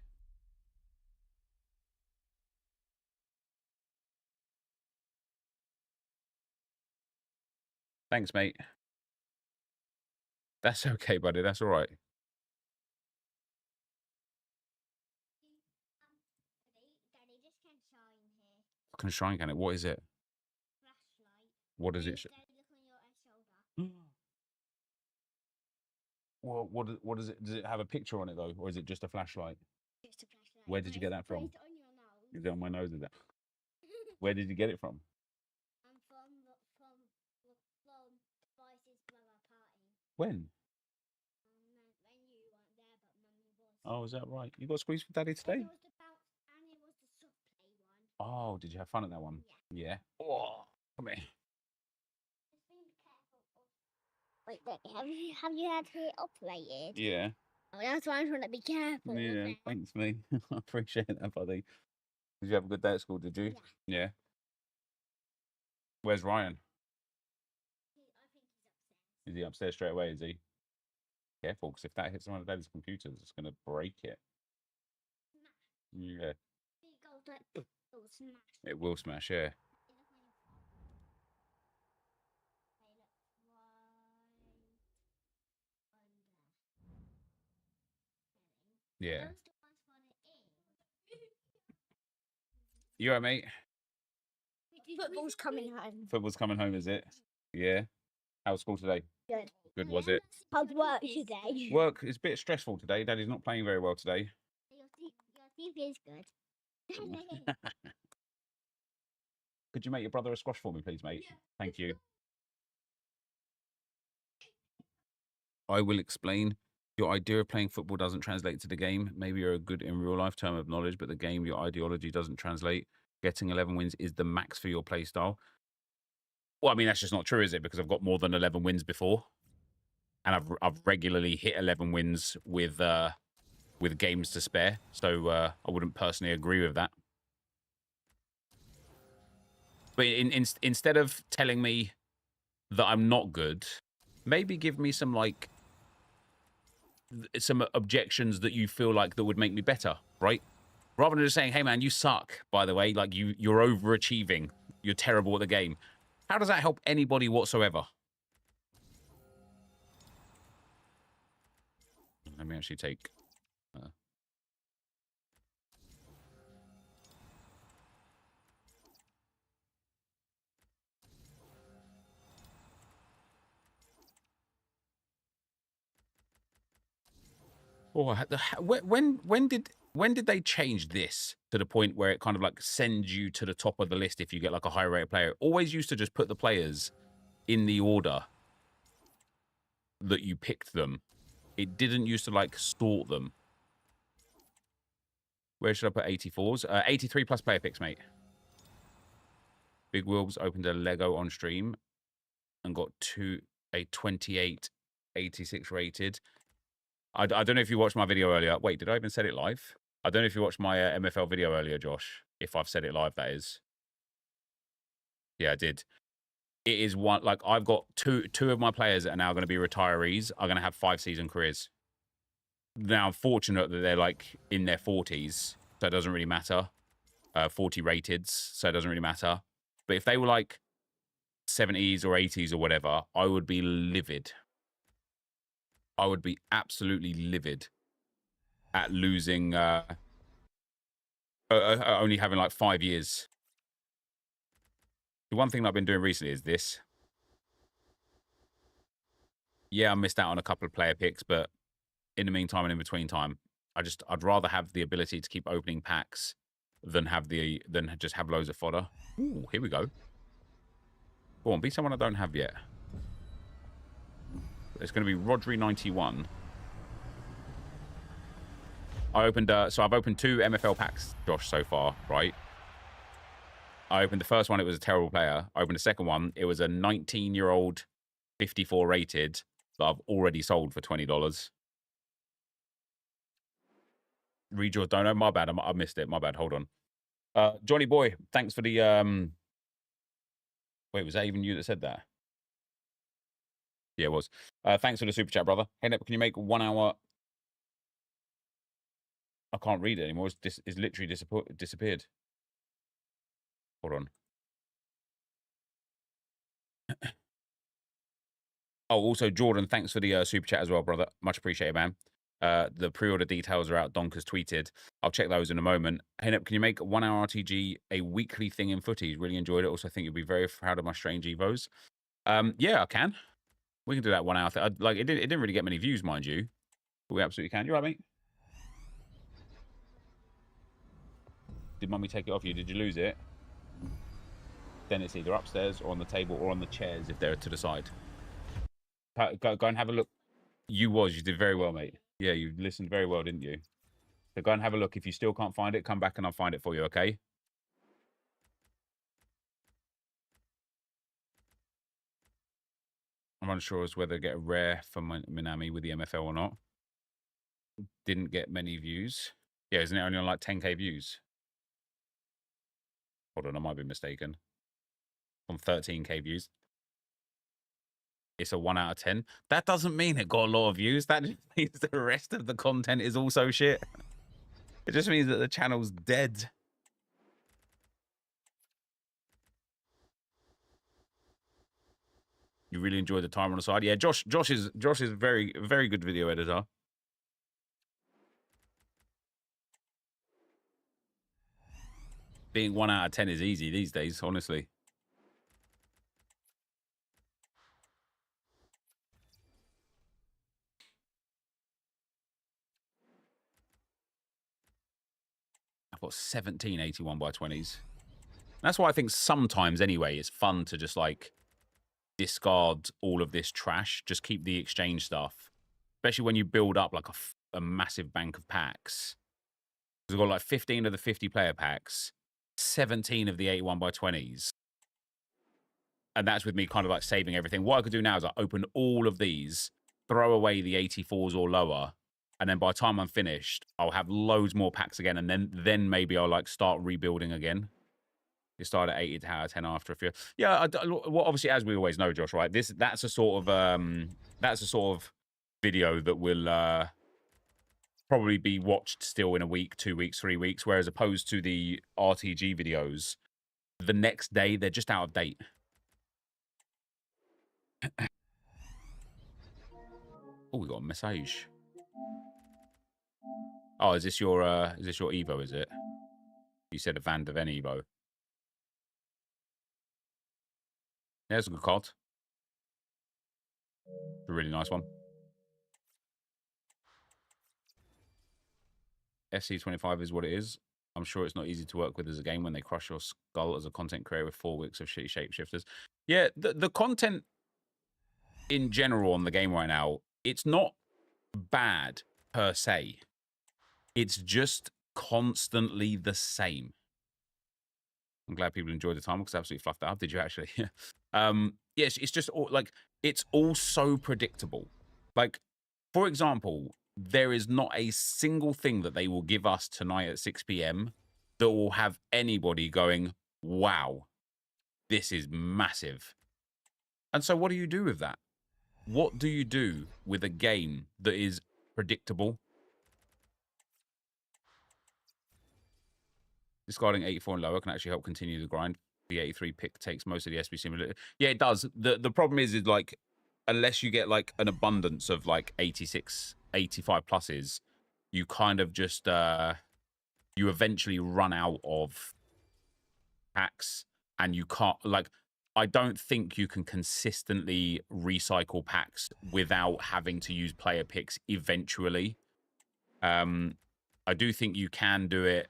Thanks, mate. That's okay, buddy. That's all right. Fucking shrine can it? What is it? What does it? What does it? Does it have a picture on it though, or is it just a flashlight? Just a flashlight. Where did you get that from? Put it on your nose. Is it on my nose? Is it? Where did you get it from? From Spice's brother party. When? When you weren't there, but Mummy was. Oh, is that right? You got squeezed for Daddy today? And it was the bounce, and it was the soft play one. Oh, did you have fun at that one? Yeah. Yeah. Oh, come here. Just be careful. Wait, have you had it operated? Yeah. Oh, that's why I'm trying to be careful. with Yeah. it. Thanks, me. I appreciate that, buddy. Did you have a good day at school? Did you? Yeah. Where's Ryan? I think he's upset. Is he upstairs straight away? Is he? Careful, because if that hits one of Daddy's computers, it's going to break it. Yeah. It goes like, it will smash. It will smash. Yeah. It looks like Yeah. Those the ones for the in. You alright, mate? Football's coming home. Football's coming home, is it? Yeah. How was school today? Good. Good, was it? How's work today? Work is a bit stressful today. Daddy's not playing very well today. Your TV is good. Could you make your brother a squash for me, please, mate? Thank you. I will explain. Your idea of playing football doesn't translate to the game. Maybe you're a good in real life term of knowledge, but the game, your ideology doesn't translate. Getting 11 wins is the max for your play style. Well, I mean, that's just not true, is it? Because I've got more than 11 wins before. And I've regularly hit 11 wins with games to spare. So I wouldn't personally agree with that. But instead of telling me that I'm not good, maybe give me some, like, some objections that you feel like that would make me better, right? Rather than just saying, hey, man, you suck, by the way. Like, you're overachieving. You're terrible at the game. How does that help anybody whatsoever? Let me actually take... Oh, when did they change this to the point where it kind of like sends you to the top of the list if you get like a high rated player? It always used to just put the players in the order that you picked them. It didn't used to like sort them. Where should I put 84s? 83 plus player picks, mate. Big Wilbs opened a Lego on stream and got a 28 86 rated. I don't know if you watched my video earlier. Wait, did I even set it live? I don't know if you watched my MFL video earlier, Josh. If I've said it live, that is. Yeah, I did. It is one, like, I've got two of my players that are now going to be retirees are going to have 5-season careers. Now, I'm fortunate that they're, like, in their 40s, so it doesn't really matter. 40 rateds, so it doesn't really matter. But if they were, like, 70s or 80s or whatever, I would be livid. I would be absolutely livid at losing, only having like 5 years. The one thing that I've been doing recently is this. Yeah, I missed out on a couple of player picks, but in the meantime and in between time, I'd rather have the ability to keep opening packs than just have loads of fodder. Ooh, here we go. Go on, be someone I don't have yet. It's going to be Rodri 91. I opened, so I've opened 2 MFL packs, Josh, so far, right? I opened the first one, it was a terrible player. I opened the second one, it was a 19-year-old 54 rated that I've already sold for $20. Read your dono, my bad, I missed it, my bad, hold on. Johnny Boy, thanks for the, wait, was that even you that said that? Yeah, it was. Thanks for the super chat, brother. Hey, Nep, can you make 1 hour? I can't read it anymore. It's literally disappeared. Hold on. Oh, also, Jordan, thanks for the super chat as well, brother. Much appreciated, man. The pre-order details are out. Donkers tweeted. I'll check those in a moment. Hey, Nep, can you make 1 hour RTG a weekly thing in footies? Really enjoyed it. Also, I think you'll be very proud of my strange Evos. Yeah, I can. We can do that 1 hour. Like it didn't really get many views, mind you. But we absolutely can. You right, mate? Did mummy take it off you? Did you lose it? Then it's either upstairs or on the table or on the chairs if they're to the side. Go and have a look. You did very well, mate. Yeah, you listened very well, didn't you? So go and have a look. If you still can't find it, come back and I'll find it for you, okay? I'm unsure as whether to get a rare for Minami with the MFL or not. Didn't get many views. Yeah, isn't it only on like 10k views? Hold on, I might be mistaken. On 13k views. It's a 1 out of 10. That doesn't mean it got a lot of views. That just means the rest of the content is also shit. It just means that the channel's dead. You really enjoyed the time on the side. Yeah, Josh is very, very good video editor. Being 1 out of 10 is easy these days, honestly. I've got 17 81 by 20s. That's why I think sometimes, anyway, it's fun to just, like, discard all of this trash. Just keep the exchange stuff. Especially when you build up, like, a massive bank of packs. We've got, like, 15 of the 50-player packs, 17 of the 81 by 20s. And that's with me kind of, like, saving everything. What I could do now is I open all of these, throw away the 84s or lower, and then by the time I'm finished, I'll have loads more packs again, and then maybe I'll, like, start rebuilding again. You start at 80 out of 10 after a few. Yeah, well, obviously, as we always know, Josh, right? That's a sort of video that will probably be watched still in a week, 2 weeks, 3 weeks, whereas opposed to the RTG videos, the next day they're just out of date. Oh, we got a message. Oh, is this your Evo? Is it? You said a Van de Ven Evo. There's a good card. It's a really nice one. FC25 is what it is. I'm sure it's not easy to work with as a game when they crush your skull as a content creator with 4 weeks of shitty shapeshifters. Yeah, the content in general on the game right now, it's not bad per se. It's just constantly the same. I'm glad people enjoyed the time because I absolutely fluffed that up. Did you actually? Yes, it's just all, like, it's all so predictable. Like, for example, there is not a single thing that they will give us tonight at 6 p.m. that will have anybody going, wow, this is massive. And so what do you do with that? What do you do with a game that is predictable? Discarding 84 and lower can actually help continue the grind. The 83 pick takes most of the SB simulator. Yeah, it does. The problem is like, unless you get like an abundance of like 86, 85 pluses, you kind of just you eventually run out of packs, and you can't, like, I don't think you can consistently recycle packs without having to use player picks eventually. I do think you can do it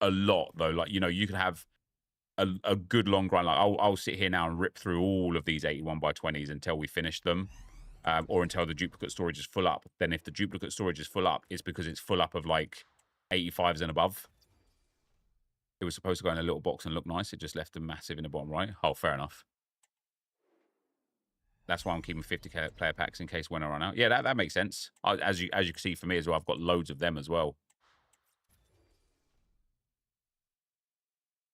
a lot though. Like, you know, you can have a good long grind. Like I'll sit here now and rip through all of these 81 by 20s until we finish them, or until the duplicate storage is full up. Then if the duplicate storage is full up, it's because it's full up of like 85s and above. It was supposed to go in a little box and look nice. It just left a massive in the bottom right. Oh, fair enough. That's why I'm keeping 50 player packs in case when I run out. Yeah, that makes sense. As you can see for me as well, I've got loads of them as well.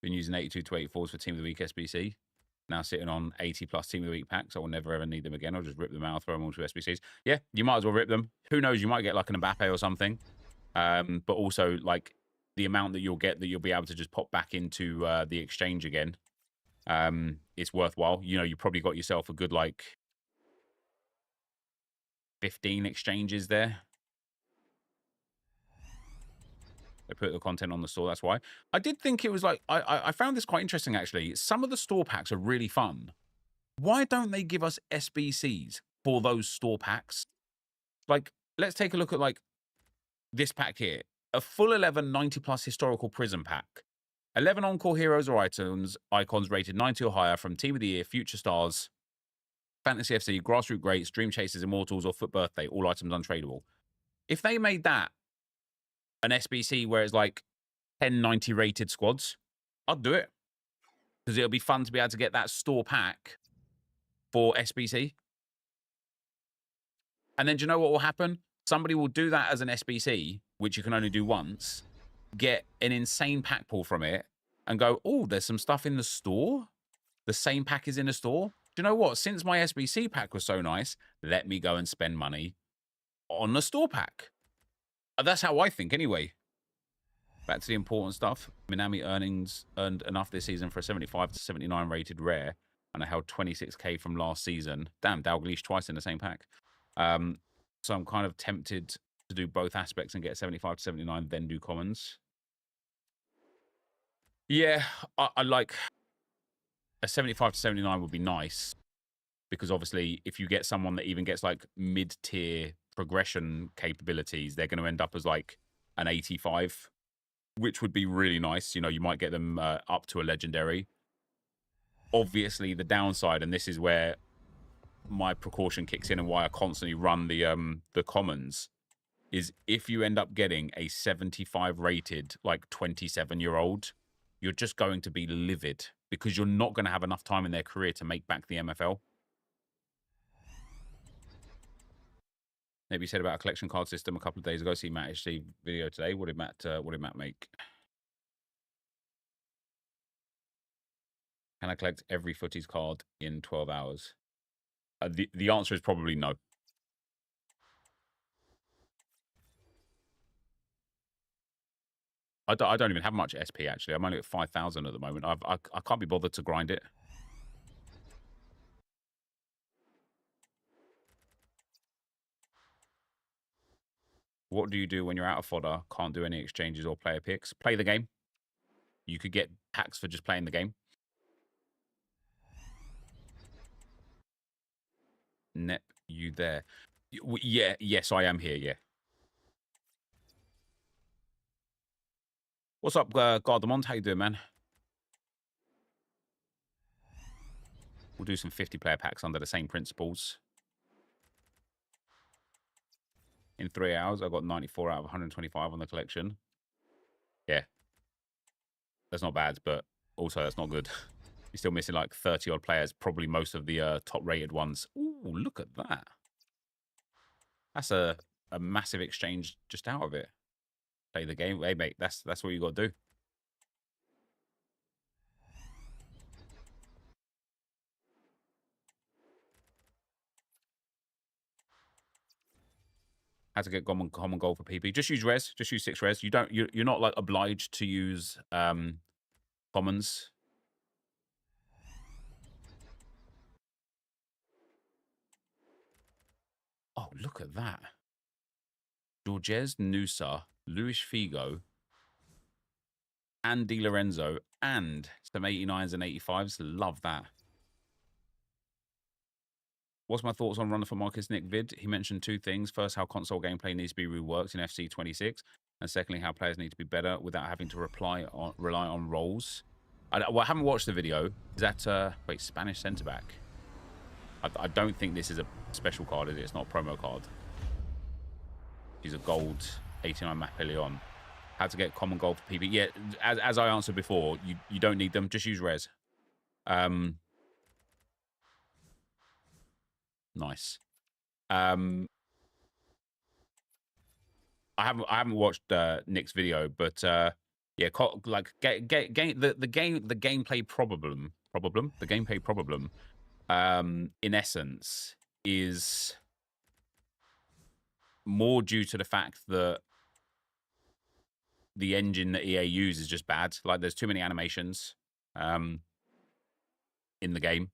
Been using 82 to 84s for Team of the Week SBC. Now sitting on 80 plus Team of the Week packs. I will never ever need them again. I'll just rip them out, throw them onto SBCs. Yeah, you might as well rip them. Who knows? You might get like an Mbappe or something. But also like the amount that you'll get that you'll be able to just pop back into the exchange again. It's worthwhile. You know, you probably got yourself a good like 15 exchanges there. They put the content on the store, that's why. I did think it was like, I found this quite interesting, actually. Some of the store packs are really fun. Why don't they give us SBCs? for those store packs. Like, let's take a look at, like, this pack here. A full 11 90-plus historical prism pack. 11 encore heroes or icons rated 90 or higher from Team of the Year, Future Stars, Fantasy FC, Grassroots Greats, Dream Chasers, Immortals, or Foot Birthday. All items untradeable. If they made that an SBC where it's like 10 90 rated squads, I'd do it. Because it'll be fun to be able to get that store pack for SBC. And then do you know what will happen? Somebody will do that as an SBC, which you can only do once, get an insane pack pull from it, and go, oh, there's some stuff in the store? The same pack is in the store? Do you know what? Since my SBC pack was so nice, let me go and spend money on the store pack. That's how I think, anyway. Back to the important stuff. Minami earned enough this season for a 75 to 79 rated rare, and I held 26k from last season. Damn, Dalglish twice in the same pack. So I'm kind of tempted to do both aspects and get 75 to 79, then do commons. Yeah, I like a 75 to 79 would be nice, because obviously if you get someone that even gets like mid-tier progression capabilities, they're going to end up as like an 85, which would be really nice. You know, you might get them up to a legendary. Obviously, the downside, and this is where my precaution kicks in and why I constantly run the commons, is if you end up getting a 75 rated, like 27-year-old, you're just going to be livid because you're not going to have enough time in their career to make back the MFL. Maybe you said about a collection card system a couple of days ago. See Matt HC video today. What did Matt make? Can I collect every footies card in 12 hours? The answer is probably no. I don't even have much SP, actually. I'm only at 5,000 at the moment. I can't be bothered to grind it. What do you do when you're out of fodder, can't do any exchanges or player picks? Play the game. You could get packs for just playing the game. Nep, you there? Yeah, yes, I am here, yeah. What's up, Gardemont? How you doing, man? We'll do some 50-player packs under the same principles. In 3 hours, I got 94 out of 125 on the collection. Yeah. That's not bad, but also that's not good. You're still missing like 30-odd players, probably most of the top-rated ones. Ooh, look at that. That's a massive exchange just out of it. Play the game. Hey, mate, that's what you got to do. How to get common goal for PP? Just use res. Just use 6 res. You're not like obliged to use commons. Oh, look at that. Georges Nusa, Luis Figo, and Di Lorenzo, and some 89s and 85s. Love that. What's my thoughts on Runner for Marcus Nick vid? He mentioned 2 things. First, how console gameplay needs to be reworked in FC 26. And secondly, how players need to be better without having to rely on roles. Well, I haven't watched the video. Is that, wait, Spanish centre-back? I don't think this is a special card, is it? It's not a promo card. He's a gold 89 Mapeleon. How to get common gold for PP? Yeah, as I answered before, you don't need them. Just use res. Nice. I haven't watched Nick's video, but yeah, like the gameplay problem. The gameplay problem, in essence, is more due to the fact that the engine that EA use is just bad. Like, there's too many animations in the game.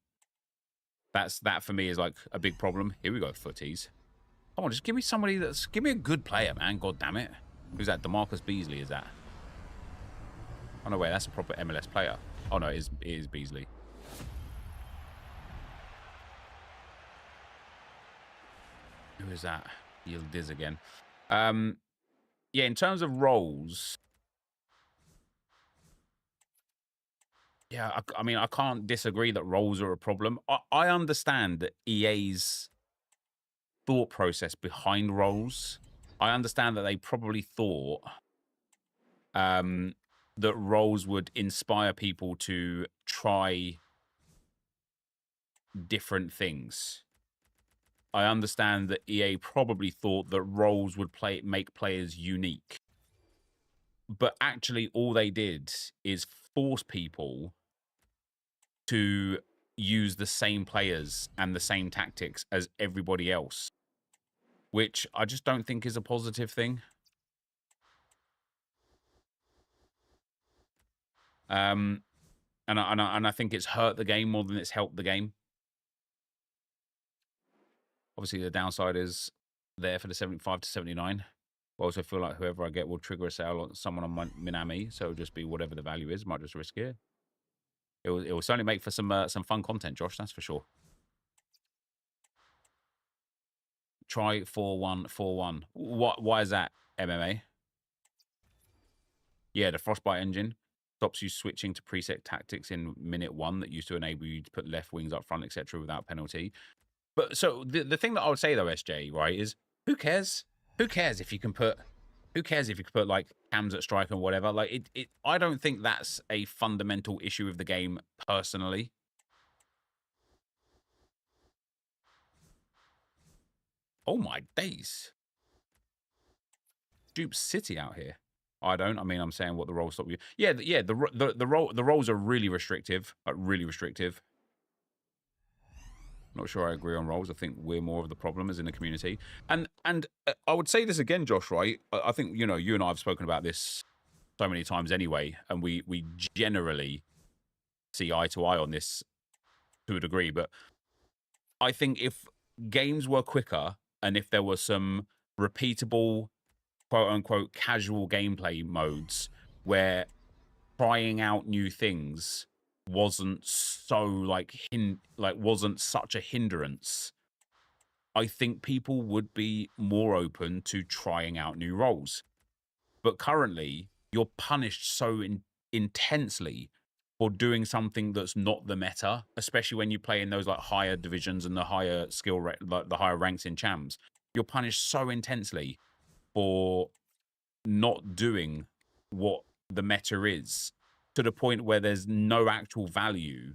That for me is like a big problem. Here we go, footies. Come on, just give me somebody give me a good player, man. God damn it. Who's that? DeMarcus Beasley, is that? Oh, no, wait, that's a proper MLS player. Oh, no, it is Beasley. Who is that? Yildiz again. Yeah, in terms of roles, yeah, I mean, I can't disagree that roles are a problem. I understand that EA's thought process behind roles. I understand that they probably thought that roles would inspire people to try different things. I understand that EA probably thought that roles would make players unique. But actually, all they did is force people to use the same players and the same tactics as everybody else, which I just don't think is a positive thing. And I think it's hurt the game more than it's helped the game. Obviously, the downside is there for the 75 to 79. I also feel like whoever I get will trigger a sale on someone on my Minami, so it'll just be whatever the value is. Might just risk it. It will certainly make for some fun content, Josh. That's for sure. Try 4-1-4-1. Why is that, MMA? Yeah, the Frostbite engine stops you switching to preset tactics in minute 1 that used to enable you to put left wings up front, etc., without penalty. But so the thing that I would say though, SJ, right, is who cares? Who cares if you can put like cams at strike and whatever? Like I don't think that's a fundamental issue of the game personally. Oh my days. Dupe City out here. I don't. I mean, I'm saying what the roles stop you. Yeah, the roles are really restrictive. Really restrictive. Not sure I agree on roles. I think we're more of the problem as in the community. And I would say this again, Josh, right? I think, you know, you and I have spoken about this so many times anyway, and we generally see eye to eye on this to a degree. But I think if games were quicker and if there were some repeatable, quote unquote, casual gameplay modes where trying out new things wasn't so wasn't such a hindrance, I think people would be more open to trying out new roles. But currently, you're punished so intensely for doing something that's not the meta, especially when you play in those like higher divisions and the higher skill, like the higher ranks in champs. You're punished so intensely for not doing what the meta is, to the point where there's no actual value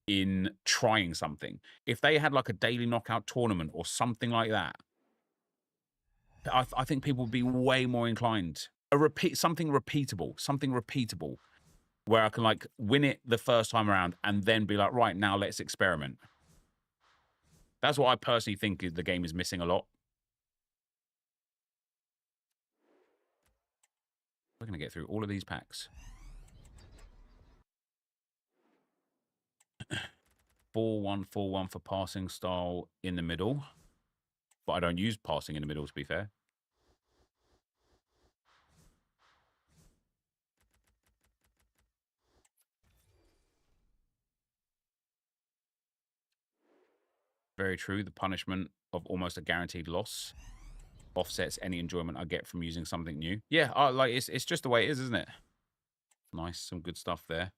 in trying something. If they had like a daily knockout tournament or something like that, I think people would be way more inclined. Something repeatable, where I can like win it the first time around and then be like, right, now let's experiment. That's what I personally think the game is missing a lot. We're going to get through all of these packs. 4-1-4-1 for passing style in the middle. But I don't use passing in the middle, to be fair. Very true. The punishment of almost a guaranteed loss offsets any enjoyment I get from using something new. Yeah, like it's just the way it is, isn't it? Nice, some good stuff there.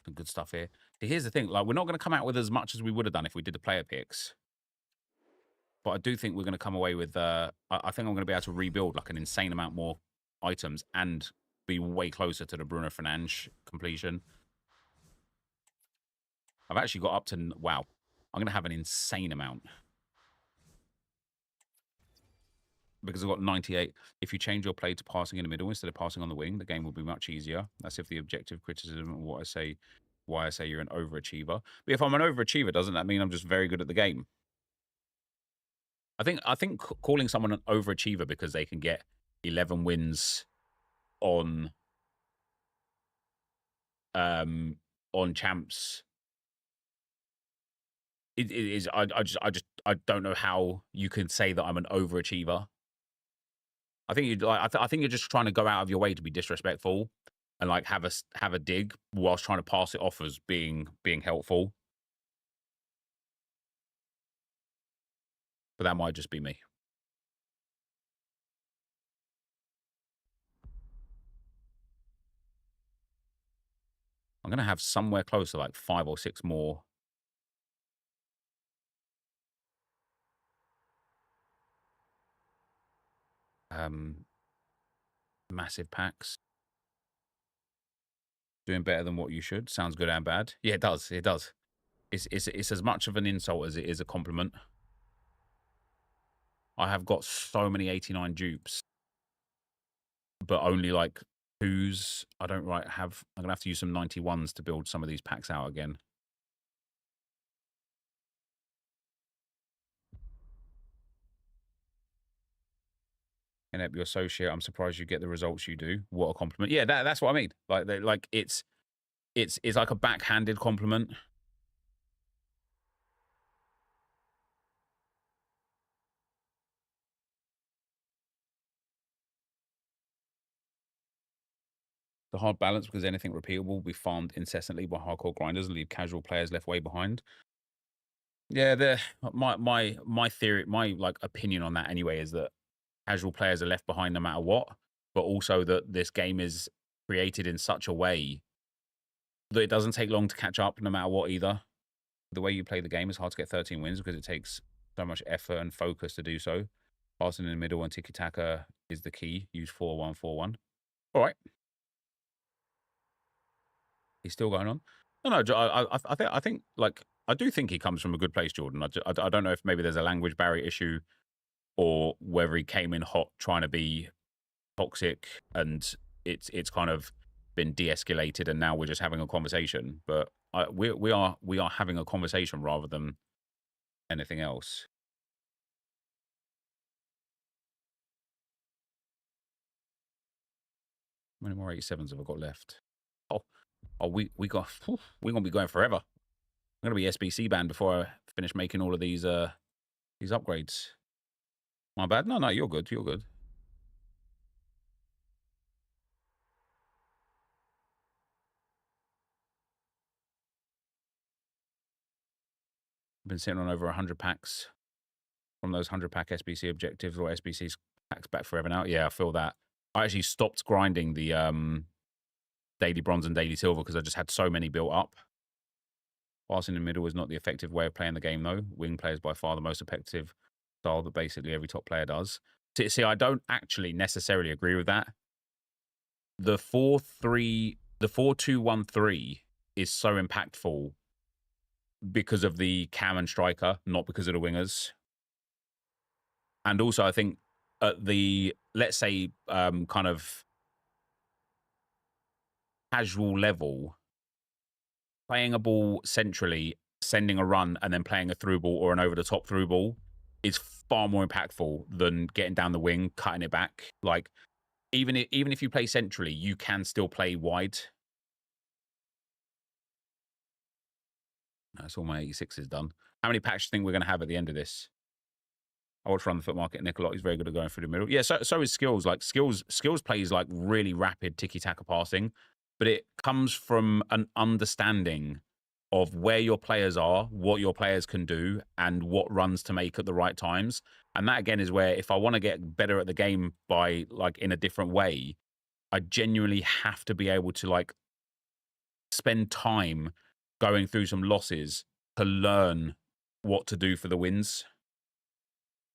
Some good stuff here. Here's the thing, like we're not going to come out with as much as we would have done if we did the player picks. But I do think we're going to come away with, I think I'm going to be able to rebuild like an insane amount more items and be way closer to the Bruno Fernandes completion. I've actually got up to, wow, I'm going to have an insane amount. Because I've got 98. If you change your play to passing in the middle instead of passing on the wing, the game will be much easier. That's if the objective criticism of what I say, why I say you're an overachiever. But if I'm an overachiever, doesn't that mean I'm just very good at the game? I think calling someone an overachiever because they can get 11 wins on champs, it is. I don't know how you can say that I'm an overachiever. I think I think you're just trying to go out of your way to be disrespectful, and like have a dig whilst trying to pass it off as being helpful. But that might just be me. I'm going to have somewhere close to like 5 or 6 more massive packs. Doing better than what you should. Sounds good and bad. Yeah, it does. It does. It's as much of an insult as it is a compliment. I have got so many 89 dupes, but only like 2s. I don't have. I'm gonna have to use some 91s to build some of these packs out again. And at your associate, I'm surprised you get the results you do. What a compliment! Yeah, that's what I mean. Like it's like a backhanded compliment. The hard balance, because anything repeatable will be farmed incessantly by hardcore grinders and leave casual players left way behind. Yeah, my theory, my like opinion on that anyway is that casual players are left behind no matter what, but also that this game is created in such a way that it doesn't take long to catch up no matter what either. The way you play the game is hard to get 13 wins because it takes so much effort and focus to do so. Passing in the middle and tiki-taka is the key. Use 4-1, 4-1. All right. He's still going on. No, I think like I do think he comes from a good place, Jordan. I don't know if maybe there's a language barrier issue or whether he came in hot trying to be toxic and it's kind of been de-escalated and now we're just having a conversation. But we are having a conversation rather than anything else. How many more 87s have I got left? We're gonna be going forever. I'm gonna be SBC banned before I finish making all of these upgrades. My bad. No, you're good. You're good. I've been sitting on over 100 packs from those 100-pack SBC objectives or SBC packs back forever now. Yeah, I feel that. I actually stopped grinding the daily bronze and daily silver because I just had so many built up. Passing in the middle is not the effective way of playing the game, though. Wing play is by far the most effective style that basically every top player does. See, I don't actually necessarily agree with that. The 4-2-1-3 is so impactful because of the cam and striker, not because of the wingers. And also, I think at the, let's say, kind of casual level, playing a ball centrally, sending a run, and then playing a through ball or an over-the-top through ball is far more impactful than getting down the wing, cutting it back. Like, even if you play centrally, you can still play wide. That's all my 86 is done. How many packs do you think we're going to have at the end of this? I watch Run the Foot Market. Nicolot, he's very good at going through the middle. Yeah, so is Skills. Like, Skills plays like really rapid tiki-taka passing, but it comes from an understanding of where your players are, what your players can do, and what runs to make at the right times. And that, again, is where if I want to get better at the game by, like, in a different way, I genuinely have to be able to, like, spend time going through some losses to learn what to do for the wins.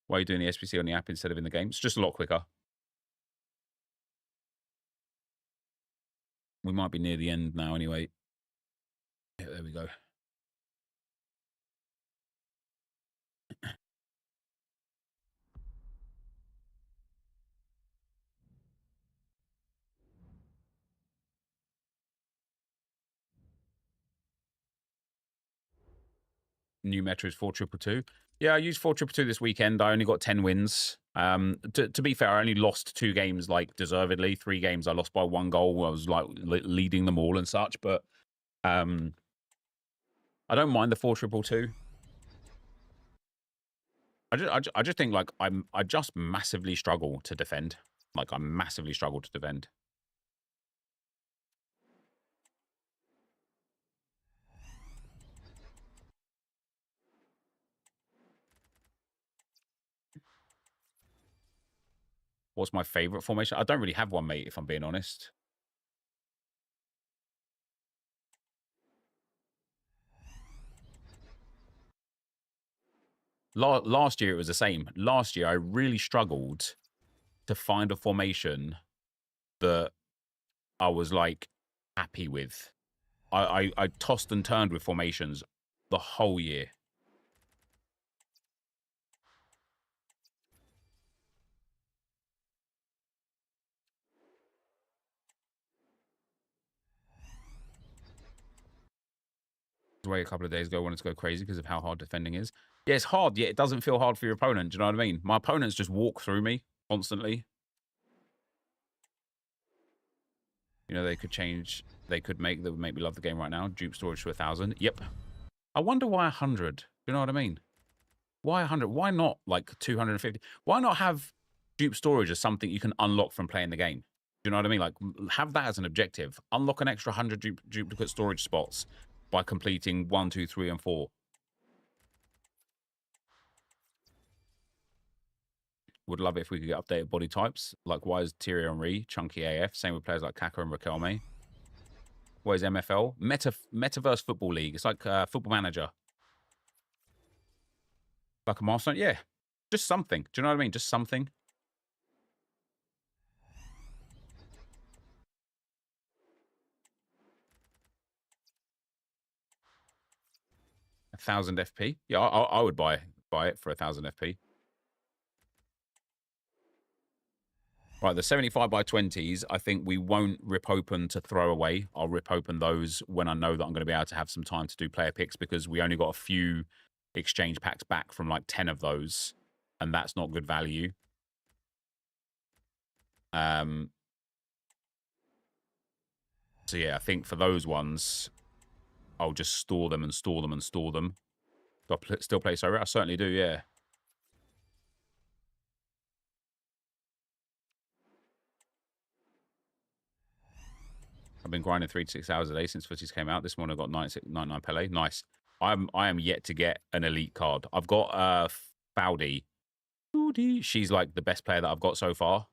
Why are you doing the SBC on the app instead of in the game? It's just a lot quicker. We might be near the end now anyway. Yeah, there we go. New meta is 4-2-2. Yeah, I used 4-2-2 this weekend. I only got 10 wins. To be fair, I only lost 2 games, like, deservedly. 3 games I lost by 1 goal. I was, like, leading them all and such. But I don't mind the 4-2-2. I just think, like, I just massively struggle to defend. Like, I massively struggle to defend. What's my favorite formation? I don't really have one, mate, if I'm being honest. Last year, it was the same. Last year, I really struggled to find a formation that I was, like, happy with. I tossed and turned with formations the whole year. Away a couple of days ago, I wanted to go crazy because of how hard defending is. Yeah, it's hard, yet it doesn't feel hard for your opponent. Do you know what I mean? My opponents just walk through me constantly. You know, they could change. They could make that would make me love the game right now. Dupe storage to 1,000. Yep. I wonder why 100. Do you know what I mean? Why 100? Why not like 250? Why not have dupe storage as something you can unlock from playing the game? Do you know what I mean? Like, have that as an objective. Unlock an extra 100 duplicate storage spots by completing 1, 2, 3, and 4. Would love it if we could get updated body types. Likewise, Thierry Henry, Chunky AF. Same with players like Kaka and Riquelme. What is MFL? Metaverse Football League. It's like Football Manager. Like a milestone? Yeah. Just something. Do you know what I mean? Just something. A 1,000 FP. Yeah, I would buy it for 1,000 FP. Right, the 75 by 20s, I think we won't rip open to throw away. I'll rip open those when I know that I'm going to be able to have some time to do player picks, because we only got a few exchange packs back from like 10 of those, and that's not good value. So yeah, I think for those ones, I'll just store them and store them and store them. Do I still play so? I certainly do, yeah. I've been grinding 3 to 6 hours a day since footies came out. This morning I got 99 Pele. Nice. I am yet to get an elite card. I've got Faudi. She's like the best player that I've got so far.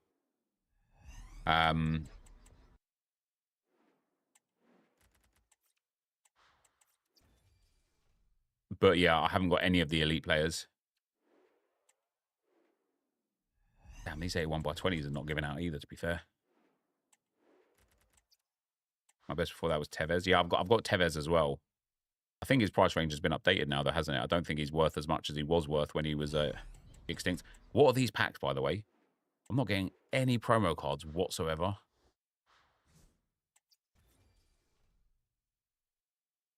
But yeah, I haven't got any of the elite players. Damn, these 81 by 20s are not giving out either, to be fair. My best before that was Tevez. Yeah, I've got Tevez as well. I think his price range has been updated now, though, hasn't it? I don't think he's worth as much as he was worth when he was extinct. What are these packs, by the way? I'm not getting any promo cards whatsoever.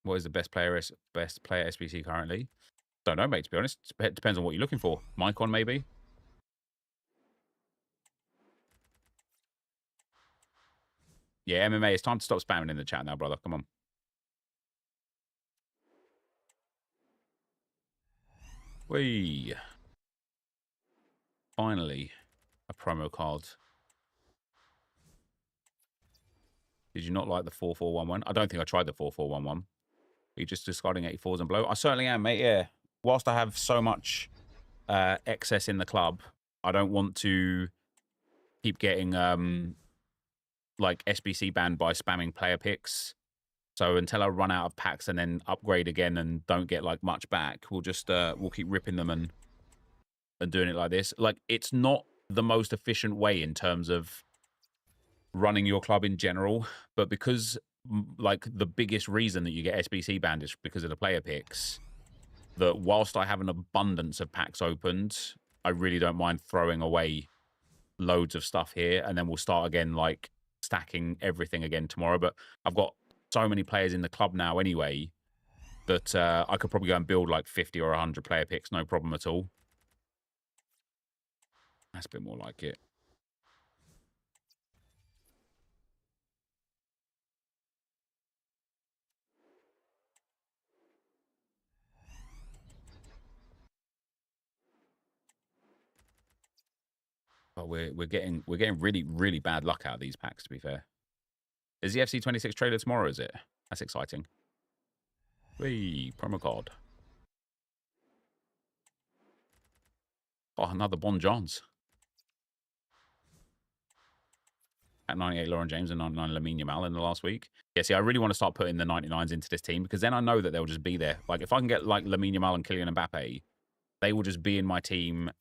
What is the best player SBC currently? Don't know, mate, to be honest. It depends on what you're looking for. Mycon, maybe? Yeah, MMA, it's time to stop spamming in the chat now, brother. Come on. Whee. Finally, a promo card. Did you not like the 4411? I don't think I tried the 4411. Are you just discarding 84s and below? I certainly am, mate, yeah. Whilst I have so much excess in the club, I don't want to keep getting like SBC banned by spamming player picks. So until I run out of packs and then upgrade again and don't get like much back, we'll just we'll keep ripping them and doing it like this. Like, it's not the most efficient way in terms of running your club in general, but because like the biggest reason that you get SBC banned is because of the player picks, that whilst I have an abundance of packs opened, I really don't mind throwing away loads of stuff here, and then we'll start again, like stacking everything again tomorrow. But I've got so many players in the club now anyway that I could probably go and build like 50 or 100 player picks, no problem at all. That's a bit more like it. But we're getting really bad luck out of these packs, to be fair. Is the FC26 trailer tomorrow, is it? That's exciting. Whee, promo card. Oh, another Bon Johns. At 98, Lauren James, and 99, Lamine Yamal in the last week. Yeah, see, I really want to start putting the 99s into this team because then I know that they'll just be there. Like, if I can get, like, Lamine Yamal and Kylian Mbappe, they will just be in my team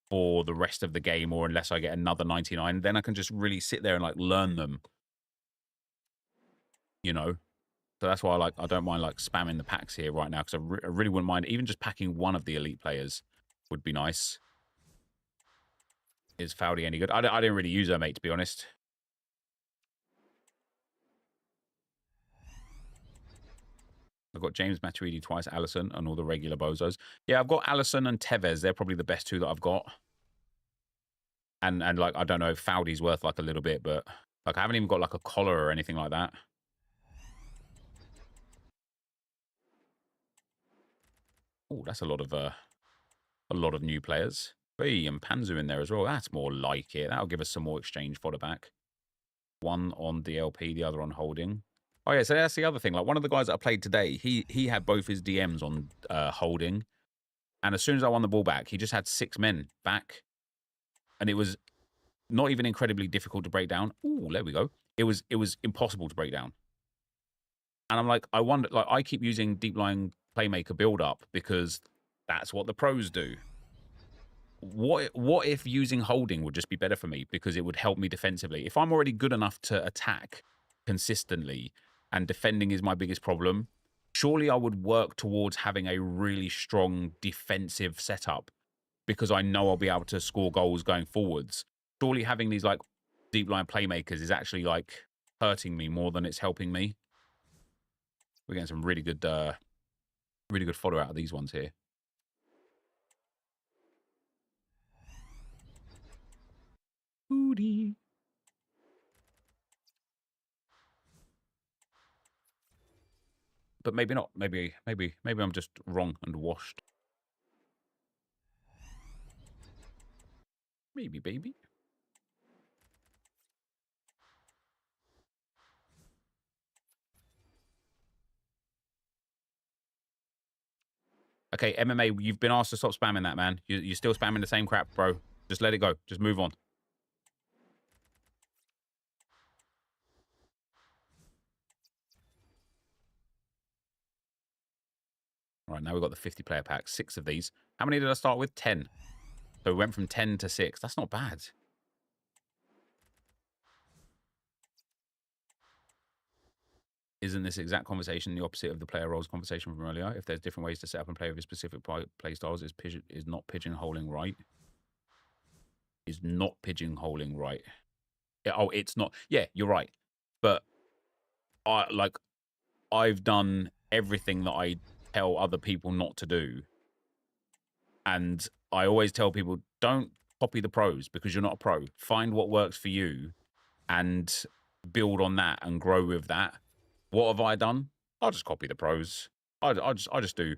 for the rest of the game, or unless I get another 99, then I can just really sit there and, like, learn them. You know? So that's why I don't mind, like, spamming the packs here right now because I really wouldn't mind. Even just packing one of the elite players would be nice. Is Foudy any good? I didn't really use her, mate, to be honest. I've got James Matuidi twice, Allison, and all the regular bozos. Yeah, I've got Allison and Tevez. They're probably the best two that I've got. And like, I don't know if Foudy's worth, like, a little bit, but, like, I haven't even got, like, a collar or anything like that. Oh, that's a lot of new players. Hey, and Panzu in there as well. That's more like it. That'll give us some more exchange fodder back. One on DLP, the other on holding. Oh, yeah, so that's the other thing. Like, one of the guys that I played today, he had both his DMs on holding. And as soon as I won the ball back, he just had 6 men back. And it was not even incredibly difficult to break down. Ooh, there we go. It was impossible to break down. And I'm like, I wonder, like, I keep using deep line playmaker build up because that's what the pros do. What if using holding would just be better for me because it would help me defensively? If I'm already good enough to attack consistently and defending is my biggest problem, surely I would work towards having a really strong defensive setup because I know I'll be able to score goals going forwards. Surely having these, like, deep line playmakers is actually, like, hurting me more than it's helping me. We're getting some really good fodder out of these ones here. Booty. But maybe not. Maybe I'm just wrong and washed. Maybe, baby. Okay, MMA, you've been asked to stop spamming that, man. You're still spamming the same crap, bro. Just let it go. Just move on. All right, now we've got the 50-player pack. 6 of these. How many did I start with? 10. So we went from 10 to 6. That's not bad. Isn't this exact conversation the opposite of the player roles conversation from earlier? If there's different ways to set up and play with specific play styles, is not pigeonholing right? Is not pigeonholing right? Oh, it's not. Yeah, you're right. But I've done everything that I tell other people not to do. And I always tell people, don't copy the pros because you're not a pro. Find what works for you and build on that and grow with that. What have I done? I'll just copy the pros. I just do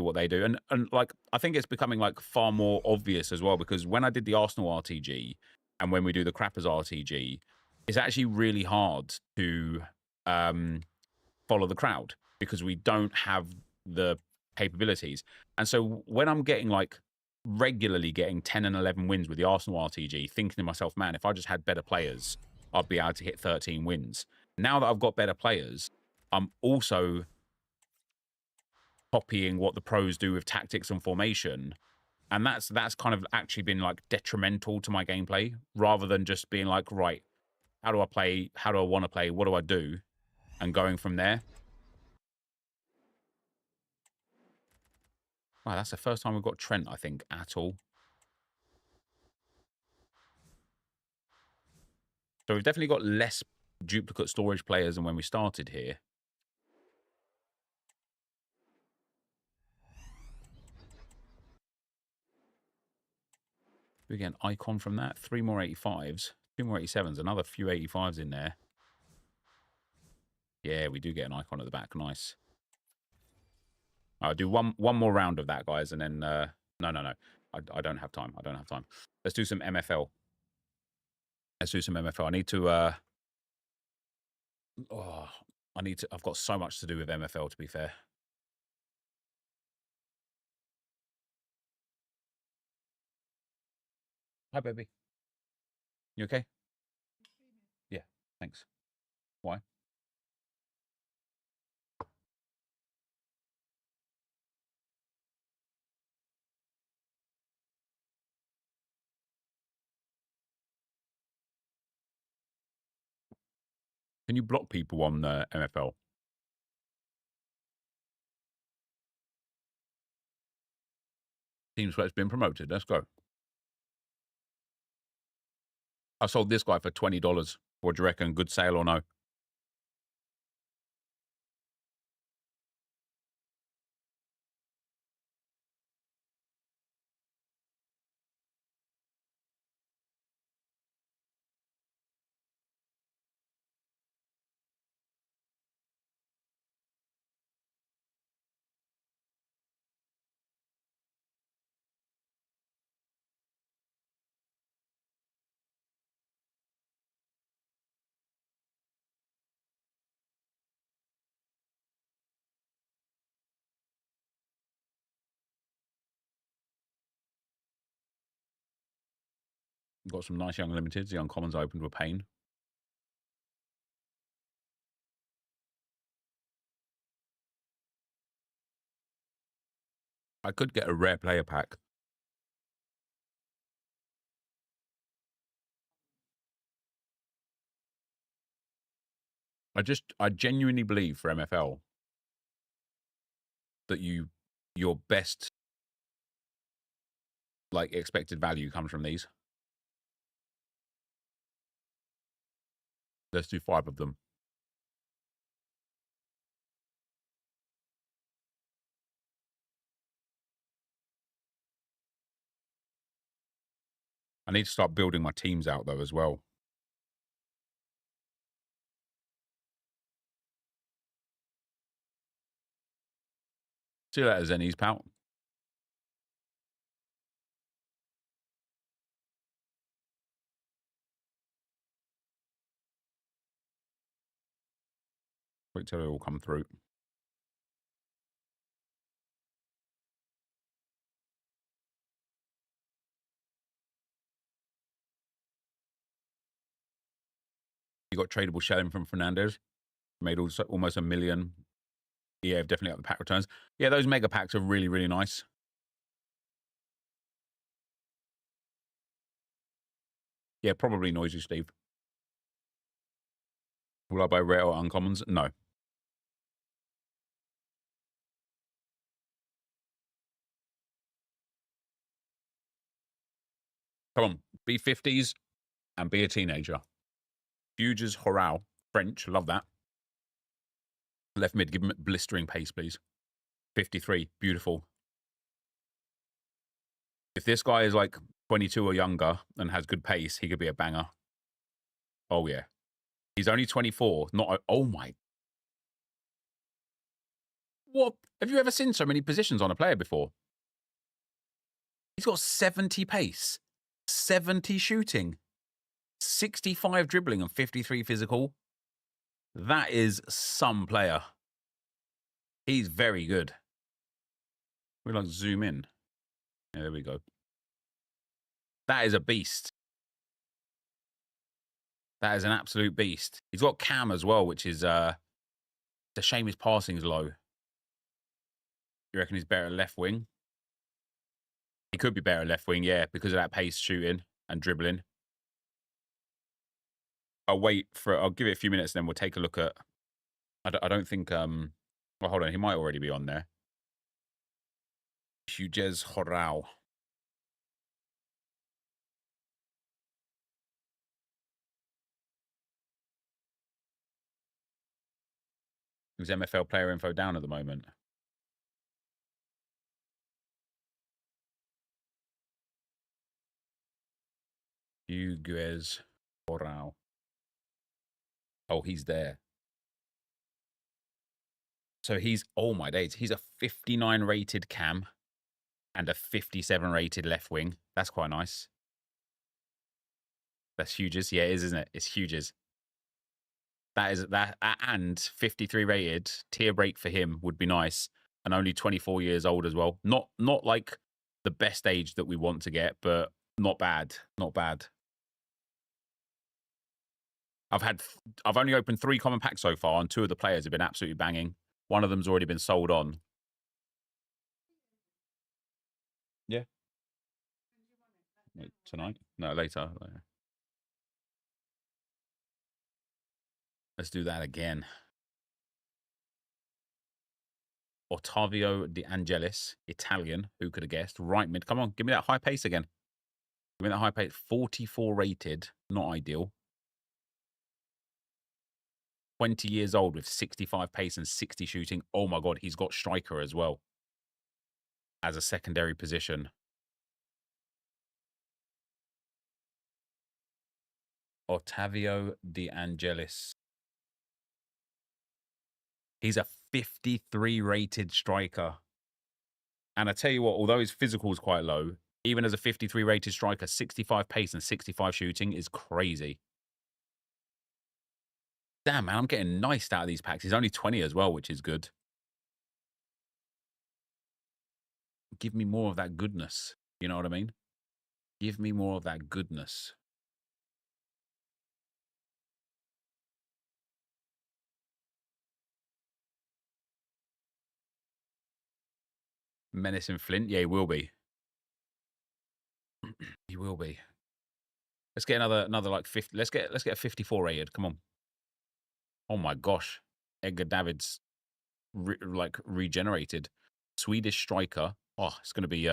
what they do. And like, I think it's becoming, like, far more obvious as well, because when I did the Arsenal RTG and when we do the Crappers RTG, it's actually really hard to follow the crowd because we don't have the capabilities. And so when I'm getting, like, regularly getting 10 and 11 wins with the Arsenal RTG, thinking to myself, man, if I just had better players, I'd be able to hit 13 wins. Now that I've got better players, I'm also copying what the pros do with tactics and formation. And that's kind of actually been, like, detrimental to my gameplay, rather than just being like, right, how do I play? How do I want to play? What do I do? And going from there. Wow, that's the first time we've got Trent, I think, at all. So we've definitely got less duplicate storage players than when we started here. We get an icon from that. 3 more 85s. 2 more 87s. Another few 85s in there. Yeah, we do get an icon at the back. Nice. I'll do one more round of that, guys, and then... No. I don't have time. I don't have time. Let's do some MFL. Let's do some MFL. I need to... I've got so much to do with MFL, to be fair. Hi, baby. You okay? Thanks. Why? Can you block people on the MFL? Team Sweat's been promoted. Let's go. I sold this guy for $20. What do you reckon? Good sale or no? Got some nice young limiteds. The uncommons opened were pain. I could get a rare player pack. I genuinely believe for MFL that your best like expected value comes from these. Let's do 5 of them. I need to start building my teams out though as well. See you later, Zennies, pal. Wait till they all come through. You got tradable shelling from Fernandez. Made also almost $1 million. Yeah, definitely up the pack returns. Yeah, those mega packs are really, really nice. Yeah, probably Noisy Steve. Will I buy rare or uncommons? No. Come on, be 50s and be a teenager. Fuges Horal. French, love that. Left mid, give him blistering pace, please. 53, beautiful. If this guy is like 22 or younger and has good pace, he could be a banger. Oh, yeah. He's only 24. Oh, my. What? Have you ever seen so many positions on a player before? He's got 70 pace, 70 shooting, 65 dribbling, and 53 physical. That is some player. He's very good. We like zoom in. Yeah, there we go. That is a beast. That is an absolute beast. He's got cam as well, which is it's a shame his passing is low. You reckon he's better at left wing? He could be better at left wing, yeah, because of that pace shooting and dribbling. I'll give it a few minutes, then we'll take a look at. I don't think. Well, hold on, he might already be on there. Fuges Horal. Who's MFL player info down at the moment? Fuges Horal. Oh, he's there. So he's, oh my days, he's a 59 rated cam and a 57 rated left wing. That's quite nice. That's huges. Yeah, it is, isn't it? It's huges. That is that, and 53 rated tier break for him would be nice, and only 24 years old as well. Not like the best age that we want to get, but not bad. Not bad. I've only opened 3 common packs so far, and 2 of the players have been absolutely banging. One of them's already been sold on. Yeah. Wait, tonight? No, later. Let's do that again. Ottavio De Angelis, Italian. Who could have guessed? Right mid. Come on, give me that high pace again. Give me that high pace. 44 rated. Not ideal. 20 years old with 65 pace and 60 shooting. Oh my God, he's got striker as well as a secondary position. Ottavio De Angelis. He's a 53 rated striker. And I tell you what, although his physical is quite low, even as a 53 rated striker, 65 pace and 65 shooting is crazy. Damn, man, I'm getting nice out of these packs. He's only 20 as well, which is good. Give me more of that goodness. You know what I mean? Give me more of that goodness. Menace in Flint. Yeah, he will be. He will be. Let's get another like 50. Let's get a 54 rated. Come on. Oh my gosh. Edgar Davids regenerated. Swedish striker. Oh, it's going to be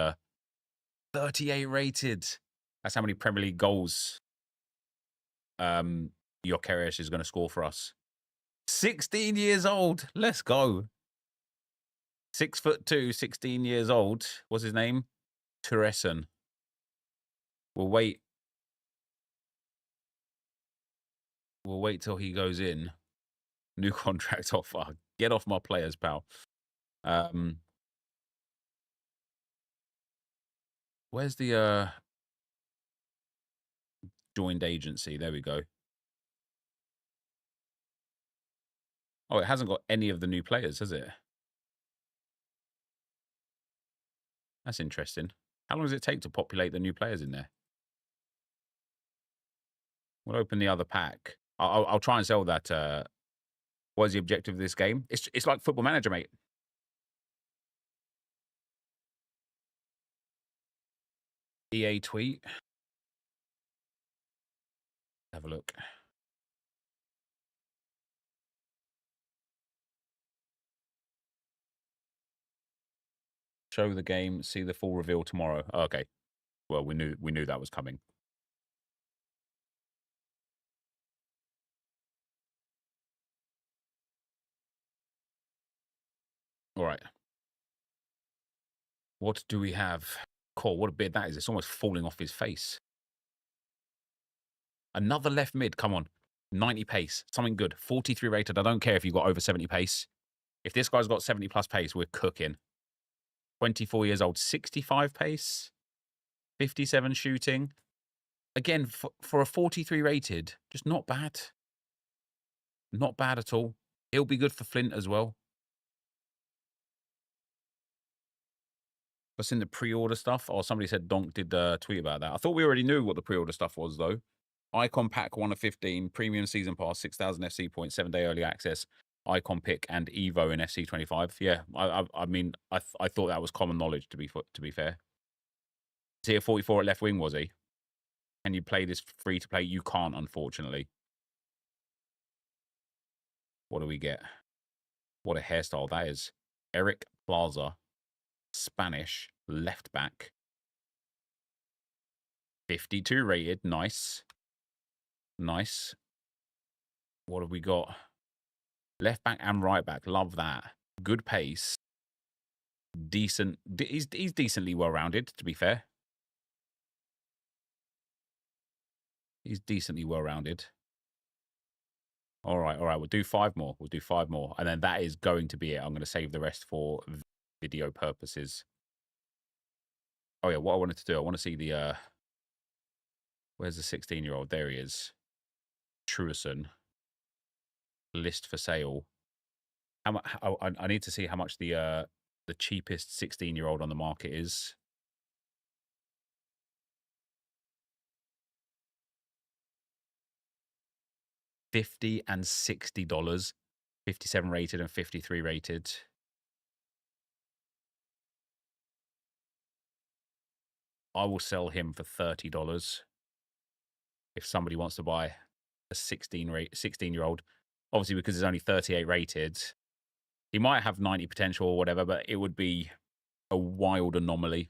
38 rated. That's how many Premier League goals Enquiries is going to score for us. 16 years old. Let's go. 6'2", 16 years old. What's his name? Tureson. We'll wait. We'll wait till he goes in. New contract offer. Get off my players, pal. Where's the joined agency? There we go. Oh, it hasn't got any of the new players, has it? That's interesting. How long does it take to populate the new players in there? We'll open the other pack. I'll try and sell that. What is the objective of this game? It's like Football Manager, mate. EA tweet. Have a look. Show the game. See the full reveal tomorrow. Oh, okay. Well, we knew that was coming. All right. What do we have? Cool. What a beard that is. It's almost falling off his face. Another left mid. Come on. 90 pace. Something good. 43 rated. I don't care if you've got over 70 pace. If this guy's got 70 plus pace, we're cooking. 24 years old. 65 pace. 57 shooting. Again, for a 43 rated, just not bad. Not bad at all. It'll be good for Flint as well. What's in the pre-order stuff? Oh, somebody said Donk did tweet about that. I thought we already knew what the pre-order stuff was, though. Icon pack 1 of 15, premium season pass, 6,000 FC points, 7-day early access, icon pick, and Evo in FC 25. Yeah, I mean, I thought that was common knowledge, to be fair. Is he a 44 at left wing, was he? Can you play this free to play? You can't, unfortunately. What do we get? What a hairstyle that is. Eric Plaza, Spanish, left back. 52 rated. Nice. Nice. What have we got? Left back and right back. Love that. Good pace. Decent. He's decently well-rounded, to be fair. He's decently well-rounded. All right. We'll do 5 more. We'll do 5 more. And then that is going to be it. I'm going to save the rest for video purposes. Oh, yeah. What I wanted to do, I want to see the... where's the 16-year-old? There he is. Truison. List for sale. I need to see how much the cheapest 16-year-old on the market is. $50 and $60. 57 rated and 53 rated. I will sell him for $30 if somebody wants to buy a 16-year-old. Obviously, because it's only 38 rated, he might have 90 potential or whatever, but it would be a wild anomaly.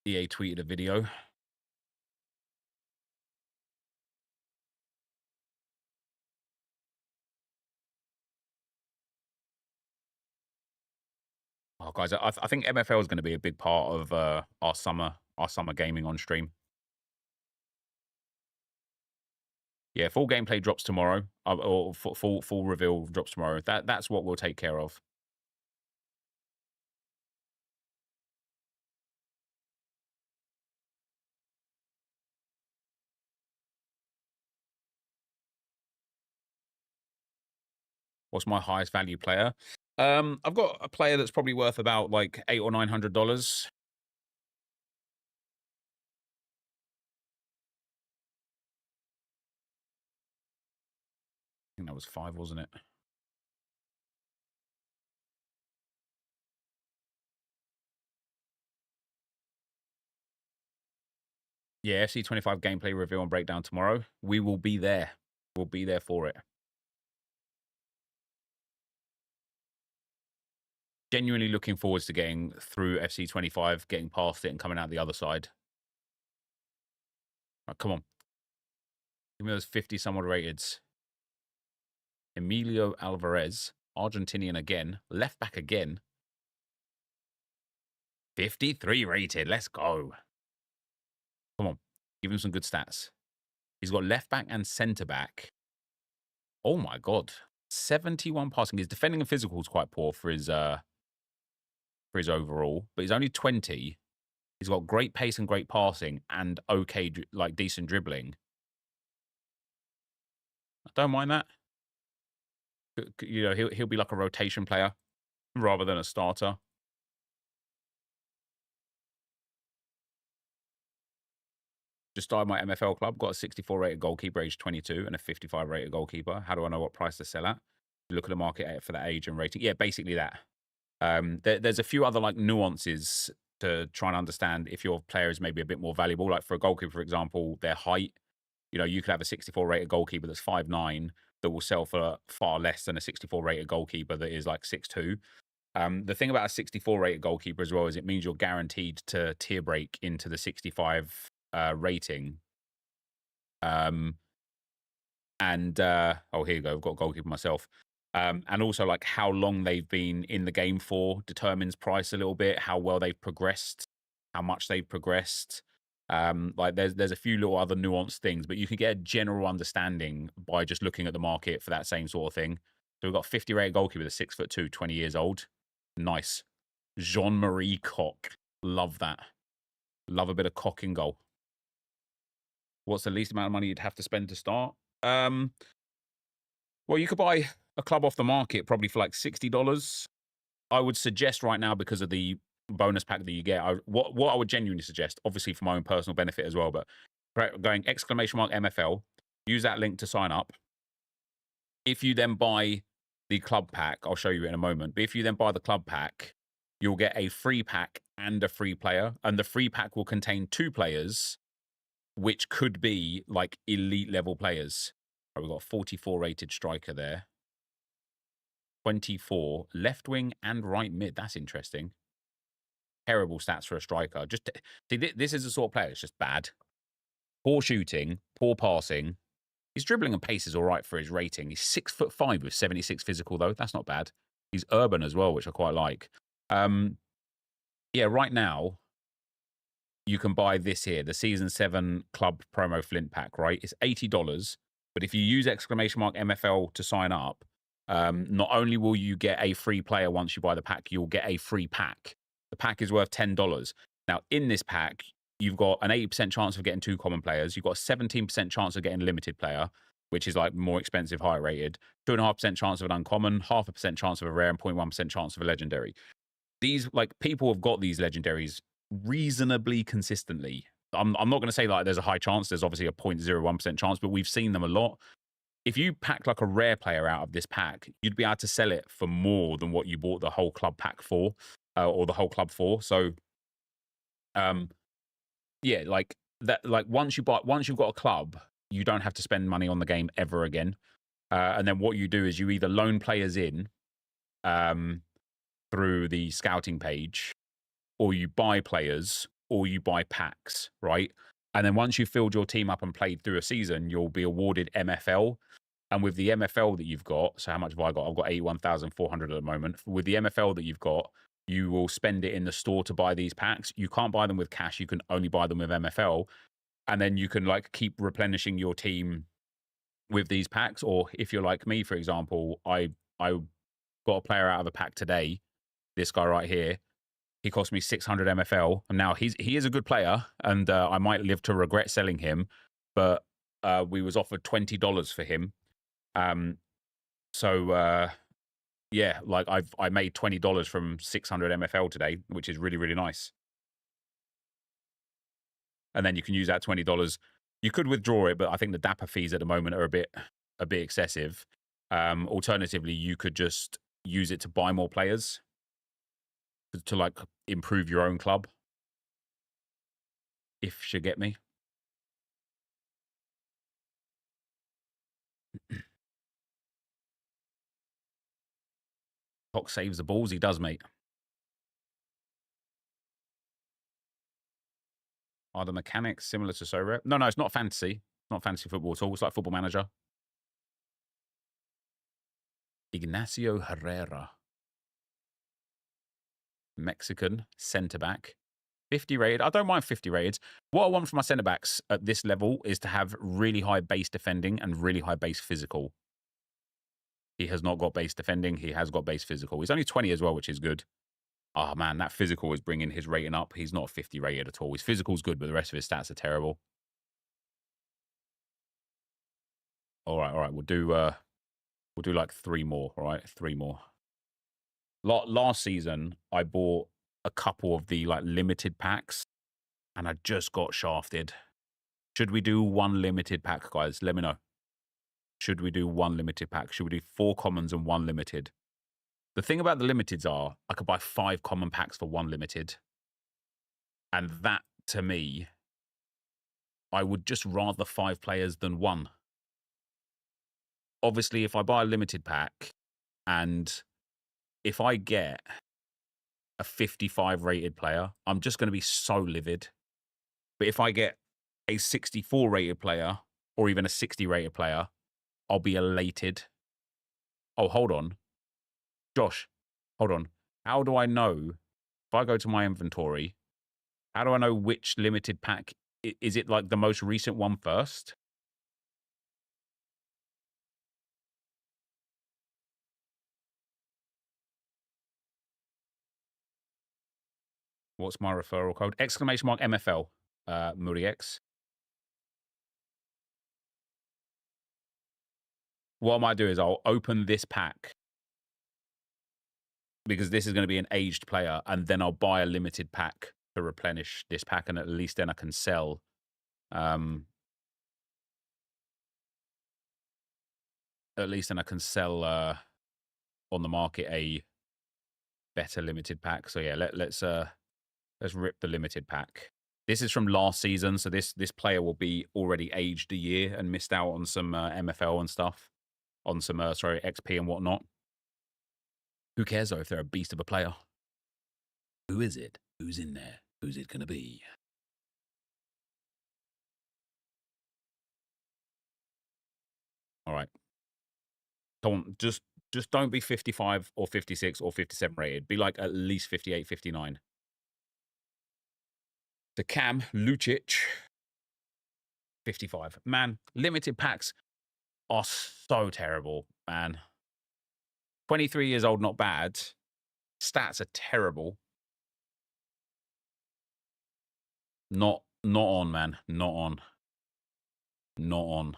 EA tweeted a video. Oh, guys, I think MFL is going to be a big part of our summer gaming on stream. Yeah, full gameplay drops tomorrow, or full reveal drops tomorrow. That's what we'll take care of. What's my highest value player? I've got a player that's probably worth about like $800 or $900. I think that was 5, wasn't it? Yeah, FC25 gameplay reveal and breakdown tomorrow. We will be there. We'll be there for it. Genuinely looking forward to getting through FC25, getting past it and coming out the other side. Right, come on. Give me those 50 somewhat rateds. Emilio Alvarez, Argentinian again, left back again. 53 rated. Let's go. Come on. Give him some good stats. He's got left back and centre back. Oh my God. 71 passing. His defending and physical is quite poor for his overall, but he's only 20. He's got great pace and great passing and okay, like decent dribbling. I don't mind that. You know, he'll be like a rotation player rather than a starter. Just started my MFL club, got a 64 rated goalkeeper, age 22, and a 55 rated goalkeeper. How do I know what price to sell at? Look at the market for that age and rating. Yeah, basically that. There's a few other like nuances to try and understand if your player is maybe a bit more valuable. Like for a goalkeeper, for example, their height. You know, you could have a 64 rated goalkeeper that's 5'9" that will sell for far less than a 64 rated goalkeeper that is like 6'2". The thing about a 64 rated goalkeeper as well is it means you're guaranteed to tier break into the 65 rating. Oh, here you go. I've got a goalkeeper myself. And also like how long they've been in the game for determines price a little bit, how well they've progressed, how much they've progressed. Like there's a few little other nuanced things, but you can get a general understanding by just looking at the market for that same sort of thing. So we've got 50 rated goalkeeper that's 6'2", 20 years old. Nice. Jean-Marie Coq. Love that. Love a bit of cock in goal. What's the least amount of money you'd have to spend to start? Well, you could buy a club off the market probably for like $60. I would suggest right now, because of the bonus pack that you get, what I would genuinely suggest, obviously for my own personal benefit as well, but going !MFL, use that link to sign up. If you then buy the club pack, I'll show you in a moment, but if you then buy the club pack, you'll get a free pack and a free player, and the free pack will contain 2 players, which could be like elite level players. Right, we've got a 44 rated striker there. 24 left wing and right mid. That's interesting. Terrible stats for a striker. Just see, this is the sort of player that's just bad. Poor shooting, poor passing. His dribbling and pace is all right for his rating. He's 6'5" with 76 physical though. That's not bad. He's urban as well, which I quite like. Yeah, right now you can buy this here, the Season 7 Club Promo Flint Pack, right? It's $80, but if you use !MFL to sign up, not only will you get a free player once you buy the pack, you'll get a free pack. The pack is worth $10. Now, in this pack, you've got an 80% chance of getting 2 common players. You've got a 17% chance of getting a limited player. which is like more expensive, higher rated. 2.5% chance of an uncommon, 0.5% chance of a rare, and 0.1% chance of a legendary. These, like, people have got these legendaries reasonably consistently. I'm not going to say like there's a high chance. There's obviously a 0.01% chance, but we've seen them a lot. If you pack like a rare player out of this pack, you'd be able to sell it for more than what you bought the whole club pack for, or the whole club for. So, yeah, like that. Like once you've got a club, you don't have to spend money on the game ever again. And then what you do is you either loan players in, through the scouting page, or you buy players, or you buy packs, right? And then once you've filled your team up and played through a season, you'll be awarded MFL. And with the MFL that you've got, so how much have I got? I've got 81,400 at the moment. With the MFL that you've got, you will spend it in the store to buy these packs. You can't buy them with cash. You can only buy them with MFL. And then you can like keep replenishing your team with these packs. Or if you're like me, for example, I got a player out of a pack today. This guy right here. He cost me 600 MFL, and now he is a good player, and I might live to regret selling him. But we was offered $20 for him. So yeah, like I made $20 from 600 MFL today, which is really, really nice. And then you can use that $20. You could withdraw it, but I think the dapper fees at the moment are a bit excessive. Alternatively, you could just use it to buy more players to like improve your own club. If you get me. Cox saves the balls. He does, mate. Are the mechanics similar to SoRep? No, it's not fantasy. It's not fantasy football at all. It's like Football Manager. Ignacio Herrera. Mexican centre-back. 50 rated. I don't mind 50 rated. What I want from my centre-backs at this level is to have really high base defending and really high base physical. He has not got base defending. He has got base physical. He's only 20 as well, which is good. Oh, man, that physical is bringing his rating up. He's not 50 rated at all. His physical's good, but the rest of his stats are terrible. All right. We'll do like 3 more. All right, 3 more. Last season, I bought a couple of the like limited packs, and I just got shafted. Should we do 1 limited pack, guys? Let me know. Should we do 1 limited pack? Should we do 4 commons and 1 limited? The thing about the limiteds are, I could buy 5 common packs for 1 limited. And that, to me, I would just rather 5 players than 1. Obviously, if I buy a limited pack, and if I get a 55 rated player, I'm just going to be so livid. But if I get a 64 rated player, or even a 60 rated player, I'll be elated. Oh, hold on. Josh, hold on. How do I know, if I go to my inventory, how do I know which limited pack? Is it like the most recent one first? What's my referral code? Exclamation mark MFL, Muriex. What I might do is I'll open this pack, because this is going to be an aged player, and then I'll buy a limited pack to replenish this pack, and at least then I can sell. At least then I can sell on the market a better limited pack. So yeah, let's rip the limited pack. This is from last season, so this player will be already aged a year and missed out on some MFL and stuff, on some XP and whatnot. Who cares though if they're a beast of a player? Who is it? Who's in there? Who's it gonna be? All right. Come on, just don't be 55 or 56 or 57 rated. Be like at least 58, 59. The Cam Lucic, 55. Man, limited packs are so terrible, man. 23 years old, not bad. Stats are terrible. Not on, man. Not on.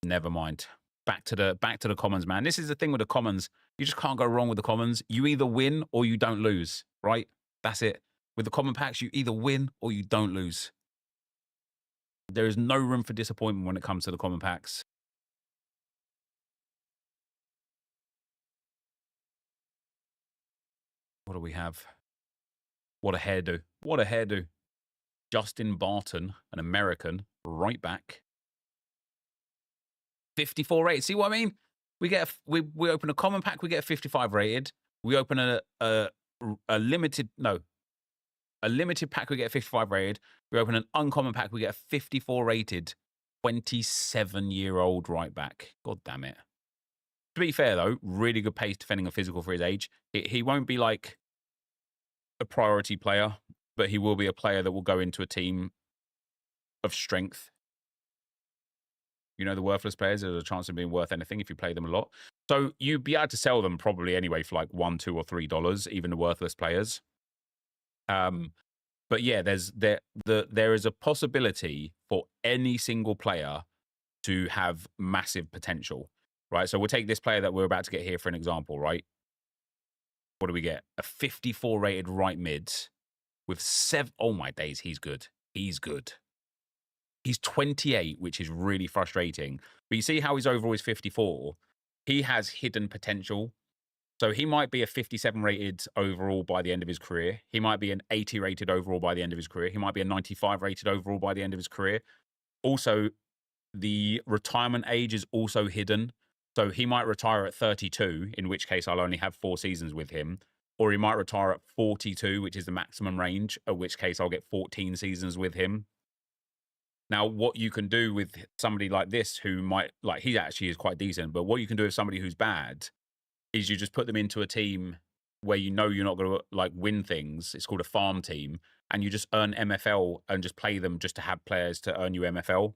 Never mind. Back to the commons, man. This is the thing with the commons. You just can't go wrong with the commons. You either win or you don't lose, right? That's it. With the common packs, you either win or you don't lose. There is no room for disappointment when it comes to the common packs. What do we have? What a hairdo. What a hairdo. Justin Barton, an American, right back. 54 rated. See what I mean? We get we open a common pack, we get a 55 rated. We open a limited pack, we get a 55 rated. We open an uncommon pack, we get a 54 rated 27-year-old right back. God damn it. To be fair though, really good pace defending and physical for his age. He won't be like a priority player, but he will be a player that will go into a team of strength. You know, the worthless players, there's a chance of being worth anything if you play them a lot. So you'd be able to sell them probably anyway for like $1, $2, or $3, even the worthless players. But yeah, there is a possibility for any single player to have massive potential, right? So we'll take this player that we're about to get here for an example, right? What do we get? A 54 rated right mid with 7. Oh my days, he's good. He's good. He's 28, which is really frustrating. But you see how his overall is 54? He has hidden potential. So he might be a 57 rated overall by the end of his career. He might be an 80 rated overall by the end of his career. He might be a 95 rated overall by the end of his career. Also, the retirement age is also hidden. So he might retire at 32, in which case I'll only have 4 seasons with him. Or he might retire at 42, which is the maximum range, at which case I'll get 14 seasons with him. Now, what you can do with somebody like this who might, like, he actually is quite decent, but what you can do with somebody who's bad is you just put them into a team where you know you're not going to, like, win things. It's called a farm team, and you just earn MFL and just play them just to have players to earn you MFL.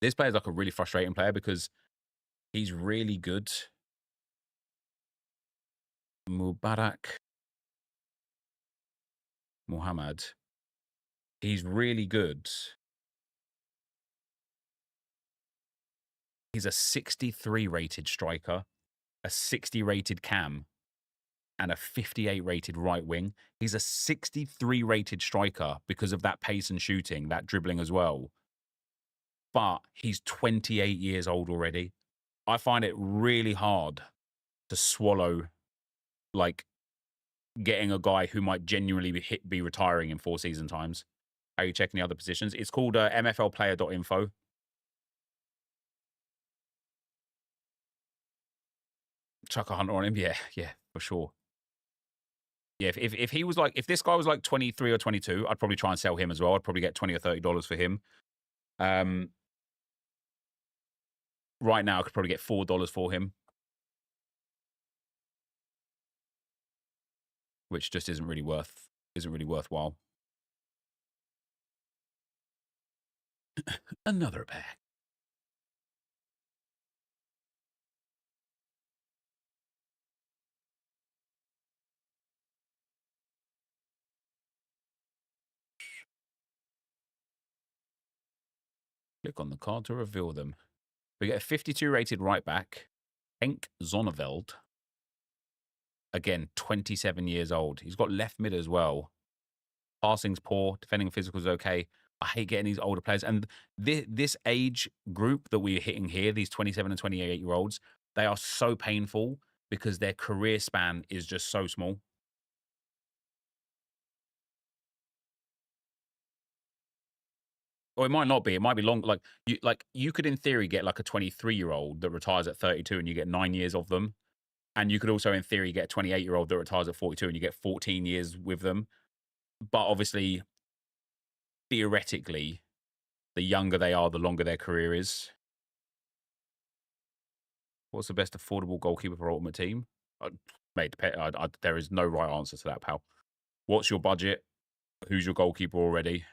This player's like a really frustrating player because he's really good. Mubarak Muhammad. He's really good. He's a 63 rated striker, a 60 rated cam, and a 58 rated right wing. He's a 63 rated striker because of that pace and shooting, that dribbling as well. But he's 28 years old already. I find it really hard to swallow, like, getting a guy who might genuinely be retiring in 4 season times. How are you checking the other positions? It's called mflplayer.info. Chuck a hunter on him, yeah, for sure. Yeah, if he was like, if this guy was like 23 or 22, I'd probably try and sell him as well. I'd probably get $20 or $30 for him. Right now, I could probably get $4 for him, which just isn't really worthwhile. Another pack. Click on the card to reveal them. We get a 52 rated right back, Henk Zonneveld. Again, 27 years old. He's got left mid as well. Passing's poor. Defending physical is okay. I hate getting these older players. And this age group that we're hitting here, these 27 and 28-year-olds, they are so painful because their career span is just so small. Or it might not be. It might be long. Like you could, in theory, get like a 23-year-old that retires at 32 and you get 9 years of them. And you could also, in theory, get a 28-year-old that retires at 42 and you get 14 years with them. But obviously, theoretically, the younger they are, the longer their career is. What's the best affordable goalkeeper for Ultimate Team? Mate, there is no right answer to that, pal. What's your budget? Who's your goalkeeper already?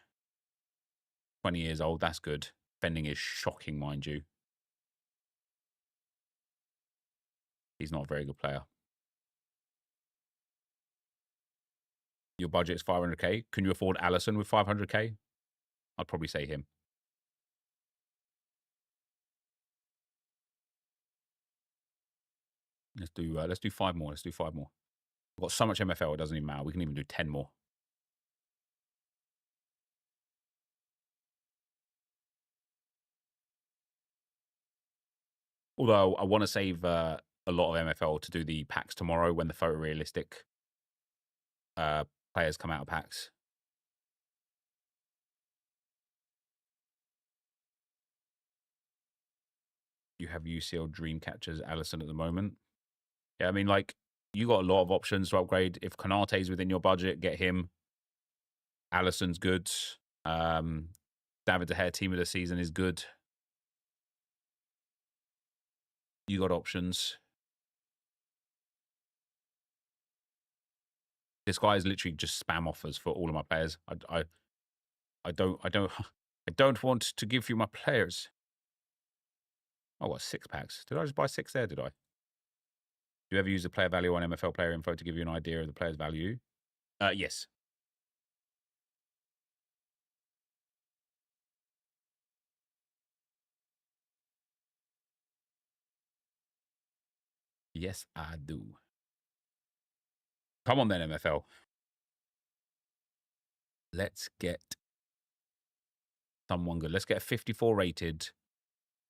20 years old, that's good. Defending is shocking, mind you. He's not a very good player. Your budget is 500k. Can you afford Allison with 500k? I'd probably say him. Let's do 5 more. Let's do 5 more. We've got so much MFL, it doesn't even matter. We can even do 10 more. Although I want to save a lot of MFL to do the packs tomorrow when the photorealistic players come out of packs. You have UCL Dreamcatcher's Allison at the moment. Yeah, I mean, like, you got a lot of options to upgrade. If Konate's within your budget, get him. Allison's good. David De Gea team of the season is good. You got options. This guy is literally just spam offers for all of my players. I don't want to give you my players. Oh, what 6 packs? Did I just buy 6 there? Did I? Do you ever use the player value on MFL player info to give you an idea of the player's value? Yes. Yes, I do. Come on then, MFL. Let's get someone good. Let's get a 54 rated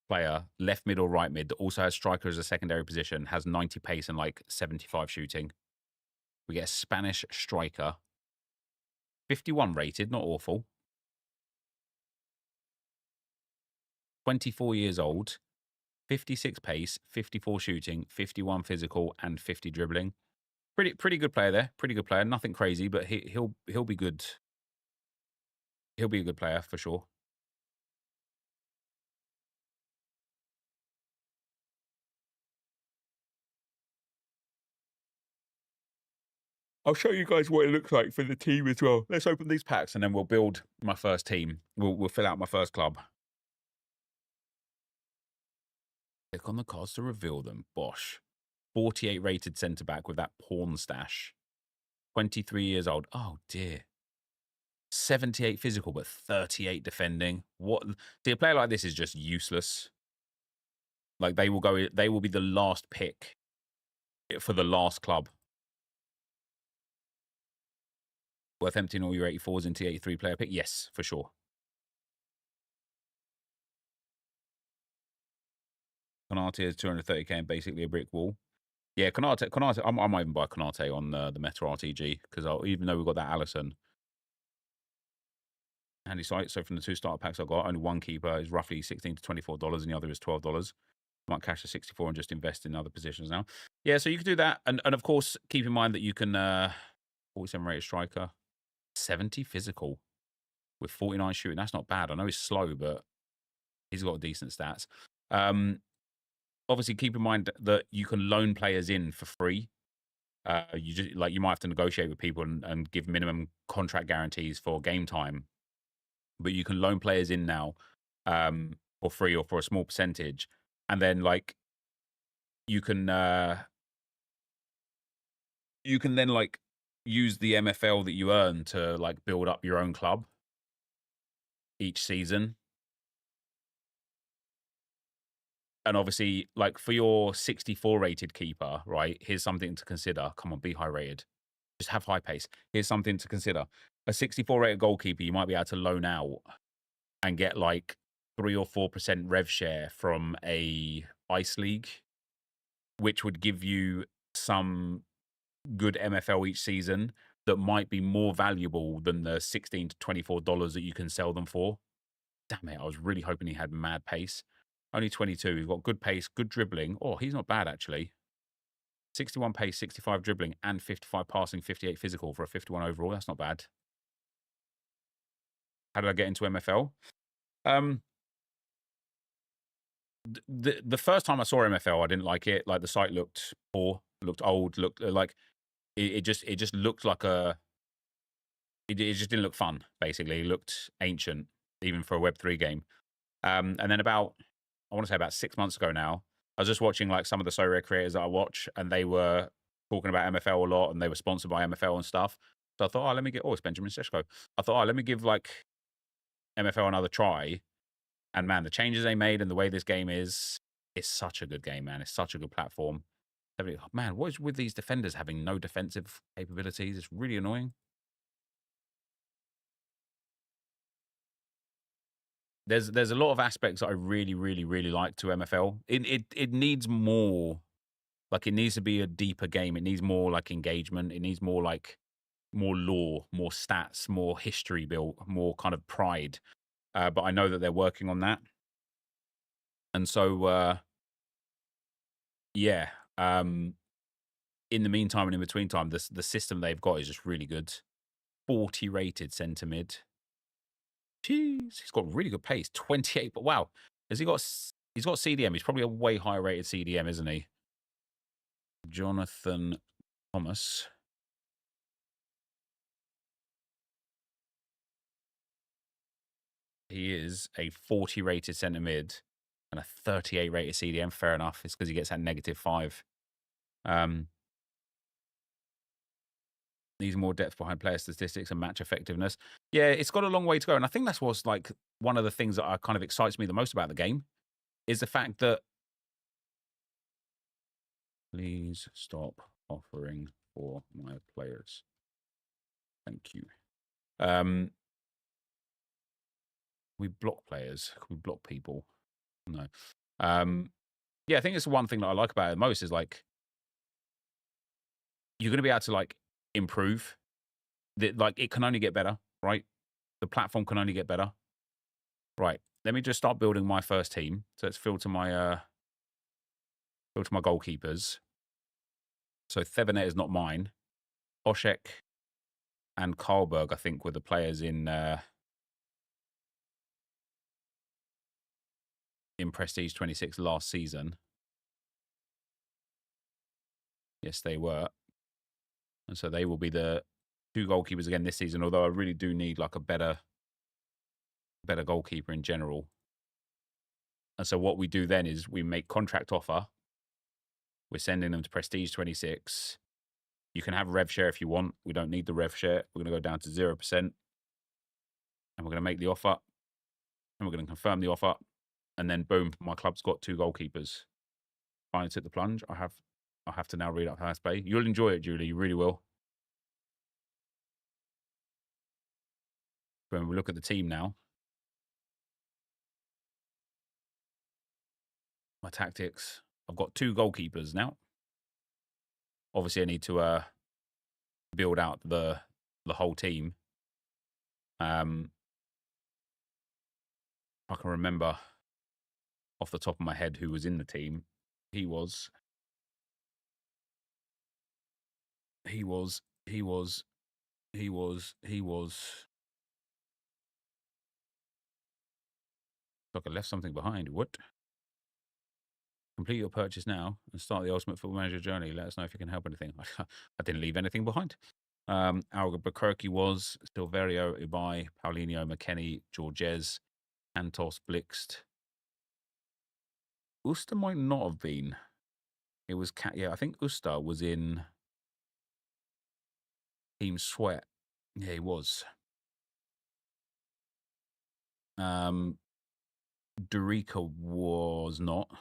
player, left mid or right mid, that also has striker as a secondary position, has 90 pace and like 75 shooting. We get a Spanish striker. 51 rated, not awful. 24 years old. 56 pace, 54 shooting, 51 physical, and 50 dribbling. Pretty good player there. Pretty good player. Nothing crazy, but he'll be good. He'll be a good player for sure. I'll show you guys what it looks like for the team as well. Let's open these packs and then we'll build my first team. We'll fill out my first club. Click on the cards to reveal them. Bosh. 48 rated centre back with that porn stash. 23 years old. Oh dear. 78 physical, but 38 defending. What? See, a player like this is just useless. Like they will be the last pick for the last club. Worth emptying all your 84s into 83 player pick? Yes, for sure. Konate is 230k and basically a brick wall. Yeah, Konate. I might even buy Konate on the Meta RTG because even though we've got that Allison. Handy site. So from the 2 starter packs I've got, only one keeper is roughly $16 to $24 and the other is $12. Might cash the 64 and just invest in other positions now. Yeah, so you can do that. And of course, keep in mind that you can 47 rated striker, 70 physical with 49 shooting. That's not bad. I know he's slow, but he's got decent stats. Obviously, keep in mind that you can loan players in for free. You might have to negotiate with people and give minimum contract guarantees for game time. But you can loan players in now for free or for a small percentage. And then like you can then like use the MFL that you earn to like build up your own club each season. And obviously, like for your 64 rated keeper, right? Here's something to consider. Come on, be high rated. Just have high pace. Here's something to consider. A 64 rated goalkeeper, you might be able to loan out and get like 3 or 4% rev share from a ice league, which would give you some good MFL each season that might be more valuable than the $16 to $24 that you can sell them for. Damn it, I was really hoping he had mad pace. Only 22. He's got good pace, good dribbling. Oh, he's not bad, actually. 61 pace, 65 dribbling, and 55 passing, 58 physical for a 51 overall. That's not bad. How did I get into MFL? The first time I saw MFL, I didn't like it. Like the site looked poor, looked old, looked like it just looked like it just didn't look fun. Basically, it looked ancient, even for a Web3 game. And then I want to say about 6 months ago now, I was just watching like some of the So Rare creators that I watch, and they were talking about MFL a lot, and they were sponsored by MFL and stuff. So I thought, it's Benjamin Seshko. I thought, let me give like MFL another try. And man, the changes they made and the way this game is, it's such a good game, man. It's such a good platform. Man, what is with these defenders having no defensive capabilities? It's really annoying. There's a lot of aspects that I really, really, really like to MFL. It needs more. Like, it needs to be a deeper game. It needs more, like, engagement. It needs more, like, more lore, more stats, more history built, more kind of pride. But I know that they're working on that. And so, yeah. In the meantime and in between time, the system they've got is just really good. 40 rated centre mid. Jeez, he's got really good pace. 28, but wow. Has he got... He's got CDM. He's probably a way higher rated CDM, isn't he? Jonathan Thomas. He is a 40 rated centre mid and a 38 rated CDM. Fair enough. It's because he gets that -5. Needs more depth behind player statistics and match effectiveness. Yeah, it's got a long way to go. And I think that's what's like one of the things that kind of excites me the most about the game is the fact that... Please stop offering for my players. Thank you. We block players. Can we block people? No. Yeah, I think it's the one thing that I like about it most is like you're going to be able to like improve. Like it can only get better, right? The platform can only get better. Right. Let me just start building my first team. So let's filter my goalkeepers. So Thevenet is not mine. Oshek and Karlberg, I think, were the players in Prestige 26 last season. Yes, they were. And so they will be the 2 goalkeepers again this season, although I really do need like a better goalkeeper in general. And so what we do then is we make contract offer. We're sending them to Prestige 26. You can have rev share if you want. We don't need the rev share. We're going to go down to 0%. And we're going to make the offer. And we're going to confirm the offer. And then boom, my club's got 2 goalkeepers. Finally took the plunge. I have to now read up how to play. You'll enjoy it, Julie. You really will. When we look at the team now, my tactics. I've got 2 goalkeepers now. Obviously, I need to build out the whole team. I can remember off the top of my head who was in the team. He was like I left something behind. What? Complete your purchase now and start the Ultimate Football Manager journey. Let us know if you can help anything. I didn't leave anything behind. Albuquerque was Silverio, Ibai, Paulinho, McKennie, Georges, Antos, Blixt. Uster might not have been. It was yeah, I think Uster was in Team Sweat. Yeah, he was. Dorica was not.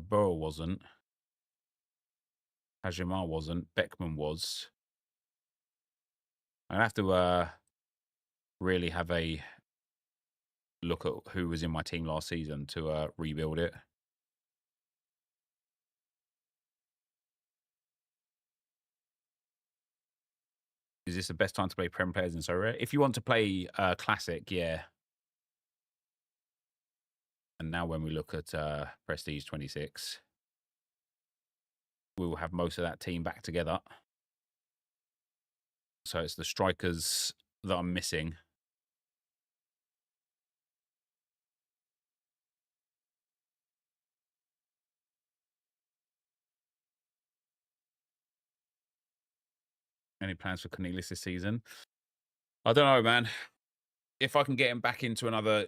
Burrow wasn't. Hajimar wasn't. Beckman was. I'd have to really have a look at who was in my team last season to rebuild it. Is this the best time to play Prem players in so rare? If you want to play Classic, yeah. And now when we look at Prestige 26, we will have most of that team back together. So it's the strikers that I'm missing. Any plans for Cornelius this season? I don't know, man. If I can get him back into another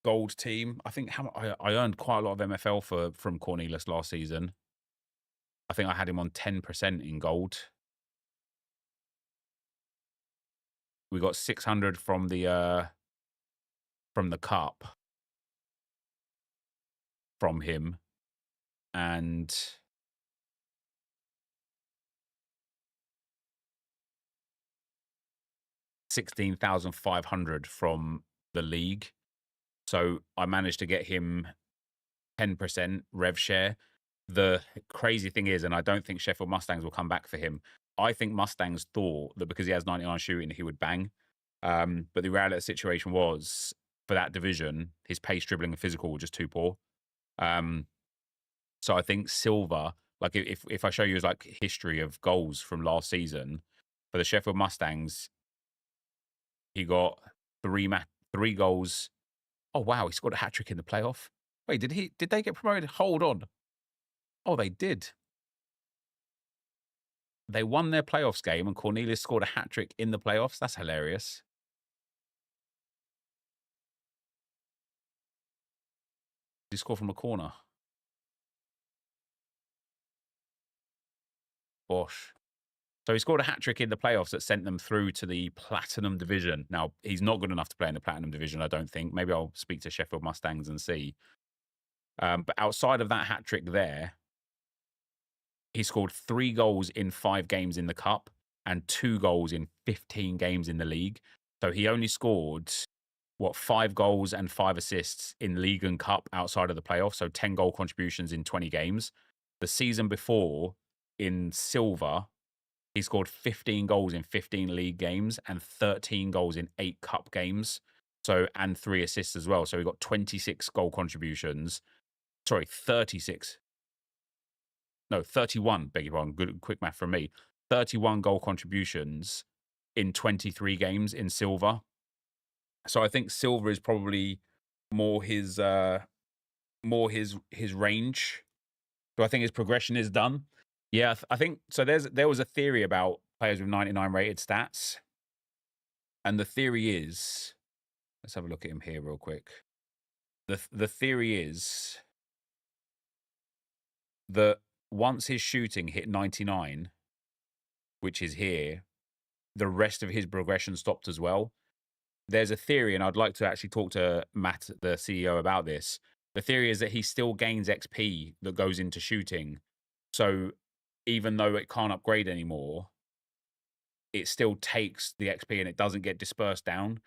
gold team, I think I earned quite a lot of MFL from Cornelius last season. I think I had him on 10% in gold. We got 600 from the cup. from him, and 16,500 from the league. So I managed to get him 10% rev share. The crazy thing is, and I don't think Sheffield Mustangs will come back for him. I think Mustangs thought that because he has 99 shooting, he would bang. But the reality of the situation was, for that division, his pace, dribbling, and physical were just too poor. So I think Silva, like if I show you his like history of goals from last season for the Sheffield Mustangs, he got three goals. Oh wow, he scored a hat trick in the playoff. Wait, did they get promoted? Hold on. Oh, they did. They won their playoffs game and Cornelius scored a hat trick in the playoffs. That's hilarious. Did he score from a corner? Bosh. So he scored a hat trick in the playoffs that sent them through to the Platinum Division. Now, he's not good enough to play in the Platinum Division, I don't think. Maybe I'll speak to Sheffield Mustangs and see. But outside of that hat trick there, he scored 3 goals in 5 games in the Cup and 2 goals in 15 games in the league. So he only scored, 5 goals and 5 assists in league and Cup outside of the playoffs. So 10 goal contributions in 20 games. The season before, in Silver, he scored 15 goals in 15 league games and 13 goals in 8 cup games. So, and 3 assists as well. So he got 26 goal contributions. Sorry, 36. No, 31, beg your pardon. Good, quick math from me. 31 goal contributions in 23 games in Silver. So I think Silver is probably more his range. Do I think his progression is done? Yeah, I think so. There was a theory about players with 99 rated stats, and the theory is, let's have a look at him here real quick. The theory is that once his shooting hit 99, which is here, the rest of his progression stopped as well. There's a theory, and I'd like to actually talk to Matt, the CEO, about this. The theory is that he still gains XP that goes into shooting. So even though it can't upgrade anymore, it still takes the XP and it doesn't get dispersed down.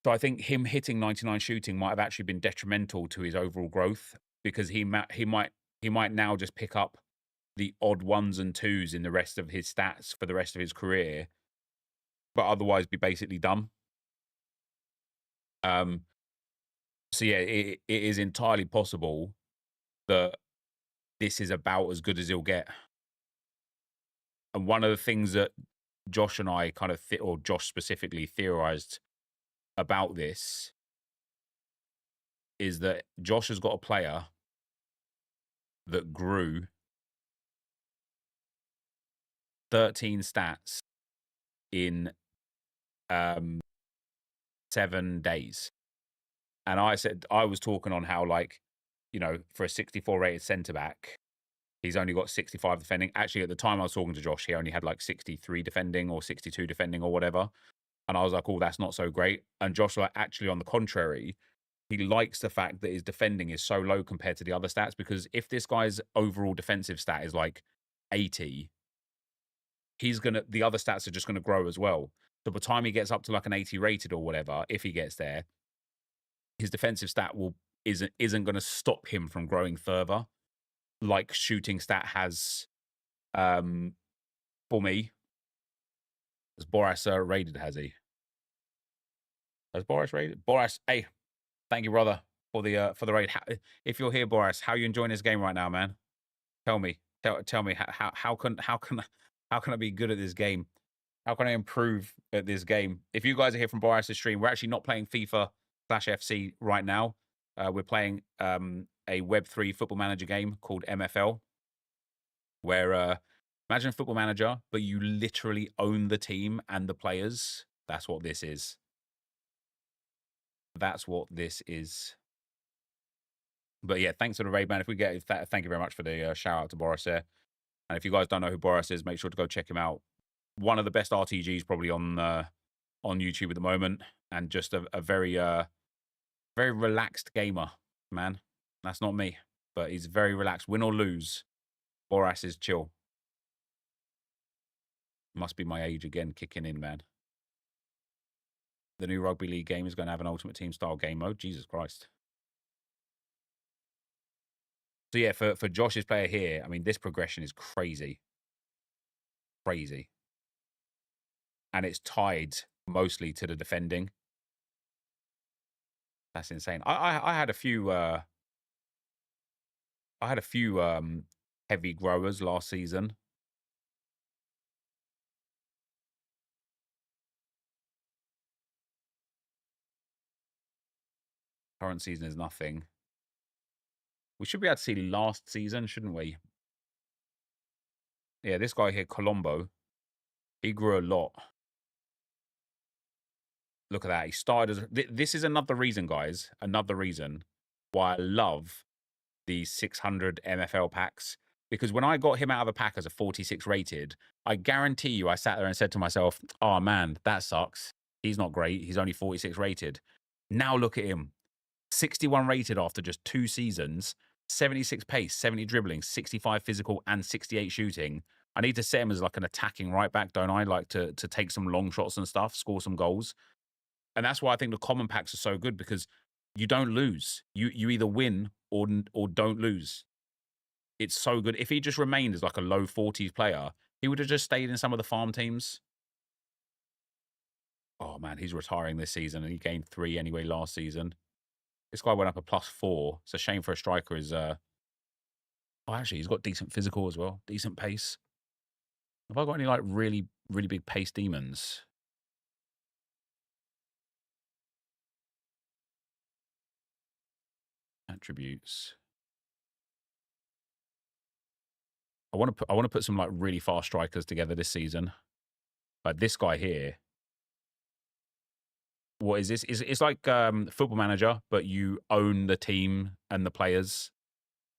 So I think him hitting 99 shooting might have actually been detrimental to his overall growth, because he might now just pick up the odd 1s and 2s in the rest of his stats for the rest of his career, but otherwise be basically dumb. So yeah, it is entirely possible that this is about as good as he'll get. And one of the things that Josh and I kind of, or Josh specifically, theorized about this is that Josh has got a player that grew 13 stats in 7 days. And I was talking on how, like, you know, for a 64 rated centre back, he's only got 65 defending. Actually, at the time I was talking to Josh, he only had like 63 defending or 62 defending or whatever. And I was like, oh, that's not so great. And Josh, like, actually, on the contrary, he likes the fact that his defending is so low compared to the other stats, because if this guy's overall defensive stat is like 80, the other stats are just gonna grow as well. So by the time he gets up to like an 80 rated or whatever, if he gets there, his defensive stat isn't gonna stop him from growing further, like shooting stat has. For me, has Boras rated? Has he? Has Boras rated? Boras, hey, thank you, brother, for the raid. If you're here, Boras, how are you enjoying this game right now, man? Tell me, tell me how can I be good at this game? How can I improve at this game? If you guys are here from Boras' stream, we're actually not playing FIFA/FC right now. We're playing a Web3 football manager game called MFL, where imagine Football Manager, but you literally own the team and the players. That's what this is. That's what this is. But yeah, thanks for the raid, man. If we get, thank you very much for the shout out to Boris there. And if you guys don't know who Boris is, make sure to go check him out. One of the best RTGs probably on YouTube at the moment, and just a very very relaxed gamer, man. That's not me. But he's very relaxed. Win or lose, Boras is chill. Must be my age again kicking in, man. The new rugby league game is going to have an ultimate team style game mode. Jesus Christ. So yeah, for Josh's player here, I mean, this progression is crazy. Crazy. And it's tied mostly to the defending. That's insane. I had a few heavy growers last season. Current season is nothing. We should be able to see last season, shouldn't we? Yeah, this guy here, Colombo, he grew a lot. Look at that. He started as... This is another reason, guys. Another reason why I love the 600 MFL packs. Because when I got him out of the pack as a 46 rated, I guarantee you I sat there and said to myself, oh, man, that sucks. He's not great. He's only 46 rated. Now look at him. 61 rated after just 2 seasons. 76 pace, 70 dribbling, 65 physical, and 68 shooting. I need to set him as like an attacking right back, don't I? Like to take some long shots and stuff, score some goals. And that's why I think the common packs are so good, because you don't lose. You either win or don't lose. It's so good. If he just remained as like a low 40s player, he would have just stayed in some of the farm teams. Oh, man, he's retiring this season, and he gained 3 anyway last season. This guy went up a +4. It's a shame for a striker is... Oh, actually, he's got decent physical as well. Decent pace. Have I got any, like, really, really big pace demons? Attributes. I want to put some, like, really fast strikers together this season. Like this guy here. What is this? It's like Football Manager, but you own the team and the players.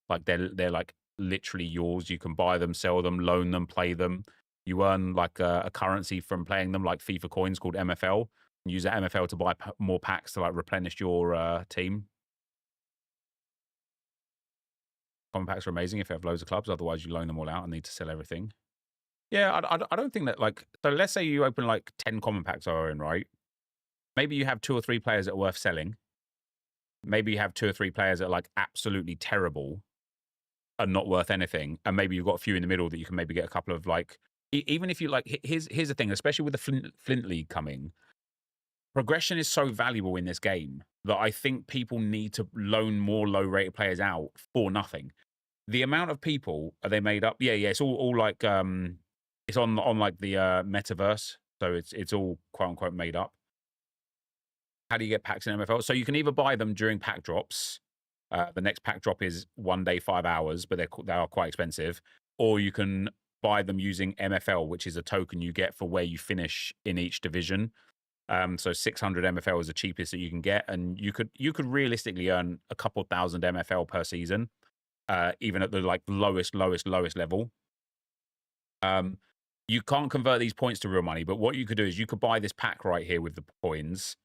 Like they're like literally yours. You can buy them, sell them, loan them, play them. You earn like a currency from playing them, like FIFA coins called MFL. And use that MFL to buy more packs to like replenish your team. Common packs are amazing if you have loads of clubs. Otherwise, you loan them all out and need to sell everything. Yeah, I don't think that like... So let's say you open like 10 common packs are in, right? Maybe you have 2 or 3 players that are worth selling. Maybe you have 2 or 3 players that are like absolutely terrible and not worth anything. And maybe you've got a few in the middle that you can maybe get a couple of like... Even if you like... Here's the thing, especially with the Flint League coming, progression is so valuable in this game that I think people need to loan more low-rated players out for nothing. The amount of people are they made up? Yeah, it's all like... It's on like the metaverse. So it's all quote-unquote made up. How do you get packs in MFL? So you can either buy them during pack drops. The next pack drop is 1 day, 5 hours, but they are quite expensive. Or you can buy them using MFL, which is a token you get for where you finish in each division. So 600 MFL is the cheapest that you can get, and you could realistically earn a couple thousand MFL per season, even at the like lowest level. You can't convert these points to real money, but what you could do is you could buy this pack right here with the points.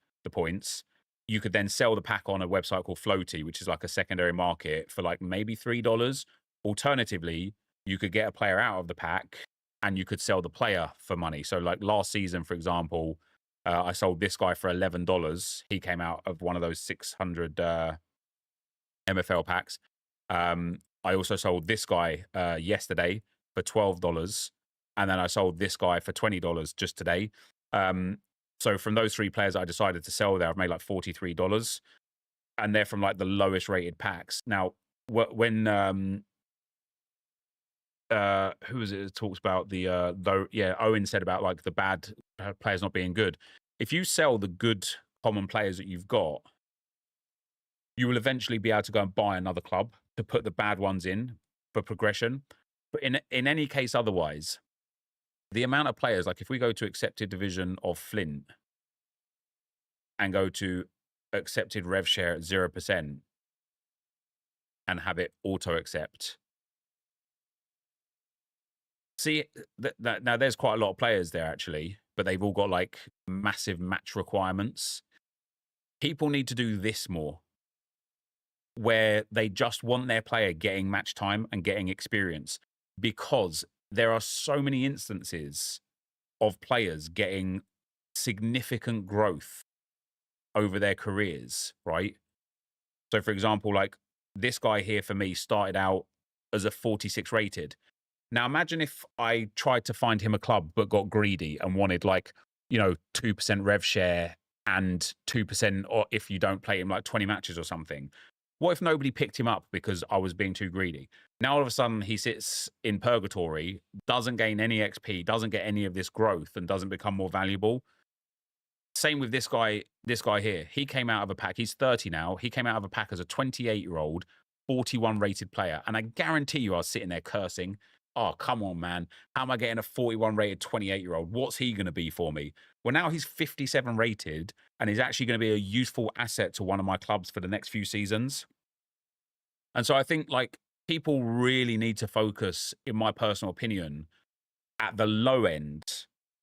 You could then sell the pack on a website called Floaty, which is like a secondary market for like maybe $3. Alternatively, you could get a player out of the pack and you could sell the player for money. So like last season, for example, I sold this guy for $11. He came out of one of those 600 MFL packs. I also sold this guy yesterday for $12. And then I sold this guy for $20 just today. So from those 3 players I decided to sell there, I've made like $43. And they're from like the lowest rated packs. Now, when who is it that talks about the though? Yeah, Owen said about like the bad players not being good. If you sell the good common players that you've got, you will eventually be able to go and buy another club to put the bad ones in for progression. But in any case, otherwise, the amount of players, like if we go to accepted division of Flint and go to accepted rev share at 0% and have it auto accept. See, now there's quite a lot of players there actually, but they've all got like massive match requirements. People need to do this more. where they just want their player getting match time and getting experience, because there are so many instances of players getting significant growth over their careers, right? So, for example, like this guy here for me started out as a 46 rated. Now, imagine if I tried to find him a club but got greedy and wanted like, 2% rev share and 2%, or if you don't play him like 20 matches or something. What if nobody picked him up because I was being too greedy? Now, all of a sudden, he sits in purgatory, doesn't gain any XP, doesn't get any of this growth, and doesn't become more valuable. Same with this guy here. He came out of a pack. He's 30 now. He came out of a pack as a 28-year-old, 41 rated player. And I guarantee you I was sitting there cursing. Oh, come on, man. How am I getting a 41 rated 28-year-old? What's he going to be for me? Well, now he's 57 rated and he's actually going to be a useful asset to one of my clubs for the next few seasons. And so I think like people really need to focus, in my personal opinion, at the low end,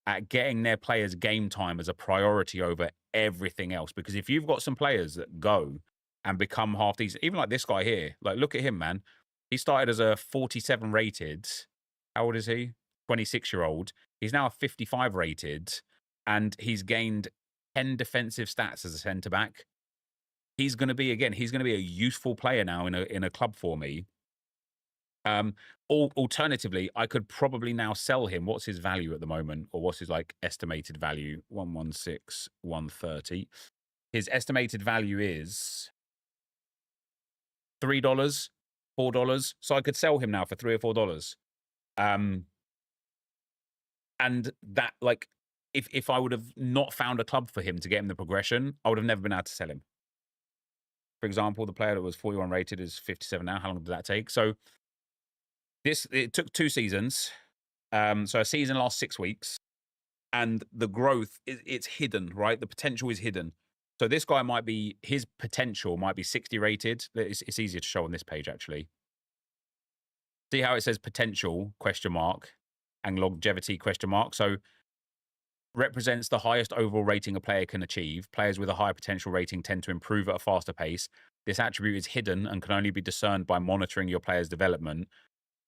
at getting their players game time as a priority over everything else. Because if you've got some players that go and become half decent, even like this guy here, like look at him, man. He started as a 47 rated. How old is he? 26-year-old. He's now a 55 rated and he's gained 10 defensive stats as a centre back. He's going to be a useful player now in a club for me. Alternatively, I could probably now sell him. What's his value at the moment? Or what's his like estimated value? 116, 130. His estimated value is $3, $4. So I could sell him now for $3 or $4. And that, like, if I would have not found a club for him to get him the progression, I would have never been able to sell him. For example, the player that was 41 rated is 57 now. How long did that take? So it took 2 seasons. So a season lasts 6 weeks. And the growth, it's hidden, right? The potential is hidden. So this guy his potential might be 60 rated. It's easier to show on this page, actually. See how it says potential, ? And longevity, ? So represents the highest overall rating a player can achieve. Players with a higher potential rating tend to improve at a faster pace. This attribute is hidden and can only be discerned by monitoring your player's development.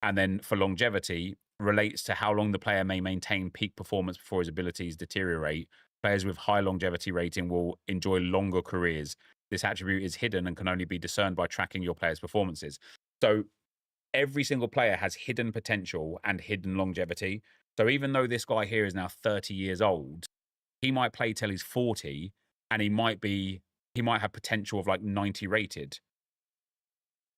And then for longevity, relates to how long the player may maintain peak performance before his abilities deteriorate. Players with high longevity rating will enjoy longer careers. This attribute is hidden and can only be discerned by tracking your player's performances. So every single player has hidden potential and hidden longevity. So even though this guy here is now 30 years old, he might play till he's 40 and he might have potential of like 90 rated.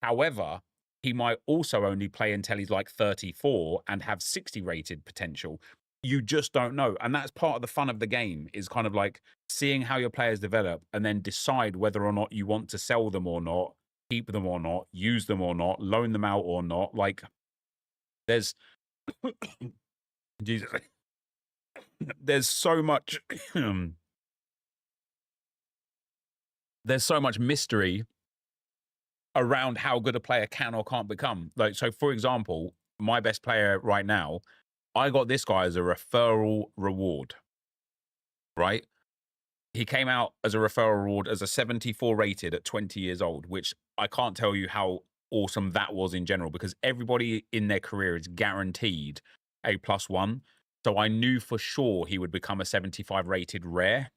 However, he might also only play until he's like 34 and have 60 rated potential. You just don't know. And that's part of the fun of the game, is kind of like seeing how your players develop and then decide whether or not you want to sell them or not, keep them or not, use them or not, loan them out or not. Like there's Jesus. There's so much there's so much mystery around how good a player can or can't become. Like, so for example, my best player right now, I got this guy as a referral reward, right? He came out as a referral reward as a 74 rated at 20 years old, which I can't tell you how awesome that was in general, because everybody in their career is guaranteed a +1. So I knew for sure he would become a 75 rated rare.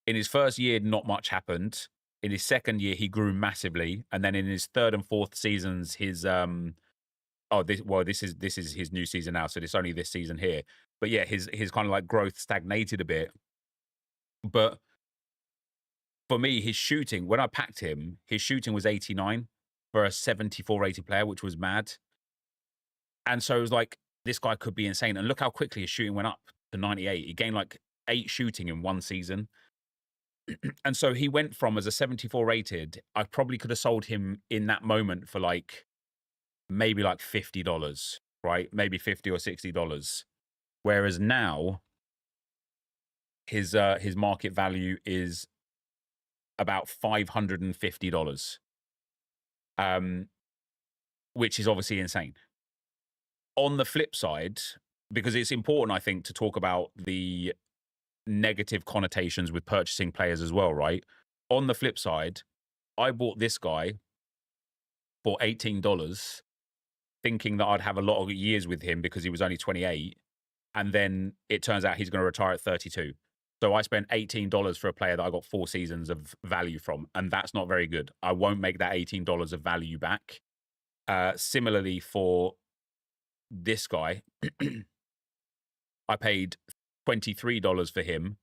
In his first year, not much happened. In his second year, he grew massively. And then in his third and fourth seasons, his this is his new season now, so it's only this season here. But yeah, his kind of like growth stagnated a bit. But for me, his shooting, when I packed him, his shooting was 89 for a 74 rated player, which was mad. And so it was like, this guy could be insane. And look how quickly his shooting went up to 98. He gained like 8 shooting in 1 season. And so he went from, as a 74 rated, I probably could have sold him in that moment for like maybe like $50, right? Maybe $50 or $60. Whereas now his market value is about $550, which is obviously insane. On the flip side, because it's important, I think, to talk about the negative connotations with purchasing players as well, right? On the flip side, I bought this guy for $18, thinking that I'd have a lot of years with him because he was only 28. And then it turns out he's going to retire at 32. So I spent $18 for a player that I got 4 seasons of value from, and that's not very good. I won't make that $18 of value back. Similarly, for this guy, I paid $23 for him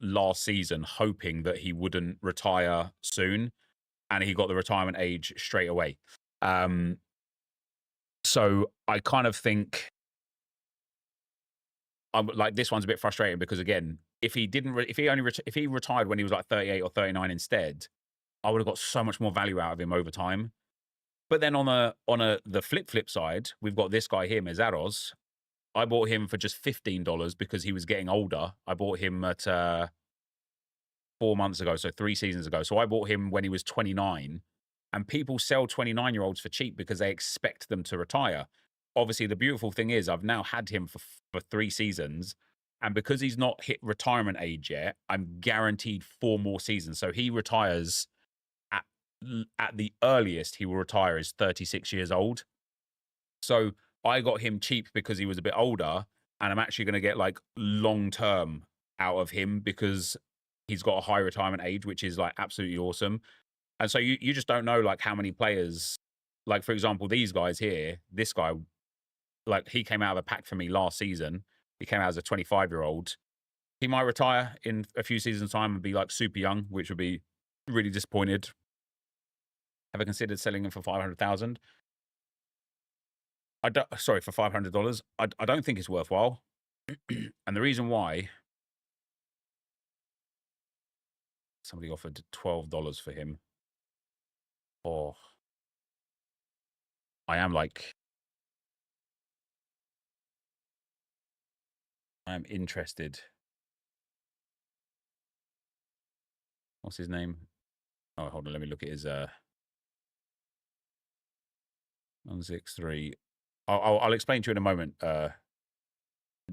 last season, hoping that he wouldn't retire soon, and he got the retirement age straight away. So I kind of think like this one's a bit frustrating because again, if he retired when he was like 38 or 39 instead, I would have got so much more value out of him over time. But then on the flip side, we've got this guy here, Mezaros. I bought him for just $15 because he was getting older. I bought him at 4 months ago, so 3 seasons ago. So I bought him when he was 29. And people sell 29-year-olds for cheap because they expect them to retire. Obviously, the beautiful thing is I've now had him for 3 seasons. And because he's not hit retirement age yet, I'm guaranteed 4 more seasons. So he retires at the earliest he will retire is 36 years old. So I got him cheap because he was a bit older. And I'm actually going to get like long-term out of him because he's got a high retirement age, which is like absolutely awesome. And so you just don't know like how many players, like for example, these guys here, this guy, like he came out of a pack for me last season. He came out as a 25-year-old. He might retire in a few seasons' time and be like super young, which would be really disappointed. Have I considered selling him for $500,000? Sorry, for $500. I don't think it's worthwhile. And the reason why, somebody offered $12 for him. Oh, I am interested. What's his name? Oh, hold on. Let me look at his 163. I'll explain to you in a moment,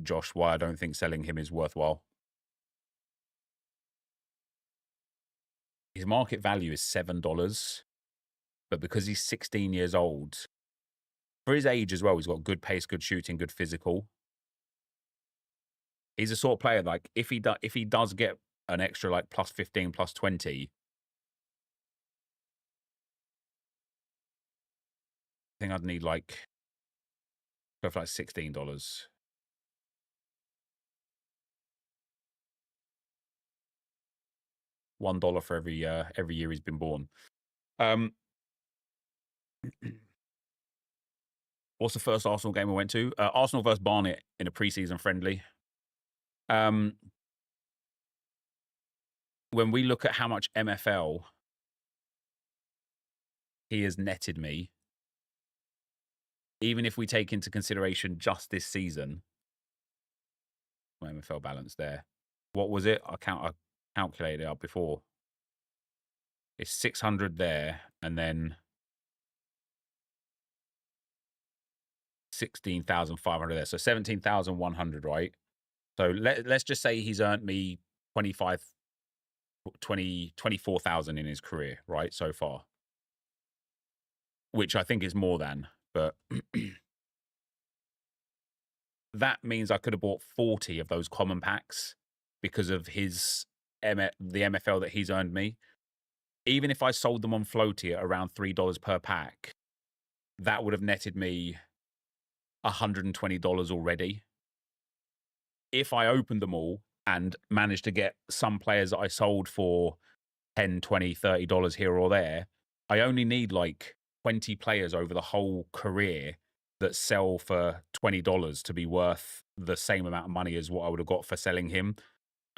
Josh, why I don't think selling him is worthwhile. His market value is $7, but because he's 16 years old, for his age as well, he's got good pace, good shooting, good physical. He's a sort of player like if he does get an extra like plus 15, plus 20, I think I'd need like go for like $16. $1 for every year he's been born. What's the first Arsenal game we went to? Arsenal versus Barnet in a preseason friendly. When we look at how much MFL he has netted me, even if we take into consideration just this season, my MFL balance there. What was it? I calculated it up before. It's 600 there, and then 16,500 there. So 17,100, right? So let's just say he's earned me 24,000 in his career, right? So far, which I think is more than, but that means I could have bought 40 of those common packs because of the MFL that he's earned me. Even if I sold them on floaty at around $3 per pack, that would have netted me $120 already. If I opened them all and managed to get some players that I sold for $10, $20, $30 here or there, I only need like 20 players over the whole career that sell for $20 to be worth the same amount of money as what I would have got for selling him.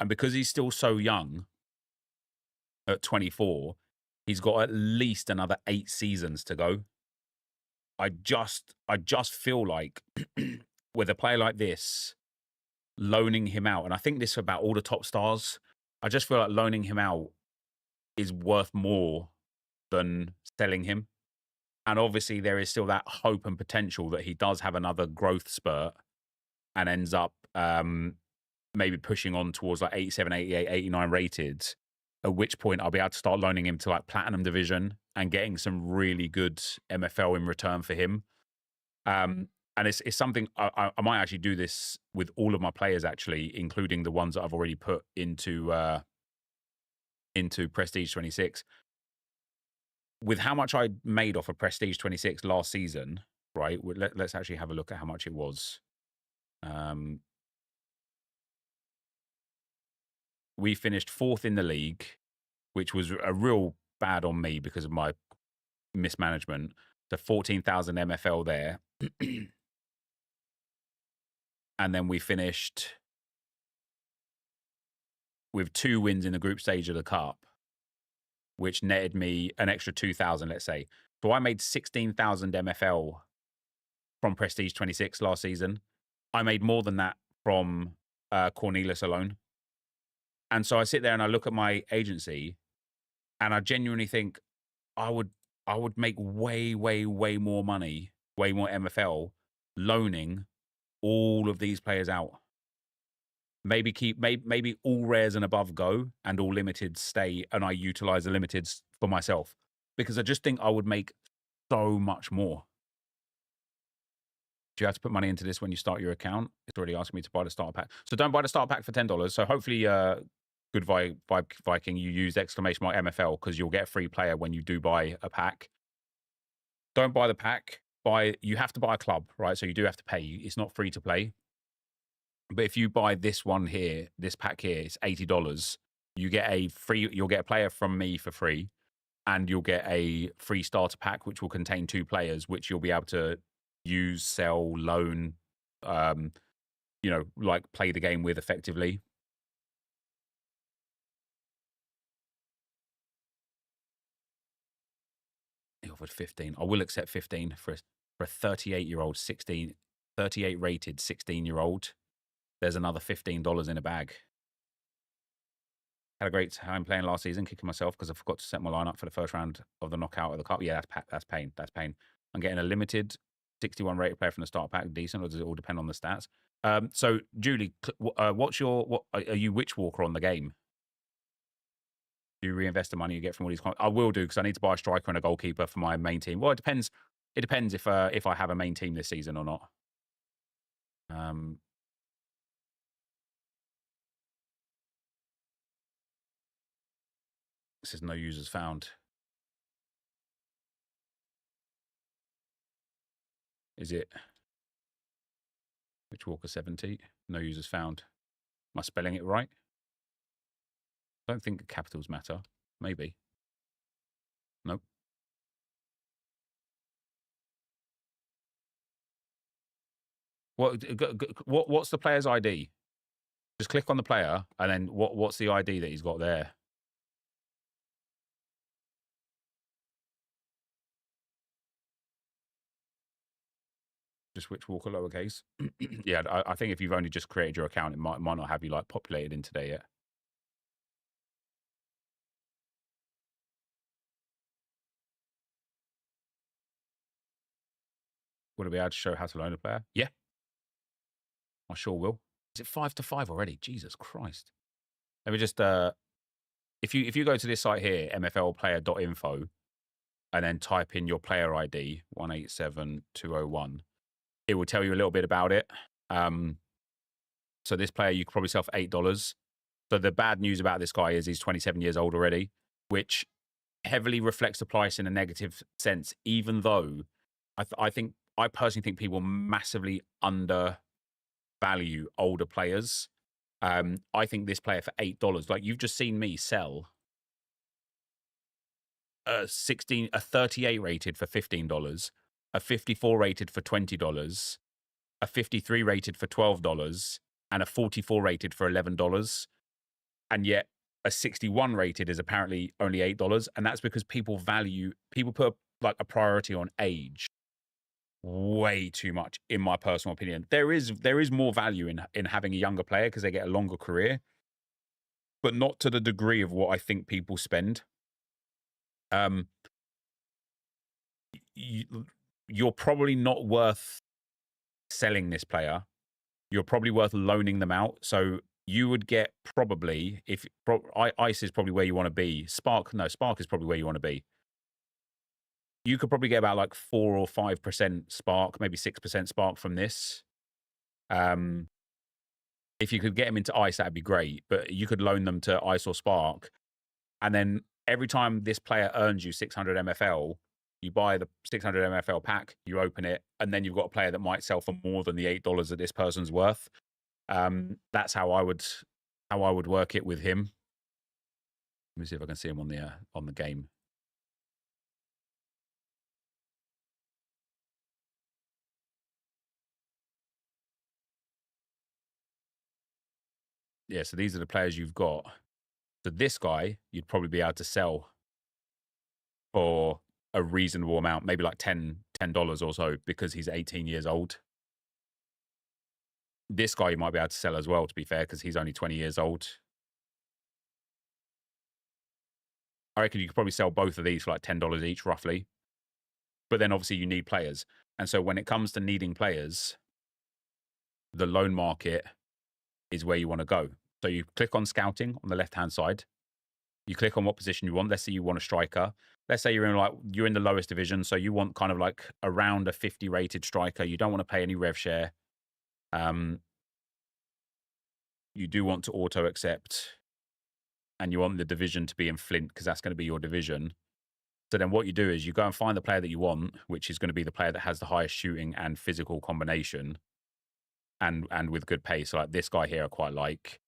And because he's still so young, at 24, he's got at least another 8 seasons to go. I just feel like with a player like this, loaning him out, and I think this about all the top stars, I just feel like loaning him out is worth more than selling him. And obviously there is still that hope and potential that he does have another growth spurt and ends up maybe pushing on towards like 87, 88, 89 rated. at which point I'll be able to start loaning him to like Platinum Division and getting some really good MFL in return for him. And it's something I might actually do this with all of my players, actually, including the ones that I've already put into Prestige 26. With how much I made off of Prestige 26 last season, right? Let's actually have a look at how much it was. We finished 4th in the league, which was a real bad on me because of my mismanagement. So 14,000 MFL there. And then we finished with 2 wins in the group stage of the cup, which netted me an extra 2,000, let's say. So I made 16,000 MFL from Prestige 26 last season. I made more than that from Cornelius alone. And so I sit there and I look at my agency and I genuinely think I would make way, way, way more money, way more MFL loaning all of these players out. Maybe all rares and above go and all limiteds stay, and I utilize the limiteds for myself, because I just think I would make so much more. Do you have to put money into this when you start your account? It's already asking me to buy the starter pack. So don't buy the starter pack for $10. So hopefully, good Vibe Viking, you use exclamation mark MFL, because you'll get a free player when you do buy a pack. Don't buy the pack. You have to buy a club, right? So you do have to pay. It's not free to play. But if you buy this one here, this pack here, it's $80. You'll get a player from me for free, and you'll get a free starter pack, which will contain 2 players, which you'll be able to use, sell, loan, like play the game with effectively. He offered 15. I will accept 15 for a 38-year-old, 38 rated 16-year-old. There's another $15 in a bag. Had a great time playing last season, kicking myself because I forgot to set my lineup for the first round of the knockout of the cup. Yeah, that's pain. That's pain. I'm getting a limited 61 rated player from the start pack. Decent, or does it all depend on the stats? So, Julie, are you Witch Walker on the game? Do you reinvest the money you get from all these? I will do, because I need to buy a striker and a goalkeeper for my main team. Well, it depends. It depends if I have a main team this season or not. This is no users found. Is it Witch Walker 70? No users found. Am I spelling it right? I don't think capitals matter. Maybe. Nope. What's the player's ID? Just click on the player, and then what's the ID that he's got there? Just Witch Walker lowercase. Yeah, I think if you've only just created your account, it might not have you like populated in today yet. Would I be able to show how to loan a player? Yeah, I sure will. Is it 5 to 5 already? Jesus Christ. Let me just if you go to this site here, mflplayer.info, and then type in your player ID 187201, it will tell you a little bit about it. So this player you could probably sell for $8. So the bad news about this guy is he's 27 years old already, which heavily reflects the price in a negative sense, even though I personally think people massively undervalue older players. I think this player for $8, like you've just seen me sell a 38 rated for $15, a 54 rated for $20, a 53 rated for $12, and a 44 rated for $11. And yet a 61 rated is apparently only $8. And that's because people put like a priority on age way too much, in my personal opinion. There is more value in having a younger player because they get a longer career, but not to the degree of what I think people spend. You're probably not worth selling this player. You're probably worth loaning them out. So you would get probably, if ice is probably where you want to be. Spark is probably where you want to be. You could probably get about like 4 or 5% spark, maybe 6% spark from this. If you could get them into ice, that'd be great. But you could loan them to ice or spark, and then every time this player earns you 600 MFL, you buy the 600 MFL pack, you open it, and then you've got a player that might sell for more than the $8 that this person's worth. That's how I would work it with him. Let me see if I can see him on the game. Yeah, so these are the players you've got. So this guy, you'd probably be able to sell for a reasonable amount, maybe like $10 or so, because he's 18 years old. This guy you might be able to sell as well, to be fair, because he's only 20 years old. I reckon you could probably sell both of these for like $10 each, roughly. But then obviously you need players. And so when it comes to needing players, the loan market is where you want to go. So you click on scouting on the left-hand side. You click on what position you want. Let's say you want a striker. Let's say you're in the lowest division, so you want kind of like around a 50 rated striker. You don't want to pay any rev share. You do want to auto accept, and you want the division to be in Flint because that's going to be your division. So then what you do is you go and find the player that you want, which is going to be the player that has the highest shooting and physical combination, and with good pace. So like this guy here I quite like.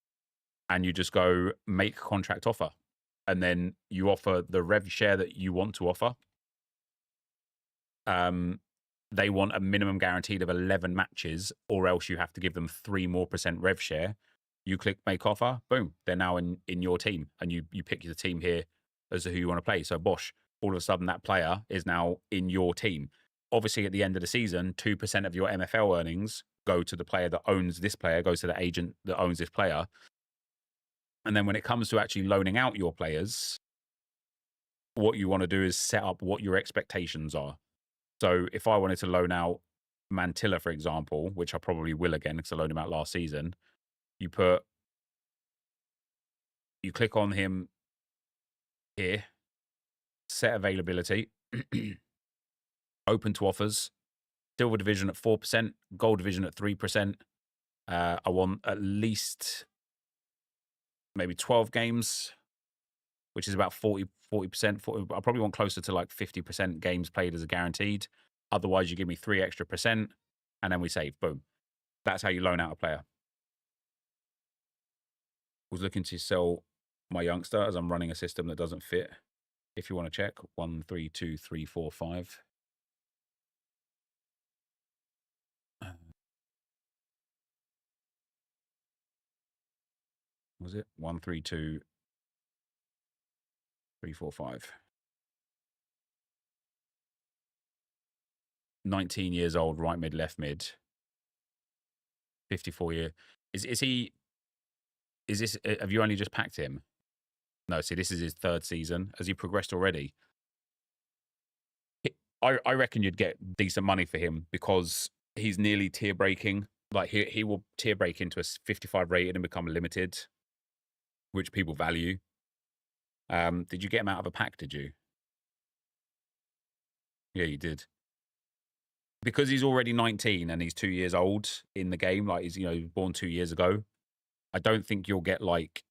And you just go make contract offer. And then you offer the rev share that you want to offer. They want a minimum guaranteed of 11 matches, or else you have to give them 3% more rev share. You click make offer, boom, they're now in your team, and you pick your team here as to who you want to play. So Bosch, all of a sudden that player is now in your team. Obviously, at the end of the season, 2% of your MFL earnings go to the player that owns this player, goes to the agent that owns this player. And then when it comes to actually loaning out your players, what you want to do is set up what your expectations are. So if I wanted to loan out Mantilla, for example, which I probably will again because I loaned him out last season, you click on him here, set availability, open to offers, silver division at 4%, gold division at 3%. I want at least maybe 12 games, which is about 40%. I probably want closer to like 50% games played as a guaranteed. Otherwise, you give me 3 extra percent, and then we save. Boom. That's how you loan out a player. Was looking to sell my youngster as I'm running a system that doesn't fit. If you want to check, 1, 3, 2, 3, 4, 5. Was it 1, 3, 2, 3, 4, 5? 19 years old, right mid, left mid. 54 year. Is he? Is this? Have you only just packed him? No. See, this is his 3rd season. Has he progressed already? I reckon you'd get decent money for him because he's nearly tier breaking. Like he will tier break into a 55 rated and become limited, which people value. Did you get him out of a pack? Did you? Yeah, you did. Because he's already 19 and he's 2 years old in the game, like he's born 2 years ago. I don't think you'll get like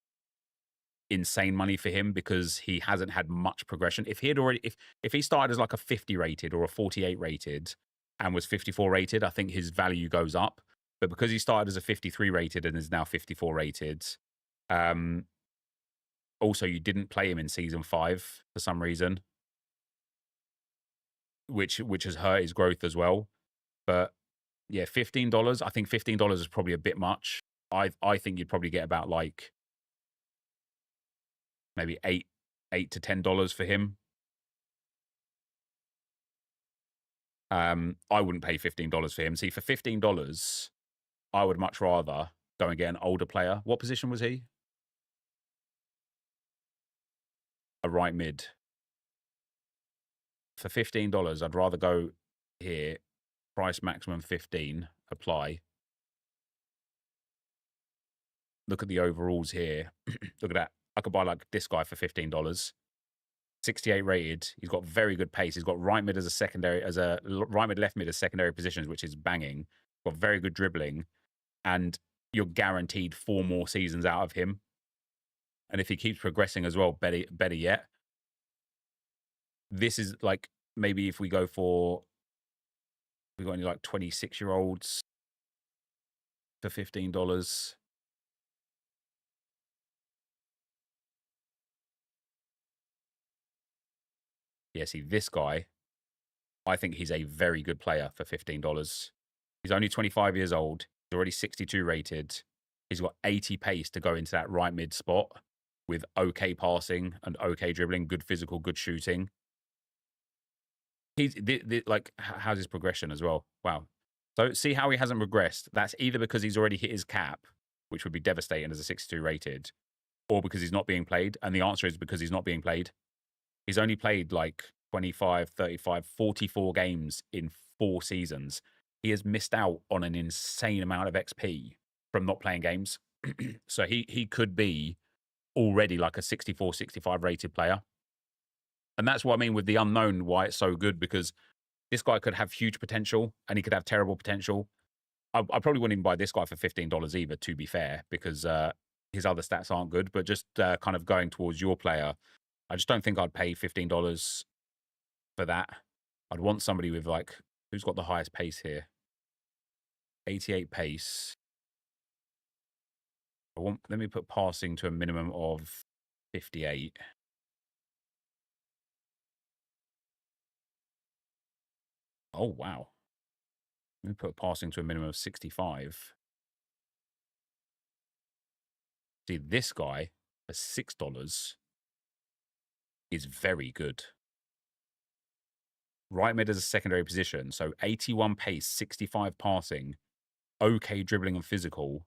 insane money for him because he hasn't had much progression. If he started as like a 50 rated or a 48 rated and was 54 rated, I think his value goes up. But because he started as a 53 rated and is now 54 rated, also you didn't play him in season 5 for some reason, which has hurt his growth as well. But yeah, $15. I think $15 is probably a bit much. I think you'd probably get about like maybe $8 to $10 for him. I wouldn't pay $15 for him. See, for $15, I would much rather go and get an older player. What position was he? A right mid. For $15, I'd rather go here, price maximum 15, apply. look at the overalls here. Look at that. I could buy like this guy for $15. 68 rated. He's got very good pace. He's got right mid as a secondary, right mid, left mid as secondary positions, which is banging. Got very good dribbling, and you're guaranteed 4 more seasons out of him. And if he keeps progressing as well, better yet. This is like, maybe if we go for, we got any like 26-year-olds for $15. Yeah, see, this guy, I think he's a very good player for $15. He's only 25 years old. He's already 62 rated. He's got 80 pace to go into that right mid spot with okay passing and okay dribbling, good physical, good shooting. He's like, how's his progression as well? Wow. So see how he hasn't progressed. That's either because he's already hit his cap, which would be devastating as a 62 rated, or because he's not being played. And the answer is because he's not being played. He's only played like 25, 35, 44 games in 4 seasons. He has missed out on an insane amount of XP from not playing games. So he could be already like a 64, 65 rated player. And that's what I mean with the unknown, why it's so good, because this guy could have huge potential and he could have terrible potential. I probably wouldn't even buy this guy for $15 either, to be fair, because his other stats aren't good. But just kind of going towards your player, I just don't think I'd pay $15 for that. I'd want somebody with like, who's got the highest pace here? 88 pace. Let me put passing to a minimum of 58. Oh, wow. Let me put passing to a minimum of 65. See, this guy for $6 is very good. Right mid as a secondary position. So 81 pace, 65 passing, okay dribbling and physical.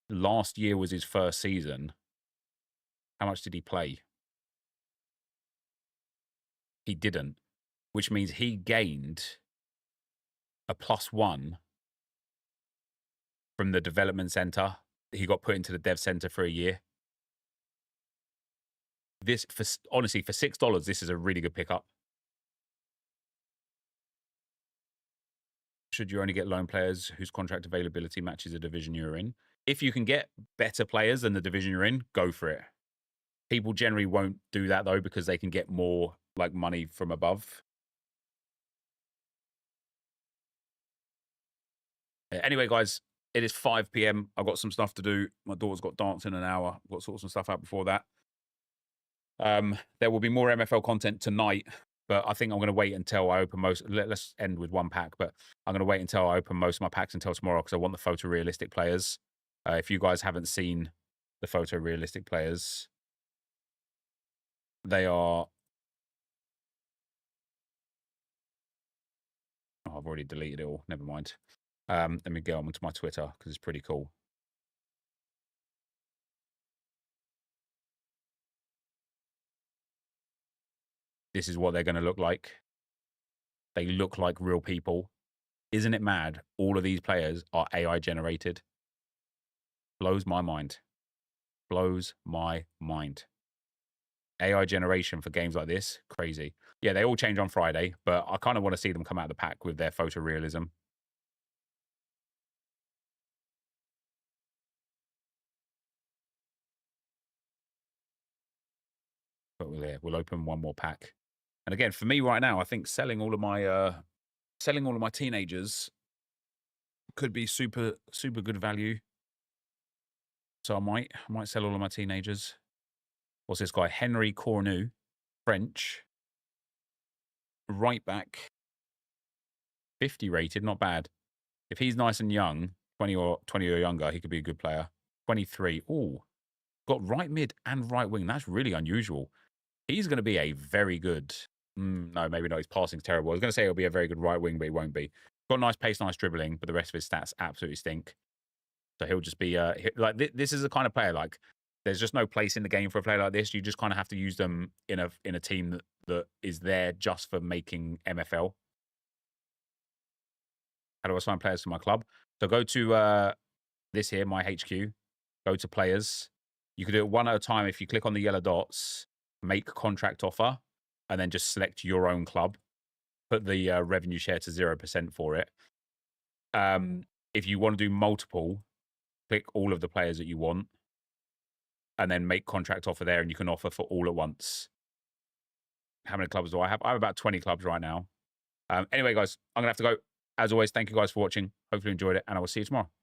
Last year was his first season. How much did he play? He didn't, which means he gained a +1 from the development center. He got put into the dev center for a year. Honestly, for $6, this is a really good pickup. Should you only get loan players whose contract availability matches the division you're in? If you can get better players than the division you're in, go for it. People generally won't do that, though, because they can get more like money from above. Anyway, guys, it is 5 p.m. I've got some stuff to do. My daughter's got dance in an hour. I've got to sort some stuff out before that. There will be more MFL content tonight, but I think I'm going to wait until I open most. Let's end with one pack, but I'm going to wait until I open most of my packs until tomorrow because I want the photorealistic players. If you guys haven't seen the photorealistic players, they are... Oh, I've already deleted it all. Never mind. Let me go on to my Twitter because it's pretty cool. This is what they're going to look like. They look like real people. Isn't it mad? All of these players are AI generated. Blows my mind. Blows my mind. AI generation for games like this, crazy. Yeah, they all change on Friday, but I kind of want to see them come out of the pack with their photorealism. But we'll open one more pack. And again, for me right now, I think selling all of my teenagers could be super good value. So I might sell all of my teenagers. What's this guy? Henry Cornu, French, right back, 50 rated, not bad. If he's nice and young, 20 or younger, he could be a good player. 23. Oh, got right mid and right wing. That's really unusual. He's going to be a very good... no, maybe not. His passing's terrible. I was going to say he'll be a very good right wing, but he won't be. Got nice pace, nice dribbling, but the rest of his stats absolutely stink. So he'll just be... like this is the kind of player, like, there's just no place in the game for a player like this. You just kind of have to use them in a team that is there just for making MFL. How do I sign players to my club? So go to this here, my HQ. go to players. You can do it one at a time. If you click on the yellow dots, make contract offer, and then just select your own club. Put the revenue share to 0% for it. If you want to do multiple, click all of the players that you want, and then make contract offer there, and you can offer for all at once. How many clubs do I have? I have about 20 clubs right now. Anyway, guys, I'm going to have to go. As always, thank you guys for watching. Hopefully you enjoyed it, and I will see you tomorrow.